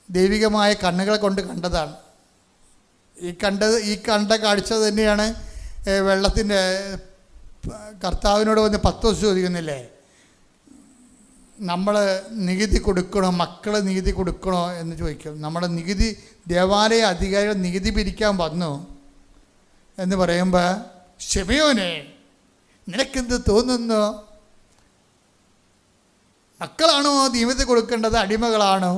ദൈവികമായ കണ്ണുകളെ കൊണ്ട് കണ്ടതാണ്. ഈ കണ്ട കാഴ്ച തന്നെയാണ് വെള്ളത്തിൻ്റെ കർത്താവിനോട് വന്ന് 10 ദിവസം ചോദിക്കുന്നില്ലേ, നമ്മൾ നികുതി കൊടുക്കണോ, മക്കൾ നികുതി കൊടുക്കണോ എന്ന് ചോദിക്കും. നമ്മുടെ നികുതി ദേവാലയ അധികാരികൾ നികുതി പിരിക്കാൻ വന്നു എന്ന് പറയുമ്പോൾ, ശിമയോനെ നിനക്കെന്ത് തോന്നുന്നു? മക്കളാണോ നികുതി കൊടുക്കേണ്ടത്, അടിമകളാണോ?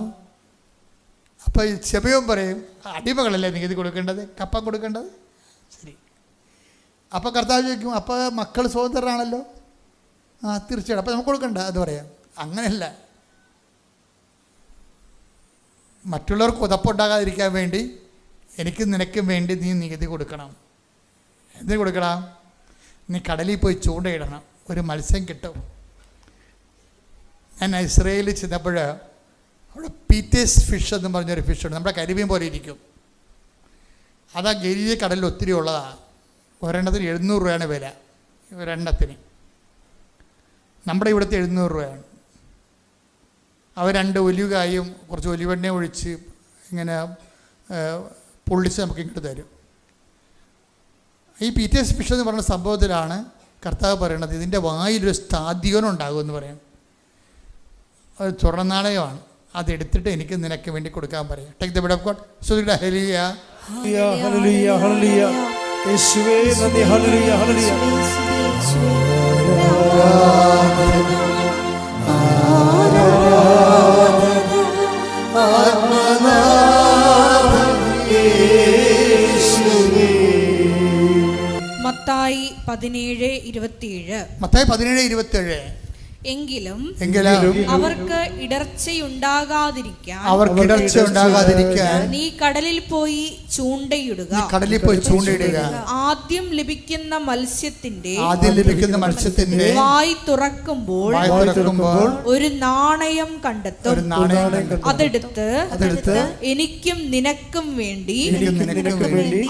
അപ്പോൾ ശിമയോൻ പറയും, അടിമകളല്ലേ നികുതി കൊടുക്കേണ്ടത്, കപ്പം കൊടുക്കേണ്ടത്. ശരി. അപ്പോൾ കർത്താവ് ചോദിക്കും, അപ്പോൾ മക്കൾ സ്വതന്ത്രരാണല്ലോ. തീർച്ചയായിട്ടും, അപ്പോൾ നമുക്ക് കൊടുക്കണ്ട എന്ന് പറയാം. അങ്ങനെയല്ല, മറ്റുള്ളവർക്ക് ഉതപ്പുണ്ടാകാതിരിക്കാൻ വേണ്ടി എനിക്കും നിനക്കും വേണ്ടി നീ നികുതി കൊടുക്കണം. എന്തിനു കൊടുക്കണം? നീ കടലിൽ പോയി ചൂണ്ടയിടണം, ഒരു മത്സ്യം കിട്ടും. ഞാൻ ഇസ്രയേലിൽ ചെന്നപ്പോൾ അവിടെ പീറ്റേഴ്സ് ഫിഷ് എന്ന് പറഞ്ഞൊരു ഫിഷുണ്ട്, നമ്മുടെ കരിമീൻ പോലെ ഇരിക്കും. അതാ ഗലീല കടലിൽ ഒത്തിരി ഉള്ളതാണ്. ഒരെണ്ണത്തിന് 700 രൂപയാണ് വില, ഒരെണ്ണത്തിന്. നമ്മുടെ ഇവിടുത്തെ 700 രൂപയാണ്. അവർ 2 ഒലിവുകായും കുറച്ച് ഒലിവെണ്ണ ഒഴിച്ച് ഇങ്ങനെ പൊള്ളിച്ച് നമുക്ക് ഇങ്ങോട്ട് തരും. ഈ പീറ്റേഴ്സ് ഫിഷ് എന്ന് പറയുന്ന സംഭവത്തിലാണ് കർത്താവ് പറയണത് ഇതിൻ്റെ വായിലൊരു സ്ഥാദ്യോനം ഉണ്ടാകുമെന്ന് പറയും. അത് സ്വർണ്ണനാണയമാണ്. അതെടുത്തിട്ട് എനിക്ക് നിനക്ക് വേണ്ടി കൊടുക്കാൻ പറയാം. Take the word of God. സ്തുതിക്കട്ടെ. ഹല്ലേലൂയ ഹല്ലേലൂയ ഹല്ലേലൂയ. യേശുവേ നന്ദി. ഹല്ലേലൂയ ഹല്ലേലൂയ. മത്തായി 17:27. മത്തായി 17:27. എങ്കിലും അവർക്ക് ഇടർച്ചയുണ്ടാകാതിരിക്കാൻ നീ കടലിൽ പോയി ചൂണ്ടയിടുക. ആദ്യം ലഭിക്കുന്ന മത്സ്യത്തിന്റെ വായി തുറക്കുമ്പോൾ ഒരു നാണയം കണ്ടെത്തും. അതെടുത്ത് എനിക്കും നിനക്കും വേണ്ടി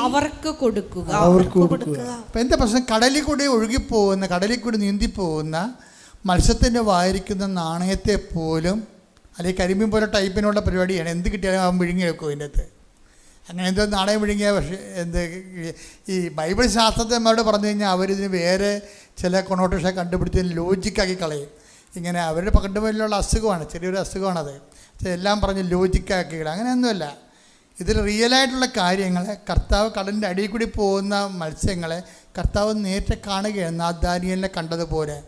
അവർക്ക് കൊടുക്കുക. എന്താ പ്രശ്നം? കടലിൽ കൂടി ഒഴുകിപ്പോകുന്ന, കടലിൽ കൂടി നീന്തിപ്പോകുന്ന മത്സ്യത്തിൻ്റെ വായിരിക്കുന്ന നാണയത്തെ പോലും, അല്ലെങ്കിൽ കരിമീൻ പോലെ ടൈപ്പിനുള്ള പരിപാടിയാണ്. എന്ത് കിട്ടിയാലും അവൻ വിഴുങ്ങി വെക്കും അതിൻ്റെ അകത്ത്. അങ്ങനെ എന്തോ നാണയം വിഴുങ്ങിയ. പക്ഷേ ഈ ബൈബിൾ ശാസ്ത്രജ്ഞന്മാരോട് പറഞ്ഞു കഴിഞ്ഞാൽ അവരിതിന് വേറെ ചില കൊണോട്ടേഷൻ കണ്ടുപിടിച്ച് ലോജിക്കാക്കി കളയും. ഇങ്ങനെ അവരുടെ കണ്ടുപിടിലുള്ള അസുഖമാണ്, ചെറിയൊരു അസുഖമാണത്. എല്ലാം പറഞ്ഞ് ലോജിക്കാക്കി കളയും. അങ്ങനെയൊന്നുമല്ല. ഇതിൽ റിയലായിട്ടുള്ള കാര്യങ്ങളെ കർത്താവ് കടലിൻ്റെ അടിയിൽ കൂടി പോകുന്ന മത്സ്യങ്ങളെ കർത്താവ് നേരിട്ട് കാണുകയാണ്. ആ ദാനിയേലിനെ കണ്ടതുപോലെ.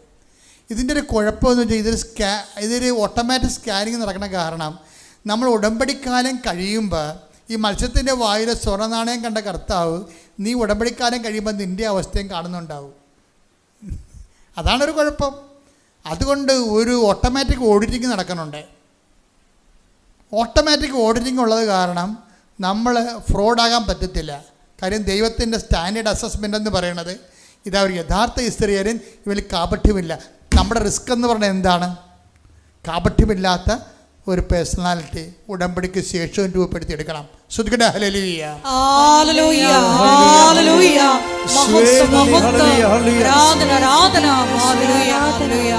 ഇതിൻ്റെ ഒരു കുഴപ്പമെന്ന് വെച്ചാൽ ഇതൊരു ഓട്ടോമാറ്റിക് സ്കാനിങ് നടക്കുന്ന കാരണം നമ്മൾ ഉടമ്പടിക്കാലം കഴിയുമ്പോൾ ഈ മത്സ്യത്തിൻ്റെ വായിലെ സ്വർണ്ണ നാണയം കണ്ട കർത്താവ് നീ ഉടമ്പടിക്കാലം കഴിയുമ്പോൾ നിൻ്റെ അവസ്ഥയും കാണുന്നുണ്ടാവും. അതാണൊരു കുഴപ്പം. അതുകൊണ്ട് ഒരു ഓട്ടോമാറ്റിക് ഓഡിറ്റിങ് നടക്കുന്നുണ്ട്. ഓട്ടോമാറ്റിക് ഓഡിറ്റിംഗ് ഉള്ളത് കാരണം നമ്മൾ ഫ്രോഡാകാൻ പറ്റത്തില്ല. കാര്യം ദൈവത്തിൻ്റെ സ്റ്റാൻഡേർഡ് അസസ്മെൻ്റ് എന്ന് പറയുന്നത് ഇതാ, ഒരു യഥാർത്ഥ ഇസ്രായേലിൻ ഇവരിൽ കാപട്യമില്ല. നമ്മുടെ റിസ്ക് എന്ന് പറഞ്ഞാൽ എന്താണ്? കാപട്യമില്ലാത്ത ഒരു പേഴ്സണാലിറ്റി ഉടമ്പടിക്ക് ശേഷവും രൂപപ്പെടുത്തിയെടുക്കണം. ശ്രുതിക്കട്ടെ. ഹല്ലേലൂയ ഹല്ലേലൂയ ഹല്ലേലൂയ. മഹത്വം മഹത്വം ആരാധന ആരാധന. ഹല്ലേലൂയ ഹല്ലേലൂയ.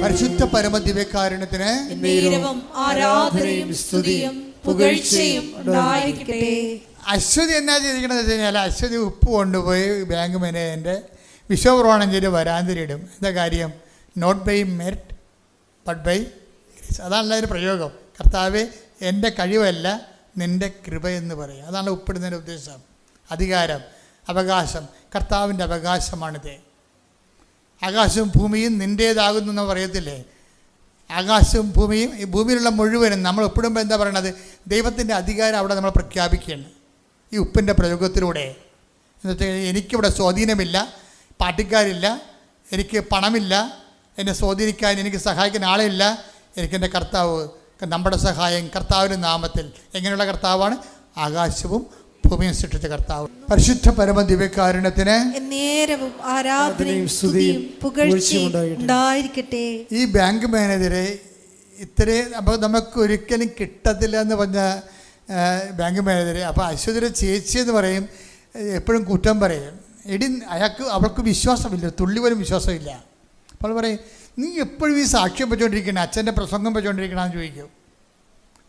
പരിശുദ്ധ പരമദിവ്യകാരുണ്യത്തിന് ആരാധനയും സ്തുതിയും പുകഴ്ചയും ഉണ്ടായിരിക്കട്ടെ. അശ്വതി എന്നാ ചെയ്തിരിക്കണമെന്ന് വെച്ച് കഴിഞ്ഞാൽ, അശ്വതി ഉപ്പ് കൊണ്ടുപോയി ബാങ്ക് മാനേജറിൻ്റെ വിശ്വപ്രമാണം ചെയ്ത് വരാന്തരിയിടും. എന്താ കാര്യം? Not by merit but by grace. അതാണല്ലോ ഒരു പ്രയോഗം. കർത്താവേ, എൻ്റെ കഴിവല്ല നിൻ്റെ കൃപ എന്ന് പറയും. അതാണ് ഉപ്പിടുന്നതിൻ്റെ ഉദ്ദേശം. അധികാരം, അവകാശം, കർത്താവിൻ്റെ അവകാശമാണിത്. ആകാശവും ഭൂമിയും നിൻ്റേതാകുന്നു എന്ന് പറയത്തില്ലേ? ആകാശവും ഭൂമിയും, ഈ ഭൂമിയിലുള്ള മുഴുവനും നമ്മൾ ഒപ്പിടുമ്പോൾ എന്താ പറയണത്? ദൈവത്തിൻ്റെ അധികാരം അവിടെ നമ്മൾ പ്രഖ്യാപിക്കുകയാണ് ഈ ഉപ്പിൻ്റെ പ്രയോഗത്തിലൂടെ. എന്നുവെച്ചാൽ എനിക്കിവിടെ സ്വാധീനമില്ല, പാർട്ടിക്കാരില്ല, എനിക്ക് പണമില്ല, എന്നെ സ്വാധീനിക്കാൻ എനിക്ക് സഹായിക്കാൻ ആളില്ല. എനിക്കെൻ്റെ കർത്താവ്, നമ്മുടെ സഹായം കർത്താവിൻ്റെ നാമത്തിൽ. എങ്ങനെയുള്ള കർത്താവാണ്? ആകാശവും ഭൂമിയും സൃഷ്ടിച്ച കർത്താവ്. പരിശുദ്ധ പരമ ദിവ്യകാരുണ്യത്തിന് നേരവും ആരാധനയും സ്തുതിയും പുകഴ്ചയും ഉണ്ടായിരിക്കട്ടെ. ഈ ബാങ്ക് മാനേജരെ ഇത്രയും അപ്പോൾ നമുക്ക് ഒരിക്കലും കിട്ടത്തില്ല എന്ന് പറഞ്ഞ ബാങ്ക് മാനേജരെ. അപ്പോൾ അശ്വതിയുടെ ചേച്ചി എന്ന് പറയും, എപ്പോഴും കുറ്റം പറയും. അവൾക്ക് വിശ്വാസമില്ല, തുള്ളി പോലും വിശ്വാസമില്ല. അപ്പോൾ പറയും, നീ എപ്പോഴും ഈ സാക്ഷ്യം വെച്ചുകൊണ്ടിരിക്കണം, അച്ഛൻ്റെ പ്രസംഗം വെച്ചുകൊണ്ടിരിക്കണമെന്ന് ചോദിക്കും.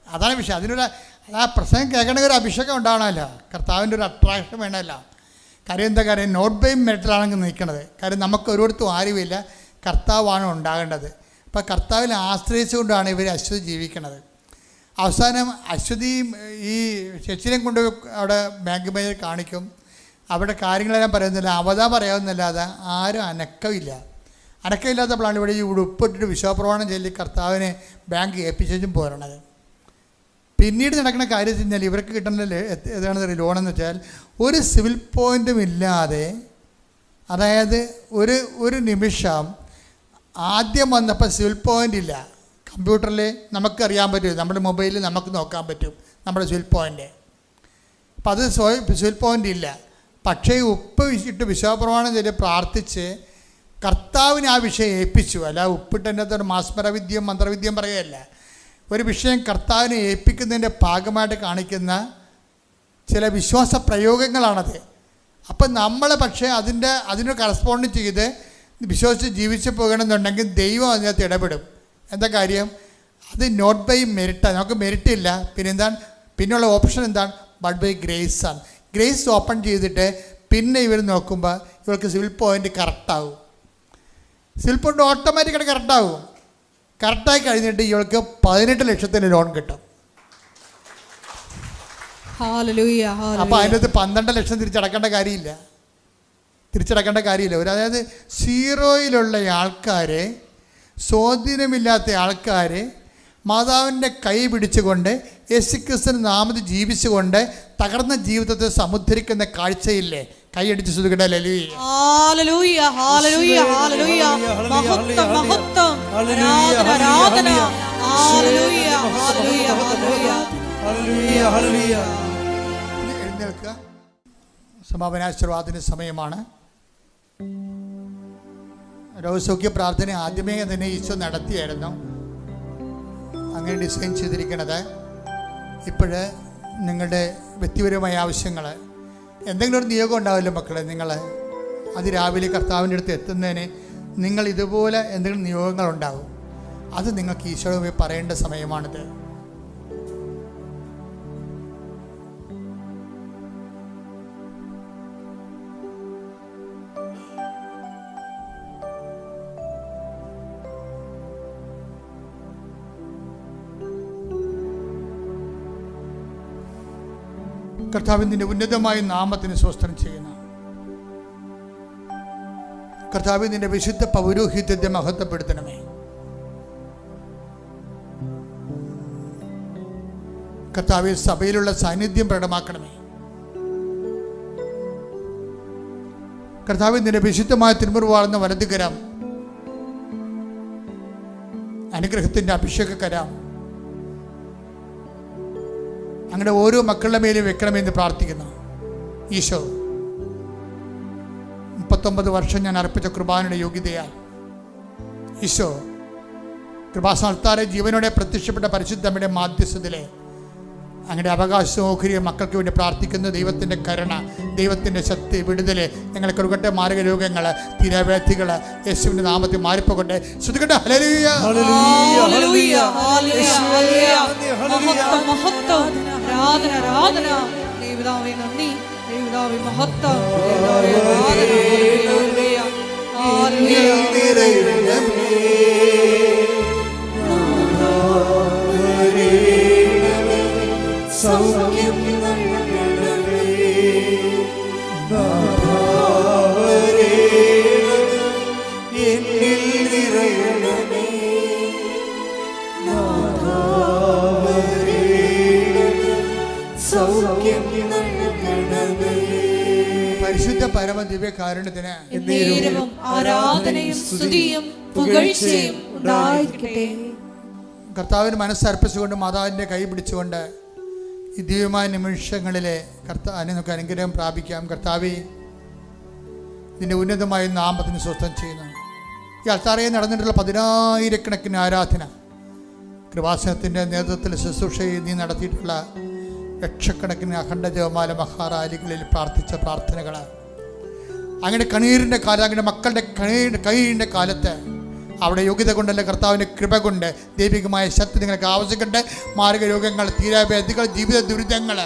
അതാണ് വിഷയം. അതിനൊരു ആ പ്രസംഗം കേൾക്കണമെങ്കിൽ ഒരു അഭിഷേകം ഉണ്ടാവണമല്ലോ, കർത്താവിൻ്റെ ഒരു അട്രാക്ഷൻ വേണമല്ലോ. കാര്യം എന്താ? കാര്യം നോട്ട് ബൈ മെറിറ്റിലാണെങ്കിൽ നിൽക്കണത്. കാര്യം നമുക്ക് ഒരിടത്തും ആരുമില്ല, കർത്താവാണ് ഉണ്ടാകേണ്ടത്. അപ്പോൾ കർത്താവിനെ ആശ്രയിച്ചുകൊണ്ടാണ് ഇവർ അശ്വതി ജീവിക്കണത്. അവസാനം അശ്വതി ഈ ശശിനെ കൊണ്ട് അവിടെ ബാങ്ക് മാനേജർ കാണിക്കും. അവിടെ കാര്യങ്ങളെല്ലാം പറയുന്നില്ല, അവതാ പറയാവുന്നല്ലാതെ ആരും അനക്കമില്ല. അനക്കമില്ലാത്തപ്പോഴാണ് ഇവിടെ ഈ ഉടുപ്പിട്ടിട്ട് വിശ്വാസപ്രമാണം ചൊല്ലി കർത്താവിനെ ബാങ്ക് ഏൽപ്പിച്ചും പോരണത്. പിന്നീട് നടക്കുന്ന കാര്യം വെച്ച് കഴിഞ്ഞാൽ ഇവർക്ക് കിട്ടുന്ന ഏതാണെന്ന് ലോണെന്ന് വെച്ചാൽ ഒരു സിവിൽ പോയിൻറ്റും ഇല്ലാതെ, അതായത് ഒരു നിമിഷം ആദ്യം വന്നപ്പോൾ സിവിൽ പോയിൻ്റ് ഇല്ല. കമ്പ്യൂട്ടറിൽ നമുക്കറിയാൻ പറ്റും, നമ്മുടെ മൊബൈലിൽ നമുക്ക് നോക്കാൻ പറ്റും നമ്മുടെ സിവിൽ പോയിൻ്റ്. അപ്പം അത് സിവിൽ പോയിൻ്റ് ഇല്ല. പക്ഷേ ഉപ്പ് ഇട്ട് വിശ്വാസപ്രമാണം ചെയ്ത് പ്രാർത്ഥിച്ച് കർത്താവിന് ആ വിഷയം ഏൽപ്പിച്ചു. അല്ല ഉപ്പിട്ടതിൻ്റെ അകത്ത് മാസ്മരവിദ്യയും മന്ത്രവിദ്യയും പറയുകയല്ല. ഒരു വിഷയം കർത്താവിനെ ഏൽപ്പിക്കുന്നതിൻ്റെ ഭാഗമായിട്ട് കാണിക്കുന്ന ചില വിശ്വാസ പ്രയോഗങ്ങളാണത്. അപ്പം നമ്മൾ പക്ഷേ അതിനോട് കറസ്പോണ്ട് ചെയ്ത് വിശ്വസിച്ച് ജീവിച്ച് പോകണമെന്നുണ്ടെങ്കിൽ ദൈവം അതിനകത്ത് ഇടപെടും. എന്താ കാര്യം? അത് നോട്ട് ബൈ മെറിറ്റാണ്. നമുക്ക് മെറിറ്റ് ഇല്ല. പിന്നെയുള്ള ഓപ്ഷൻ എന്താണ്? ബട്ട് ബൈ ഗ്രേസ് ആണ്. ഗ്രേസ് ഓപ്പൺ ചെയ്തിട്ട് പിന്നെ ഇവർ നോക്കുമ്പോൾ ഇവർക്ക് സിവിൽ പോയിൻ്റ് കറക്റ്റാവും. സിവിൽ പോയിൻ്റ് ഓട്ടോമാറ്റിക്കായിട്ട് കറക്റ്റാവും. കറക്റ്റായി കഴിഞ്ഞിട്ട് ഇവൾക്ക് 18 ലക്ഷത്തിന് ലോൺ കിട്ടും. അപ്പോൾ അതിൻ്റെ അകത്ത് 12 ലക്ഷം തിരിച്ചടക്കേണ്ട കാര്യമില്ല. അതായത് സീറോയിലുള്ള ആൾക്കാരെ, സ്വാധീനമില്ലാത്ത ആൾക്കാരെ മാതാവിൻ്റെ കൈ പിടിച്ചുകൊണ്ട് യേശുക്രിസ്തുവിന്റെ നാമത്തിൽ ജീവിച്ചുകൊണ്ട് തകർന്ന ജീവിതത്തെ സമുദ്ധരിക്കുന്ന കാഴ്ചയില്ലേ? കൈയടിച്ച് ശ്രുതികട്ടെ. ഹല്ലേലൂയ, ഹല്ലേലൂയ, ഹല്ലേലൂയ, മഹത്വം, മഹത്വം, ആരാധന, ഹല്ലേലൂയ, ഹല്ലേലൂയ, ഹല്ലേലൂയ, ഹല്ലേലൂയ. എഴുന്നേൽക്കുക. സമാപനാശീർവാദത്തിന് സമയമാണ്. രോഗസൗഖ്യ പ്രാർത്ഥന ആദ്യമേ തന്നെ ഈശോ നടത്തിയായിരുന്നു. അങ്ങനെ ഡിസൈൻ ചെയ്തിരിക്കുന്നത്. ഇപ്പോഴ് നിങ്ങളുടെ വ്യക്തിപരമായ ആവശ്യങ്ങൾ, എന്തെങ്കിലും ഒരു നിയോഗം ഉണ്ടാവില്ല മക്കളെ. നിങ്ങൾ അതിരാവിലെ കർത്താവിൻ്റെ അടുത്ത് എത്തുന്നതിന് നിങ്ങൾ ഇതുപോലെ എന്തെങ്കിലും നിയോഗങ്ങളുണ്ടാവും. അത് നിങ്ങൾക്ക് ഈശോയോട് പോയി പറയേണ്ട സമയമാണിത്. കർത്താവിൻ്റെ ഉന്നതമായ നാമത്തിന് സ്വസ്ത്രം ചെയ്യുന്ന കർത്താവിൻ്റെ വിശുദ്ധ പൗരോഹിത്യത്തെ മഹത്വപ്പെടുത്തണമേ. കർത്താവിൽ സഭയിലുള്ള സാന്നിധ്യം പ്രകടമാക്കണമേ. കർത്താവിൻ്റെ വിശുദ്ധമായ തിരുമുറിവാർന്ന വലതുകരം, അനുഗ്രഹത്തിൻ്റെ അഭിഷേകകരം അങ്ങനെ ഓരോ മക്കളുടെ മേലും വെക്കണമെന്ന് പ്രാർത്ഥിക്കുന്നു. ഈശോ, 39 വർഷം ഞാൻ അർപ്പിച്ച കൃപാനയുടെ യോഗ്യതയാൽ ഈശോ കൃപാസ്ഥാനത്താരെ ജീവനോടെ പ്രത്യക്ഷപ്പെട്ട പരിശുദ്ധമ്മയുടെ മാധ്യസ്ഥതയിലെ അങ്ങനെ അവകാശമോഹരിയ മക്കൾക്ക് വേണ്ടി പ്രാർത്ഥിക്കുന്ന ദൈവത്തിൻ്റെ കരുണ, ദൈവത്തിൻ്റെ ശക്തി, വിടുതല് ഞങ്ങളെ കൊടുക്കട്ടെ. മാരക രോഗങ്ങൾ, തീരാവ്യാധികൾ യേശുവിൻ്റെ നാമത്തിൽ മാറിപ്പോകട്ടെ. ശ്രുതികട്ടെ. ഹല്ലേലൂയ, ഹല്ലേലൂയ, ഹല്ലേലൂയ, മഹത്വം, മഹത്വം, ആരാധന, ആരാധന. ദൈവമേ നന്ദി, ദൈവമേ മഹത്വം, ദൈവമേ ആരാധന. ഹല്ലേലൂയ, ഹല്ലേലൂയ. സൗഖ്യം നൽകണമേ, എന്നിൽ നിറയണമേ, സൗഖ്യം നൽകണമേ. പരിശുദ്ധ പരമ ദിവ്യകാരുണ്യത്തിന് ആരാധനയും സ്തുതിയും പുകഴ്ചയും ഉണ്ടായിരിക്കട്ടെ. കർത്താവിന് മനസ്സർപ്പിച്ചുകൊണ്ട് മാതാവിൻ്റെ കൈ പിടിച്ചുകൊണ്ട് ഈ ദിവ്യമായ നിമിഷങ്ങളിലെ കർത്താവിനെ നമുക്ക് അനുഗ്രഹം പ്രാപിക്കാം. കർത്താവേ, ഇതിൻ്റെ ഉന്നതമായ നാമത്തിന് സ്വസ്ഥം ചെയ്യുന്നു. ഈ അൾത്താറയിൽ നടന്നിട്ടുള്ള 10,000 ആരാധന, കൃപാസനത്തിൻ്റെ നേതൃത്വത്തിൽ ശുശ്രൂഷയിൽ നീ നടത്തിയിട്ടുള്ള ലക്ഷക്കണക്കിന് അഖണ്ഡ ജപമാല മഹാറാലികളിൽ പ്രാർത്ഥിച്ച പ്രാർത്ഥനകൾ, അങ്ങനെ കണ്ണീരിൻ്റെ കാലം, അങ്ങനെ മക്കളുടെ കണ്ണീരിൻ്റെ കാലത്ത് അവിടെ യോഗ്യത കൊണ്ടല്ല, കർത്താവിൻ്റെ കൃപ കൊണ്ട് ദൈവികമായ ശക്തി നിങ്ങൾക്ക് ആവശ്യമുണ്ട്. മാരക രോഗങ്ങൾ, തീരാവ്യാധികൾ, ജീവിത ദുരിതങ്ങൾ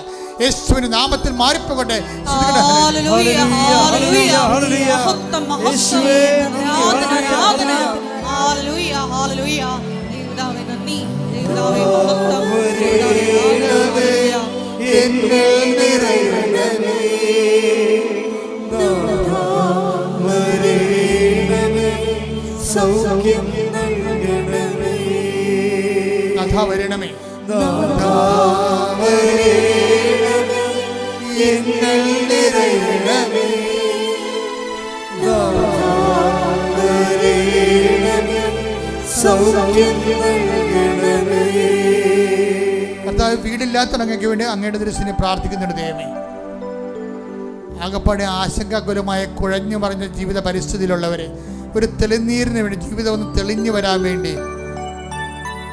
യേശുവിന്റെ നാമത്തിൽ മാറിപ്പോകട്ടെ. സൗഖ്യം നൽകണമേ, നാഥാ വരണമേ, നാഥാ എങ്ങൾ നിറയണമേ. കർത്താവ് വീടില്ലാത്തവർക്ക് വേണ്ടി അങ്ങയുടെ ദൃശ്യനെ പ്രാർത്ഥിക്കുന്നുണ്ട് ദൈവമേ. ആകപ്പാടെ ആശങ്കാകുലമായ കുഴഞ്ഞു മറിഞ്ഞ ജീവിത പരിസ്ഥിതിയിലുള്ളവരെ ഒരു തെളിനീരിന് വേണ്ടി ജീവിതം ഒന്ന് തെളിഞ്ഞു വരാൻ വേണ്ടി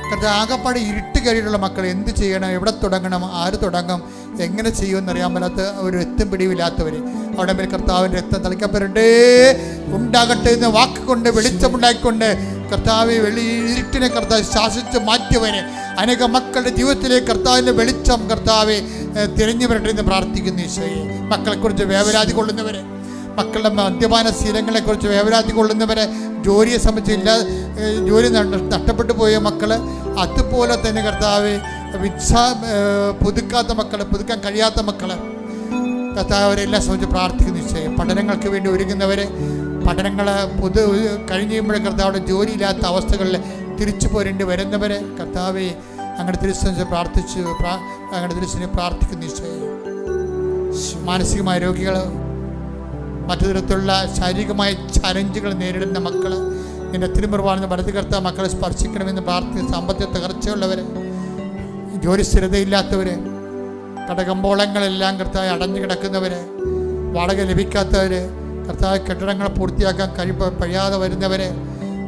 കർത്താവ് ആകപ്പാടെ ഇരുട്ട് കഴിയുള്ള മക്കൾ എന്ത് ചെയ്യണം, എവിടെ തുടങ്ങണം, ആര് തുടങ്ങും, എങ്ങനെ ചെയ്യുമെന്നറിയാൻ പറ്റാത്ത ഒരു രക്തം പിടിവില്ലാത്തവർ അവിടെ മേൽ കർത്താവിൻ്റെ രക്തം തളിക്കപ്പെടേ ഉണ്ടാകട്ടെ എന്ന് വാക്കുകൊണ്ട് വെളിച്ചമുണ്ടാക്കിക്കൊണ്ട് കർത്താവ് ഇരുട്ടിനെ കർത്താവ് ശാസിച്ച് മാറ്റിയവരെ അനേക മക്കളുടെ ജീവിതത്തിലേക്ക് കർത്താവിൻ്റെ വെളിച്ചം കർത്താവെ തിരഞ്ഞു വരട്ടെ എന്ന് പ്രാർത്ഥിക്കുന്നു ഈശോയെ. മക്കളെക്കുറിച്ച് വേവലാതി കൊള്ളുന്നവരെ, മക്കളുടെ മദ്യപാന ശീലങ്ങളെക്കുറിച്ച് വേവലാതി കൊള്ളുന്നവരെ, ജോലിയെ സംബന്ധിച്ച് ജോലി നഷ്ടപ്പെട്ടു പോയ മക്കൾ, അതുപോലെ തന്നെ കർത്താവ് പുതുക്കാത്ത മക്കൾ, പുതുക്കാൻ കഴിയാത്ത മക്കൾ കർത്താവ് അവരെല്ലാം സംബന്ധിച്ച് പ്രാർത്ഥിക്കുന്നു ഈശോയെ. പഠനങ്ങൾക്ക് വേണ്ടി ഒരുങ്ങുന്നവരെ, പഠനങ്ങൾ കഴിഞ്ഞ് കഴിയുമ്പോഴേ കർത്താവിടെ ജോലിയില്ലാത്ത അവസ്ഥകളിൽ തിരിച്ചു പോരേണ്ടി വരുന്നവരെ കർത്താവെ അങ്ങയുടെ തിരുസന്നിധിയിൽ അങ്ങയുടെ തിരുസന്നിധിയിൽ പ്രാർത്ഥിക്കുന്നു ഈശോയെ. മാനസികമായ രോഗികൾ, മറ്റു തരത്തിലുള്ള ശാരീരികമായ ചലഞ്ചുകൾ നേരിടുന്ന മക്കൾ, നിന്റെ തിരുമുറിവാണെന്ന് വലത് കർത്താവ് മക്കളെ സ്പർശിക്കണമെന്ന് പ്രാർത്ഥിക്കുന്ന സാമ്പത്തിക തകർച്ചയുള്ളവർ, ജോലി സ്ഥിരതയില്ലാത്തവർ, കടകമ്പോളങ്ങളെല്ലാം കർത്താവ് അടഞ്ഞു കിടക്കുന്നവർ, വാടക ലഭിക്കാത്തവർ, കർത്താവ് കെട്ടിടങ്ങൾ പൂർത്തിയാക്കാൻ കഴിയാതെ വരുന്നവർ,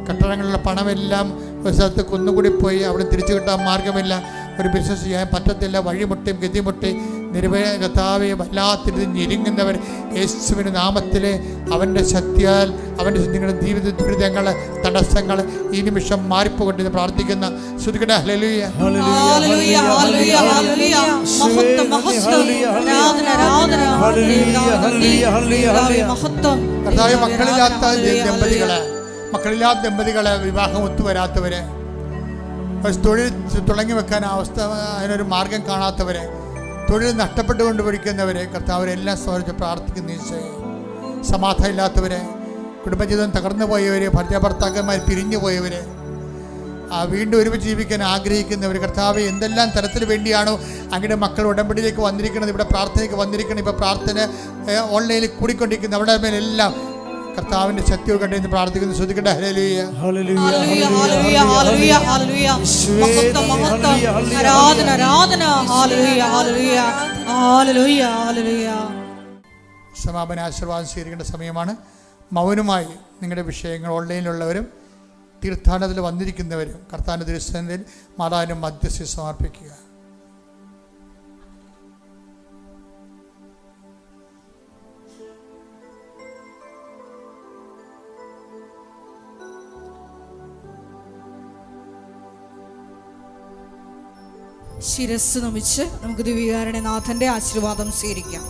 കെട്ടിടങ്ങളിലുള്ള പണമെല്ലാം ഒരു സ്ഥലത്ത് കുന്നുകൂടി പോയി അവിടെ തിരിച്ചു കിട്ടാൻ മാർഗമില്ല, ഒരു ബിസിനസ് ചെയ്യാൻ പറ്റത്തില്ല, വഴിമുട്ടയും ഗതിമുട്ടി കർത്താവെ വല്ലാത്തിരുന്ന് ഞെരുങ്ങുന്നവർ യേശുവിൻ്റെ നാമത്തിൽ അവൻ്റെ ശക്തിയാൽ അവൻ്റെ നിങ്ങളുടെ ജീവിത ദുരിതങ്ങൾ, തടസ്സങ്ങൾ ഈ നിമിഷം മാറിപ്പോകട്ടെ പ്രാർത്ഥിക്കുന്ന ശ്രുതികട ഹല്ലേലൂയ. കർത്താവെ മക്കളില്ലാത്ത ദമ്പതികളെ വിവാഹം ഒത്തുവരാത്തവരെ, തൊഴിൽ തുടങ്ങി വെക്കാൻ അവസ്ഥ അതിനൊരു മാർഗം കാണാത്തവരെ, തൊഴിൽ നഷ്ടപ്പെട്ടുകൊണ്ട് പഠിക്കുന്നവരെ കർത്താവരെല്ലാം സമർപ്പിച്ച് പ്രാർത്ഥിക്കുന്ന ഈശോയെ. സമാധാനം ഇല്ലാത്തവരെ, കുടുംബജീവിതം തകർന്നു പോയവരെ, ഭർത്താക്കന്മാർ പിരിഞ്ഞു പോയവരെ, വീണ്ടും ഒരുമിച്ച് ജീവിക്കാൻ ആഗ്രഹിക്കുന്നവർ കർത്താവ് എന്തെല്ലാം തരത്തിൽ വേണ്ടിയാണോ അങ്ങയുടെ മക്കൾ ഉടമ്പടിയിലേക്ക് വന്നിരിക്കുന്നത്, ഇവിടെ പ്രാർത്ഥനയ്ക്ക് വന്നിരിക്കണം, ഇപ്പോൾ പ്രാർത്ഥന ഓൺലൈനിൽ കൂടിക്കൊണ്ടിരിക്കുന്ന അവിടെ മേലെല്ലാം കർത്താവിന്റെ ശക്തിയോട് കണ്ടെന്ന് പ്രാർത്ഥിക്കുന്നു. ശ്രദ്ധിക്കട്ടെ. ഹല്ലേലൂയ ഹല്ലേലൂയ ഹല്ലേലൂയ ഹല്ലേലൂയ ഹല്ലേലൂയ മഹത്വം മഹത്വം ആരാധന ആരാധന ഹല്ലേലൂയ ഹല്ലേലൂയ ഹല്ലേലൂയ ഹല്ലേലൂയ. സമാപന ആശീർവാദം സ്വീകരിക്കേണ്ട സമയമാണ്. മൗനമായി നിങ്ങളുടെ വിഷയങ്ങൾ ഓൺലൈനിലുള്ളവരും തീർത്ഥാടനത്തിൽ വന്നിരിക്കുന്നവരും കർത്താവിന്റെ തിരുസന്നിധിയിൽ മാതാവിന്റെ മധ്യസ്ഥ സമർപ്പിക്കുക. ശിരസ് നമിച്ച് നമുക്ക് ദിവ്യകാരുണ്യനാഥന്റെ ആശീർവാദം സ്വീകരിക്കാം.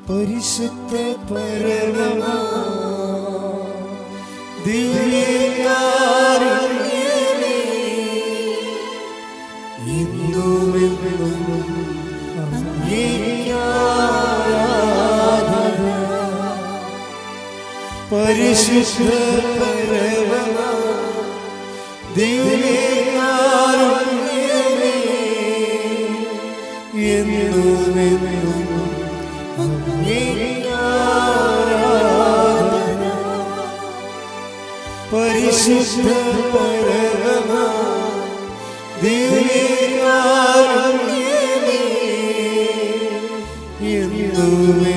പരിശുദ്ധ പരമമാ ദിവ്യകാരുണ്യമേ, ഇന്നുമെന്നും അങ്ങേക്ക് ആരാധന. പരിശുദ്ധ പരമമാ ദിവ്യകാരുണ്യമേ, എന്നുമെന്നും പരിശുദ്ധ പരമമാ ദിവ്യകാരുണ്യമേ, എന്നുമെന്നും